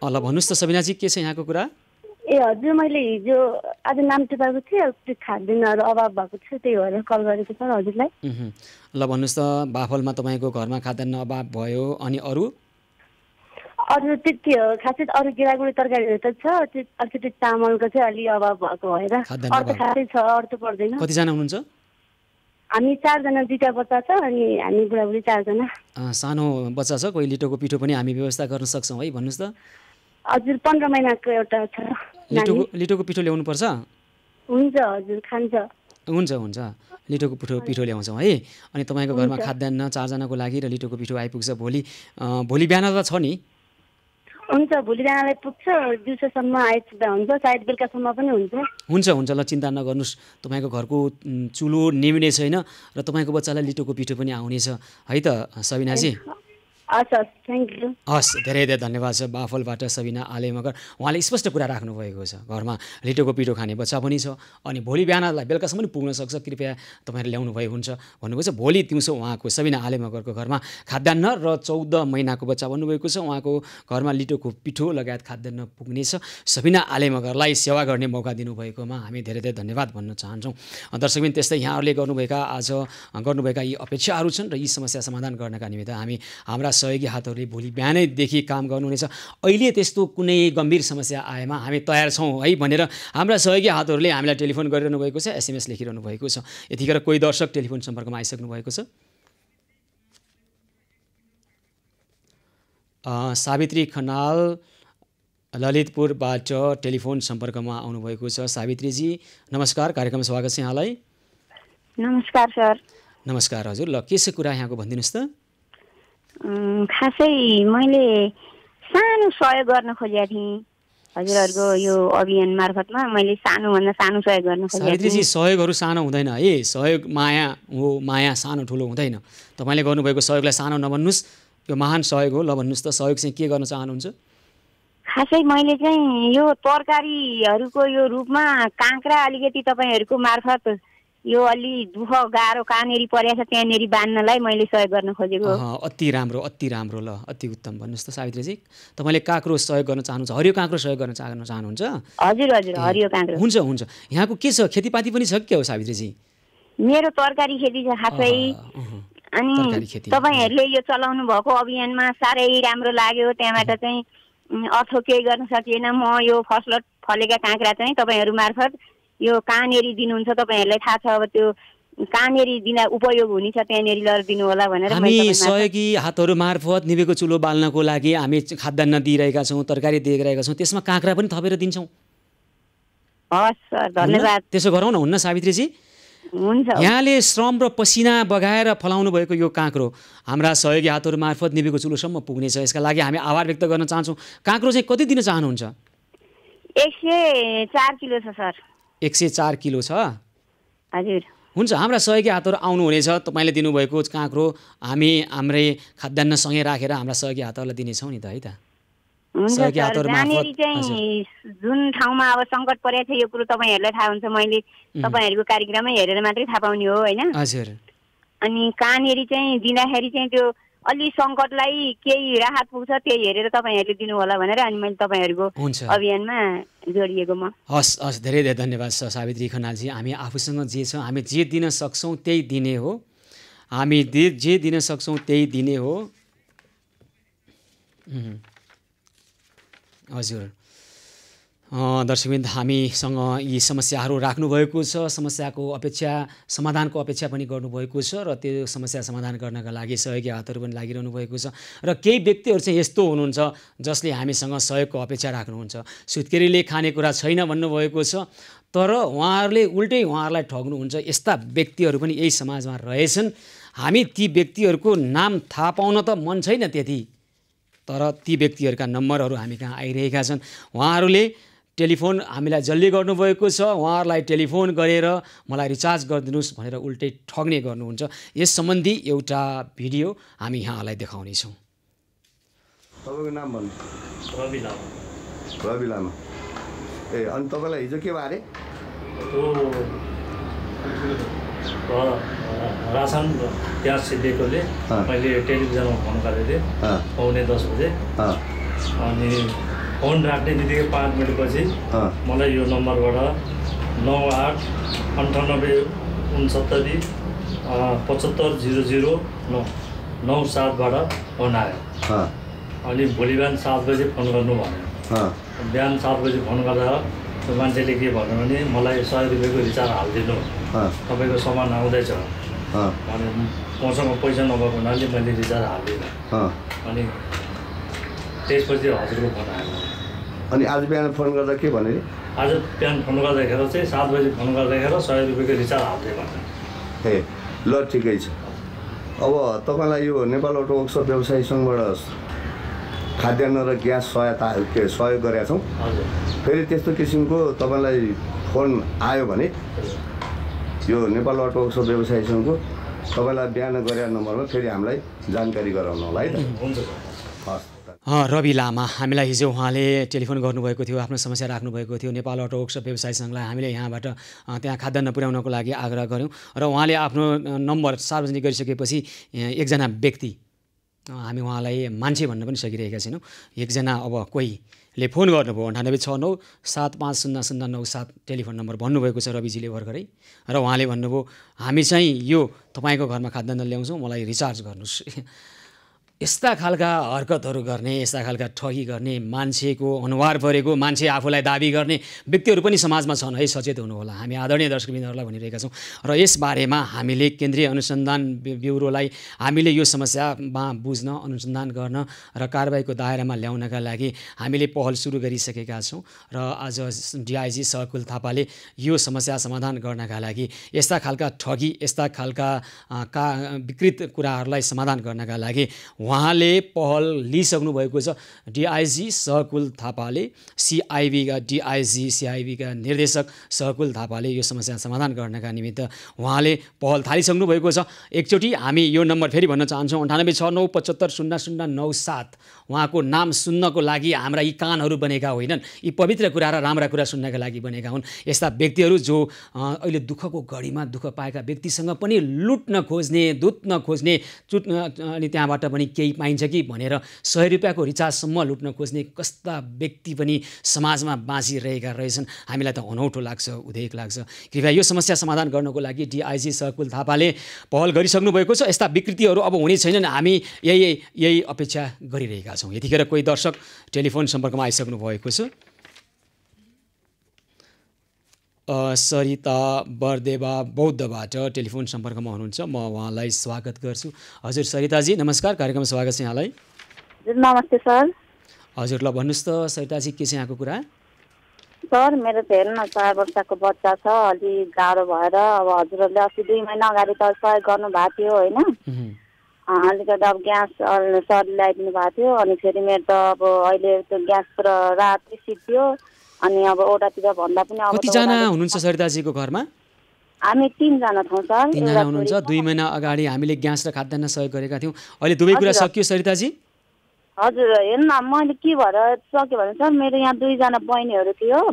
A: ल भन्नुहोस् त सबिनाजी के छ यहाँको कुरा?
S: ए हजुर मैले हिजो आज नाम टिपाएको थिएँ। त्यो खाद्यान्नहरू अभाव भएको थियो त्यही भएर कल गरेको सर हजुरलाई।
A: ल भन्नुहोस् त बाफलमा तपाईँको घरमा खाद्यान्न अभाव भयो अनि अरू?
S: अरू त्यति हो खासै अरू गिरागुडी तरकारीहरू त छ। अलिकति चामलको चाहिँ अलि अभाव भएको भएर अरू त खासै छ, अरू त पर्दैन।
A: कतिजना हुनुहुन्छ?
S: हामी 4 जना, 2टा बच्चा छ अनि हामी बुढाबुढी 4 जना।
A: सानो बच्चा छ कोही लिटोको पिठो पनि हामी व्यवस्था गर्न सक्छौँ है भन्नुहोस् त।
S: हजुर 15 महिनाको एउटा छ।
A: लिटोको पिठो ल्याउनु पर्छ?
S: हुन्छ हजुर खान्छ।
A: हुन्छ हुन्छ लिटोको पिठो ल्याउँछौँ है। अनि तपाईँको घरमा खाद्यान्न 4 जनाको लागि र लिटोको पिठो आइपुग्छ भोलि बिहान त छ नि?
S: हुन्छ भोलि बिहानलाई पुग्छ, दिउँसोसम्म आइपुग्दा हुन्छ, सायद बेलुकासम्म पनि हुन्छ।
A: हुन्छ हुन्छ ल चिन्ता नगर्नुहोस्। तपाईँको घरको चुलो निमिने छैन र तपाईँको बच्चालाई लिटोको पिठो पनि आउनेछ है त सबिनाजी। हस् धेरै धेरै धन्यवाद छ बाफलबाट सबिना आले मगर। उहाँले स्पष्ट कुरा राख्नुभएको छ घरमा लिटोको पिठो खाने बच्चा पनि छ अनि भोलि बिहानलाई बेलुकासम्म पनि पुग्न सक्छ, कृपया तपाईँहरूले ल्याउनु भएको हुन्छ भन्नुभएको छ। भोलि दिउँसो उहाँको सबिना आले मगरको घरमा खाद्यान्न र 14 महिनाको बच्चा भन्नुभएको छ। उहाँको घरमा लिटोको पिठो लगायत खाद्यान्न पुग्नेछ। सबिना आले मगरलाई सेवा गर्ने मौका दिनुभएकोमा हामी धेरै धेरै धन्यवाद भन्न चाहन्छौँ। दर्शकबिन त्यस्तै यहाँहरूले गर्नुभएका यी अपेक्षाहरू छन् र यी समस्या समाधान गर्नका निमित्त हामी हाम्रा सहयोगी हातहरूले भोलि बिहानैदेखि काम गर्नुहुनेछ। अहिले त्यस्तो कुनै गम्भीर समस्या आएमा हामी तयार छौँ है भनेर हाम्रा सहयोगी हातहरूले हामीलाई टेलिफोन गरिरहनु भएको छ, SMS लेखिरहनु भएको छ। यतिखेर कोही दर्शक टेलिफोन सम्पर्कमा आइसक्नु भएको छ। सावित्री खनाल ललितपुरबाट टेलिफोन सम्पर्कमा आउनुभएको छ। सावित्रीजी नमस्कार, कार्यक्रममा स्वागत छ यहाँलाई।
S: नमस्कार सर।
A: नमस्कार हजुर। ल के छ कुरा यहाँको भनिदिनुहोस् त।
S: खासै मैले सानो सहयोग गर्न खोजेको थिएँ हजुरहरूको यो अभियान मार्फतमा। मैले सानोभन्दा सानो सहयोग गर्न खोजेको थिएँ।
A: सावित्रीजी सहयोगहरू सानो हुँदैन है। सहयोग माया हो, माया सानो ठुलो हुँदैन। तपाईँले गर्नुभएको सहयोगलाई सानो नभन्नुहोस्, यो महान सहयोग हो। ल भन्नुहोस् त सहयोग चाहिँ के गर्न चाहनुहुन्छ?
S: खासै मैले चाहिँ यो तरकारीहरूको यो रूपमा काँक्रा अलिकति तपाईँहरूको मार्फत यो अलि दुःख गाह्रो कहाँनिर परेको छ त्यहाँनिर बाँध्नलाई मैले सहयोग गर्न खोजेको।
A: अति राम्रो अति राम्रो। ल अति उत्तम। भन्नुहोस् त सावित्रीजी तपाईँले काँक्रो सहयोग गर्न चाहनुहुन्छ, हरियो काँक्रो सहयोग गर्न चाहनुहुन्छ?
S: हजुर हजुर हरियो काँक्रो।
A: हुन्छ हुन्छ। यहाँको के छ खेतीपाती पनि छ के हो सावित्रीजी?
S: मेरो तरकारी खेती छ खासै। अनि तपाईहरुले यो चलाउनु भएको अभियानमा साह्रै राम्रो लाग्यो। त्यहाँबाट चाहिँ अर्थो केही गर्न सकिएन। म यो फसलट फलेका काँक्रा चाहिँ तपाईहरु मार्फत यो कहाँनेरि दिनुहुन्छ तपाईहरुलाई थाहा छ। अब त्यो कहाँनेरि दिँदा उपयोग हुनेछ त्यहाँनेरि लगेर दिनु होला भनेर
A: हामी सहयोगी हातहरु मार्फत निभेको चुलो बाल्नको लागि हामी खाद्यान्न दिइरहेका छौं, तरकारी दिइरहेका छौं, त्यसमा काँक्रा पनि थपेर दिन्छौं।
S: हस् सर, धन्यवाद।
A: त्यसो गरौँ न, हुन्न सावित्रीजी?
S: हुन्छ।
A: यहाँले श्रम र पसिना बगाएर फलाउनु भएको यो काँक्रो हाम्रा सहयोगी हातहरु मार्फत निभेको चुलोसम्म पुग्नेछ। यसका लागि हामी आभार व्यक्त गर्न चाहन्छौं। काँक्रो चाहिँ कति दिन चाहनुहुन्छ?
S: 104 किलो छ सर।
A: 104 किलो छ?
S: हजुर।
A: हुन्छ, हाम्रा सहयोगी हातहरु आउनुहुनेछ। तपाईले दिनुभएको काँक्रो हामी हाम्रै खाद्यान्न सँगै राखेर हाम्रा सहयोगी हातहरुलाई दिनेछौँ नि त, है त?
S: हुन्छ सर। जहाँनेरि चाहिँ जुन ठाउँमा अब संकट परेको छ यो कुरो तपाईहरुलाई थाहा हुन्छ। मैले तपाईहरुको कार्यक्रममै हेरेर मात्रै थाहा पाउने हो, हैन?
A: हजुर।
S: अनि कहाँनेरि चाहिँ दिँदाखेरि चाहिँ त्यो अलि संकटलाई केही राहत पुग्छ त्यही हेरेर तपाईहरुले दिनु होला भनेर अनि मैले तपाईहरुको अभियानमा जोडिएको म।
A: हस्, धेरै धेरै धन्यवाद सावित्री खनालजी। हामी आफूसँग जे छ हामी जे दिन सक्छौं त्यही दिने हो। हामी जे दिन सक्छौं त्यही दिने हो। हजुर दर्शकवृन्द, हामीसँग यी समस्याहरू राख्नुभएको छ। समस्याको अपेक्षा समाधानको अपेक्षा पनि गर्नुभएको छ र त्यो समस्या समाधान गर्नका लागि सहयोगी हातहरू पनि लागिरहनु भएको छ। र केही व्यक्तिहरू चाहिँ यस्तो हुनुहुन्छ जसले हामीसँग सहयोगको अपेक्षा राख्नुहुन्छ। सुत्केरीले खानेकुरा छैन भन्नुभएको छ, तर उहाँहरूले उल्टै उहाँहरूलाई ठग्नुहुन्छ। यस्ता व्यक्तिहरू पनि यही समाजमा रहेछन्। हामी ती व्यक्तिहरूको नाम थाहा पाउन त मन छैन त्यति, तर ती व्यक्तिहरूका नम्बरहरू हामी कहाँ आइरहेका छन्। उहाँहरूले टेलिफोन हामीलाई जल्दी गर्नुभएको छ। उहाँहरूलाई टेलिफोन गरेर मलाई रिचार्ज गरिदिनुहोस् भनेर उल्टै ठग्ने गर्नुहुन्छ। यस सम्बन्धी एउटा भिडियो हामी यहाँलाई देखाउनेछौँ।
T: तपाईँको नाम भन्नु?
U: रवि लामा।
T: रवि लामा। ए, अनि तपाईँलाई हिजो के बारे?
U: रासन ग्यास सिद्धिएकोले मैले टेलिभिजनमा फोन गरेको थिएँ 9:45 बजे। अनि फोन राख्ने बित्तिकै 5 मिनटपछि मलाई यो नम्बरबाट 98-98-69-75-00-97बाट फोन आयो। अनि भोलि बिहान 7 बजे फोन गर्नु भन्यो। बिहान 7 बजे फोन गर्दा त्यो मान्छेले के भन्यो भने मलाई 100 रुपियाँको रिचार्ज हालिदिनु, तपाईँको सामान आउँदैछ अनि मसँग पैसा नभएको हुनाले मैले रिचार्ज हाल्दिनँ। अनि त्यसपछि हजुरको फोन आयो।
T: अनि आज बिहान फोन गर्दा के भन्यो?
U: आज बिहान फोन गर्दाखेरि चाहिँ 7 बजे फोन गर्दाखेरि 100 रुपियाँको रिचार्ज हाल्दै भन्यो।
T: ए, ल ठिकै छ। अब तपाईँलाई यो नेपाल अटो वर्कसप व्यवसायी सङ्घबाट खाद्यान्न र ग्यास सहयोग गरेका छौँ। फेरि त्यस्तो किसिमको तपाईँलाई फोन आयो भने यो नेपाल अटो वर्कसप व्यवसायी सङ्घको तपाईँलाई बिहान गरेका नम्बरमा फेरि हामीलाई जानकारी गराउनु होला, है त?
U: हुन्छ।
T: हस्।
A: रवि लामा हामीलाई हिजो उहाँले टेलिफोन गर्नुभएको थियो, आफ्नो समस्या राख्नुभएको थियो। नेपाल अटो वर्कसप व्यवसायी सङ्घलाई हामीले यहाँबाट त्यहाँ खाद्यान्न पुर्याउनको लागि आग्रह गऱ्यौँ र उहाँले आफ्नो नम्बर सार्वजनिक गरिसकेपछि एकजना व्यक्ति, हामी उहाँलाई मान्छे भन्न पनि सकिरहेका छैनौँ, एकजना अब कोहीले फोन गर्नुभयो 9869-750097 टेलिफोन नम्बर भन्नुभएको छ रविजीले भर्खरै। र उहाँले भन्नुभयो हामी चाहिँ यो तपाईँको घरमा खाद्यान्न ल्याउँछौँ, मलाई रिचार्ज गर्नुहोस्। यस्ता खालका हरकतहरू गर्ने, यस्ता खालका ठगी गर्ने, मान्छेको अनुहार परेको मान्छे आफूलाई दाबी गर्ने व्यक्तिहरू पनि समाजमा छन्, है। सचेत हुनु होला। हामी आदरणीय दर्शकवृन्दहरूलाई भनिरहेका छौँ र यसबारेमा हामीले केन्द्रीय अनुसन्धान ब्युरोलाई हामीले यो समस्यामा बुझ्न, अनुसन्धान गर्न र कारबाहीको दायरामा ल्याउनका लागि हामीले पहल सुरु गरिसकेका छौँ। र आज डिआइजी सहकुल थापाले यो समस्या समाधान गर्नका लागि यस्ता खालका ठगी, यस्ता खालका विकृत कुराहरूलाई समाधान गर्नका लागि उहाँले पहल लिइसक्नु भएको छ। डिआइजी सहकुल थापाले, डिआइजी सिआइबीका निर्देशक सहकुल थापाले यो समस्या समाधान गर्नका निमित्त उहाँले पहल थालिसक्नु भएको छ। एकचोटि हामी यो नम्बर फेरि भन्न चाहन्छौँ 9869750097। उहाँको नाम सुन्नको लागि हाम्रा यी कानहरू बनेका होइनन्, यी पवित्र कुरा र राम्रा कुरा सुन्नका लागि बनेका हुन्। यस्ता व्यक्तिहरू जो अहिले दुःखको घडीमा दुःख पाएका व्यक्तिसँग पनि लुट्न खोज्ने, दुत्न खोज्ने, अनि त्यहाँबाट पनि केही पाइन्छ कि भनेर 100 रुपियाँको रिचार्जसम्म लुट्न खोज्ने कस्ता व्यक्ति पनि समाजमा बाँचिरहेका रहेछन्। हामीलाई त अनौठो लाग्छ, उदेक लाग्छ। कृपया यो समस्या समाधान गर्नको लागि डिआइजी सर्कुल थापाले पहल गरिसक्नु भएको छ। यस्ता विकृतिहरू अब हुने छैनन्, हामी यही अपेक्षा गरिरहेका छौँ। यतिखेर कोही दर्शक टेलिफोन सम्पर्कमा आइसक्नु भएको छ। सरिता बरदेवा बौद्धबाट टेलिफोन सम्पर्कमा हुनुहुन्छ, म उहाँलाई स्वागत गर्छु। हजुर सरिताजी नमस्कार, कार्यक्रममा स्वागत छ यहाँलाई।
B: नमस्ते सर।
A: हजुर ल भन्नुहोस् त सरिताजी, के छ यहाँको कुरा?
B: सर मेरो त हेर्नु न 4 वर्षको बच्चा छ, अलि गाह्रो भएर अब हजुरहरूले अस्ति 2 महिना अगाडि त सहयोग गर्नुभएको थियो होइन, अलिकति अब ग्यास सरले ल्याइदिनु भएको थियो। अनि फेरि मेरो त अब अहिले त्यो ग्यास पुरा रातै सिद्धियो। अनि अब ओडातिर भन्दा पनि अब
A: कतिजना हुनुहुन्छ सरिताजीको घरमा?
B: हामी 3 जना छौँ सर।
A: 3 जना हुनुहुन्छ। 2 महिना अगाडि हामीले ग्यास र खाद्यान्न सहयोग गरेका थियौँ, अहिले दुवै कुरा सकियो सरिताजी?
B: हजुर हेर्नु न मैले के भएर सक्यो भने सर मेरो यहाँ 2 जना बहिनीहरू थियो,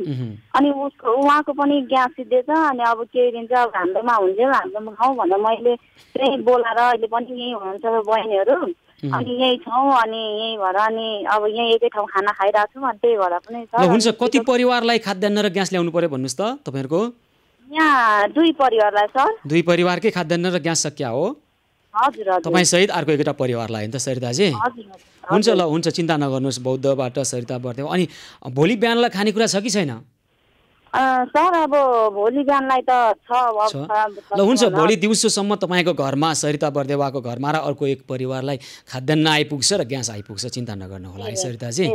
B: अनि उहाँको पनि ग्यास सिद्धेछ। अनि अब केही दिन चाहिँ अब हाम्रोमा हुन्छ हाम्रोमा खाउँ भनेर मैले त्यही बोलाएर अहिले पनि यहीँ हुनुहुन्छ बहिनीहरू, अनि यहीँ छौँ। अनि यहीँ भएर अनि अब यहीँ एकै ठाउँ खाना खाइरहेको छौँ। अनि त्यही भएर पनि
A: ल हुन्छ, कति परिवारलाई खाद्यान्न र ग्यास ल्याउनु पर्यो भन्नुहोस् त तपाईँहरूको?
B: यहाँ 2 परिवारलाई सर।
A: 2 परिवारकै खाद्यान्न र ग्यास सकिया हो?
B: हजुर हजुर।
A: तपाईँ सहित अर्को एउटा परिवारलाई होइन त सरिताजी? हुन्छ ल हुन्छ, चिन्ता नगर्नुहोस्। बौद्धबाट सरिता बर्थ्यो। अनि भोलि बिहानलाई खानेकुरा छ कि छैन?
B: सर अब भोलि बिहानलाई त छ।
A: ल हुन्छ, भोलि दिउँसोसम्म तपाईँको घरमा सरिता बर्देवाको घरमा र अर्को एक परिवारलाई खाद्यान्न आइपुग्छ र ग्यास आइपुग्छ, चिन्ता नगर्नु होला है सरिताजी।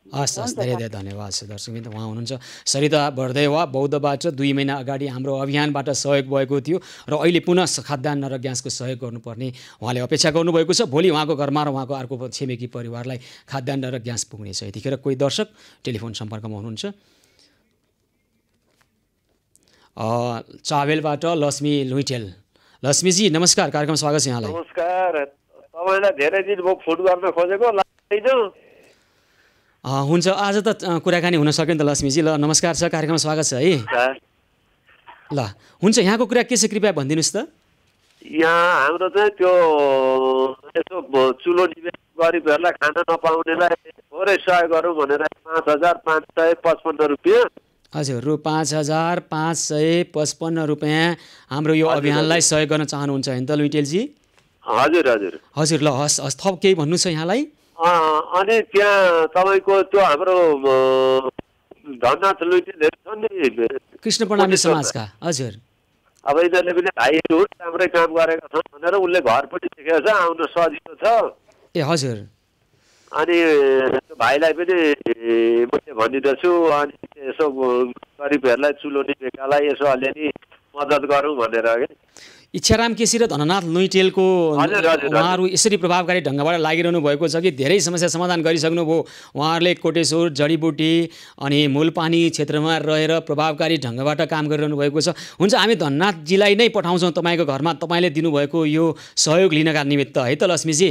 A: हस् हस्, धेरै धेरै धन्यवाद छ दर्शकबिन। उहाँ हुनुहुन्छ सरिता बर्देवा बौद्धबाट। 2 महिना अगाडि हाम्रो अभियानबाट सहयोग भएको थियो र अहिले पुनः खाद्यान्न र ग्यासको सहयोग गर्नुपर्ने उहाँले अपेक्षा गर्नुभएको छ। भोलि उहाँको घरमा र उहाँको अर्को छिमेकी परिवारलाई खाद्यान्न र ग्यास पुग्नेछ। यतिखेर कोही दर्शक टेलिफोन सम्पर्कमा हुनुहुन्छ। चावेलबाट लक्ष्मी लुइटेल। लक्ष्मीजी नमस्कार, कार्यक्रम स्वागत छ यहाँलाई।
V: नमस्कार। तपाईँलाई धेरै दिन म फोन गर्न खोजेको लाग्दैन।
A: हुन्छ, आज त कुराकानी हुन सक्यो नि त लक्ष्मीजी। ल नमस्कार छ, कार्यक्रममा स्वागत छ है। ल हुन्छ, यहाँको कुरा के छ कृपया भनिदिनुहोस् त।
V: यहाँ हाम्रो चाहिँ त्यो यसो चुलो निवेश गरिबहरूलाई खाना नपाउनेलाई थोरै सहयोग गरौँ भनेर 5555 रुपियाँ।
A: हजुर, रु 5555 रुपियाँ हाम्रो यो अभियानलाई सहयोग गर्न चाहनुहुन्छ होइन त लुइटेलजी?
V: हजुर हजुर
A: हजुर। ल हस् हस्, थप केही भन्नु छ यहाँलाई?
V: अनि त्यहाँ तपाईँको त्यो हाम्रो धननाथ लुइटेलहरू छन् नि,
A: कृष्ण प्रणामी समाजका। हजुर।
V: अब यिनीहरूले पनि भाइहरू राम्रै काम गरेका छन् भनेर उसले घर पनि सिकेको छ, आउन सजिलो छ।
A: ए हजुर।
V: अनि त्यो भाइलाई पनि मैले भनिदिँदैछु, अनि यसो गरिबहरूलाई चुलो निवेकालाई यसो अलिअलि मद्दत गरौँ भनेर के।
A: इच्छाराम केसी र धननाथ लुइटेलको उहाँहरू यसरी प्रभावकारी ढङ्गबाट लागिरहनु भएको छ कि धेरै समस्या समाधान गरिसक्नुभयो। उहाँहरूले कोटेश्वर जडीबुटी अनि मूलपानी क्षेत्रमा रहेर प्रभावकारी ढङ्गबाट काम गरिरहनु भएको छ। हुन्छ, हामी धननाथजीलाई नै पठाउँछौँ तपाईँको घरमा तपाईँले दिनुभएको यो सहयोग लिनका निमित्त है त लक्ष्मीजी?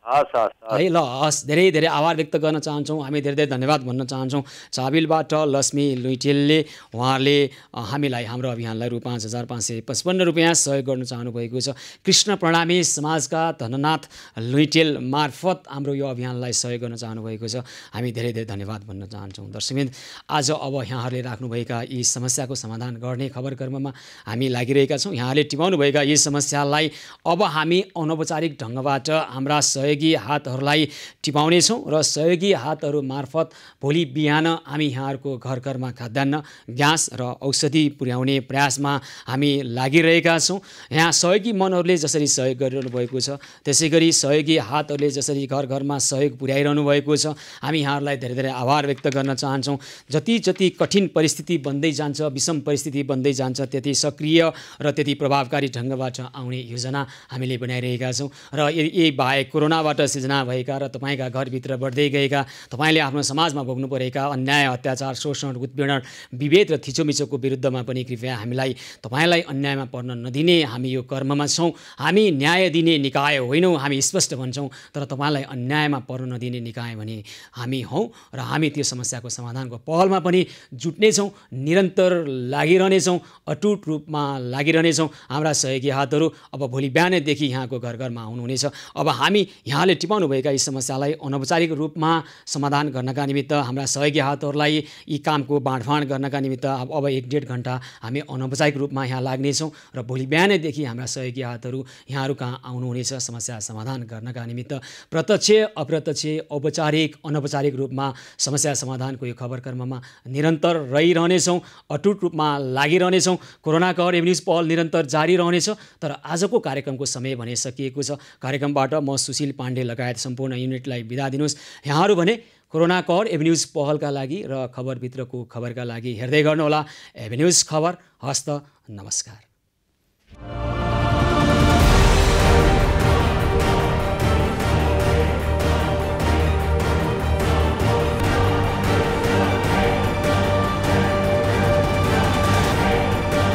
A: है ल हस्, धेरै धेरै आभार व्यक्त गर्न चाहन्छौँ हामी, धेरै धेरै धन्यवाद भन्न चाहन्छौँ। चाबिलबाट लक्ष्मी लुइटेलले उहाँहरूले हामीलाई हाम्रो अभियानलाई रु 5555 रुपियाँ सहयोग गर्न चाहनुभएको छ। कृष्ण प्रणामी समाजका धननाथ लुइटेल मार्फत हाम्रो यो अभियानलाई सहयोग गर्न चाहनुभएको छ। हामी धेरै धेरै धन्यवाद भन्न चाहन्छौँ। दर्शकबिन, आज अब यहाँहरूले राख्नुभएका यी समस्याको समाधान गर्ने खबर कर्ममा हामी लागिरहेका छौँ। यहाँहरूले टिपाउनुभएका यी समस्यालाई अब हामी अनौपचारिक ढङ्गबाट हाम्रा सहयोगी हातहरूलाई टिपाउनेछौँ र सहयोगी हातहरू मार्फत भोलि बिहान हामी यहाँहरूको घर घरमा खाद्यान्न, ग्यास र औषधि पुर्याउने प्रयासमा हामी लागिरहेका छौँ। यहाँ सहयोगी मनहरूले जसरी सहयोग गरिरहनु भएको छ, त्यसै गरी सहयोगी हातहरूले जसरी घर घरमा सहयोग पुर्याइरहनु भएको छ, हामी यहाँहरूलाई धेरै धेरै आभार व्यक्त गर्न चाहन्छौँ। जति जति कठिन परिस्थिति बन्दै जान्छ, विषम परिस्थिति बन्दै जान्छ, त्यति सक्रिय र त्यति प्रभावकारी ढङ्गबाट आउने योजना हामीले बनाइरहेका छौँ। र यही बाहेक कोरोनाबाट सिर्जना भएका र तपाईँका घरभित्र बढ्दै गएका, तपाईँले आफ्नो समाजमा भोग्नु परेका अन्याय, अत्याचार, शोषण, उत्पीडन, विभेद र थिचोमिचोको विरुद्धमा पनि कृपया हामीलाई तपाईँलाई अन्यायमा पर्न नदिने हामी यो कर्ममा छौँ। हामी न्याय दिने निकाय होइनौँ, हामी स्पष्ट भन्छौँ, तर तपाईँलाई अन्यायमा पर्न नदिने निकाय भने हामी हौँ र हामी त्यो समस्याको समाधानको पहलमा पनि जुट्नेछौँ, निरन्तर लागिरहनेछौँ, अटुट रूपमा लागिरहनेछौँ। हाम्रा सहयोगी हातहरू अब भोलि बिहानैदेखि यहाँको घर घरमा आउनुहुनेछ। अब हामी यहाँले टिपाउनुभएका यी समस्यालाई अनौपचारिक रूपमा समाधान गर्नका निमित्त हाम्रा सहयोगी हातहरूलाई यी कामको बाँडफाँड गर्नका निमित्त अब 1-1.5 घण्टा हामी अनौपचारिक रूपमा यहाँ लाग्नेछौँ र भोलि बिहानैदेखि हाम्रा सहयोगी हातहरू यहाँहरू कहाँ आउनुहुनेछ समस्या समाधान गर्नका निमित्त। प्रत्यक्ष अप्रत्यक्ष औपचारिक अनौपचारिक रूपमा समस्या समाधानको यो खबर कर्ममा निरन्तर रहिरहनेछौँ, अटुट रूपमा लागिरहनेछौँ। कोरोना कहर एभेन्यूज पहल निरन्तर जारी रहनेछ। तर आजको कार्यक्रमको समय भने सकिएको छ। कार्यक्रमबाट म सुशील पाण्डे लगायत सम्पूर्ण युनिटलाई बिदा दिनुहोस्। यहाँहरू भने कोरोना कहर एभेन्यूज पहलका लागि र खबरभित्रको खबरका लागि हेर्दै गर्नुहोला एभेन्यूज खबर। हस्त नमस्कार।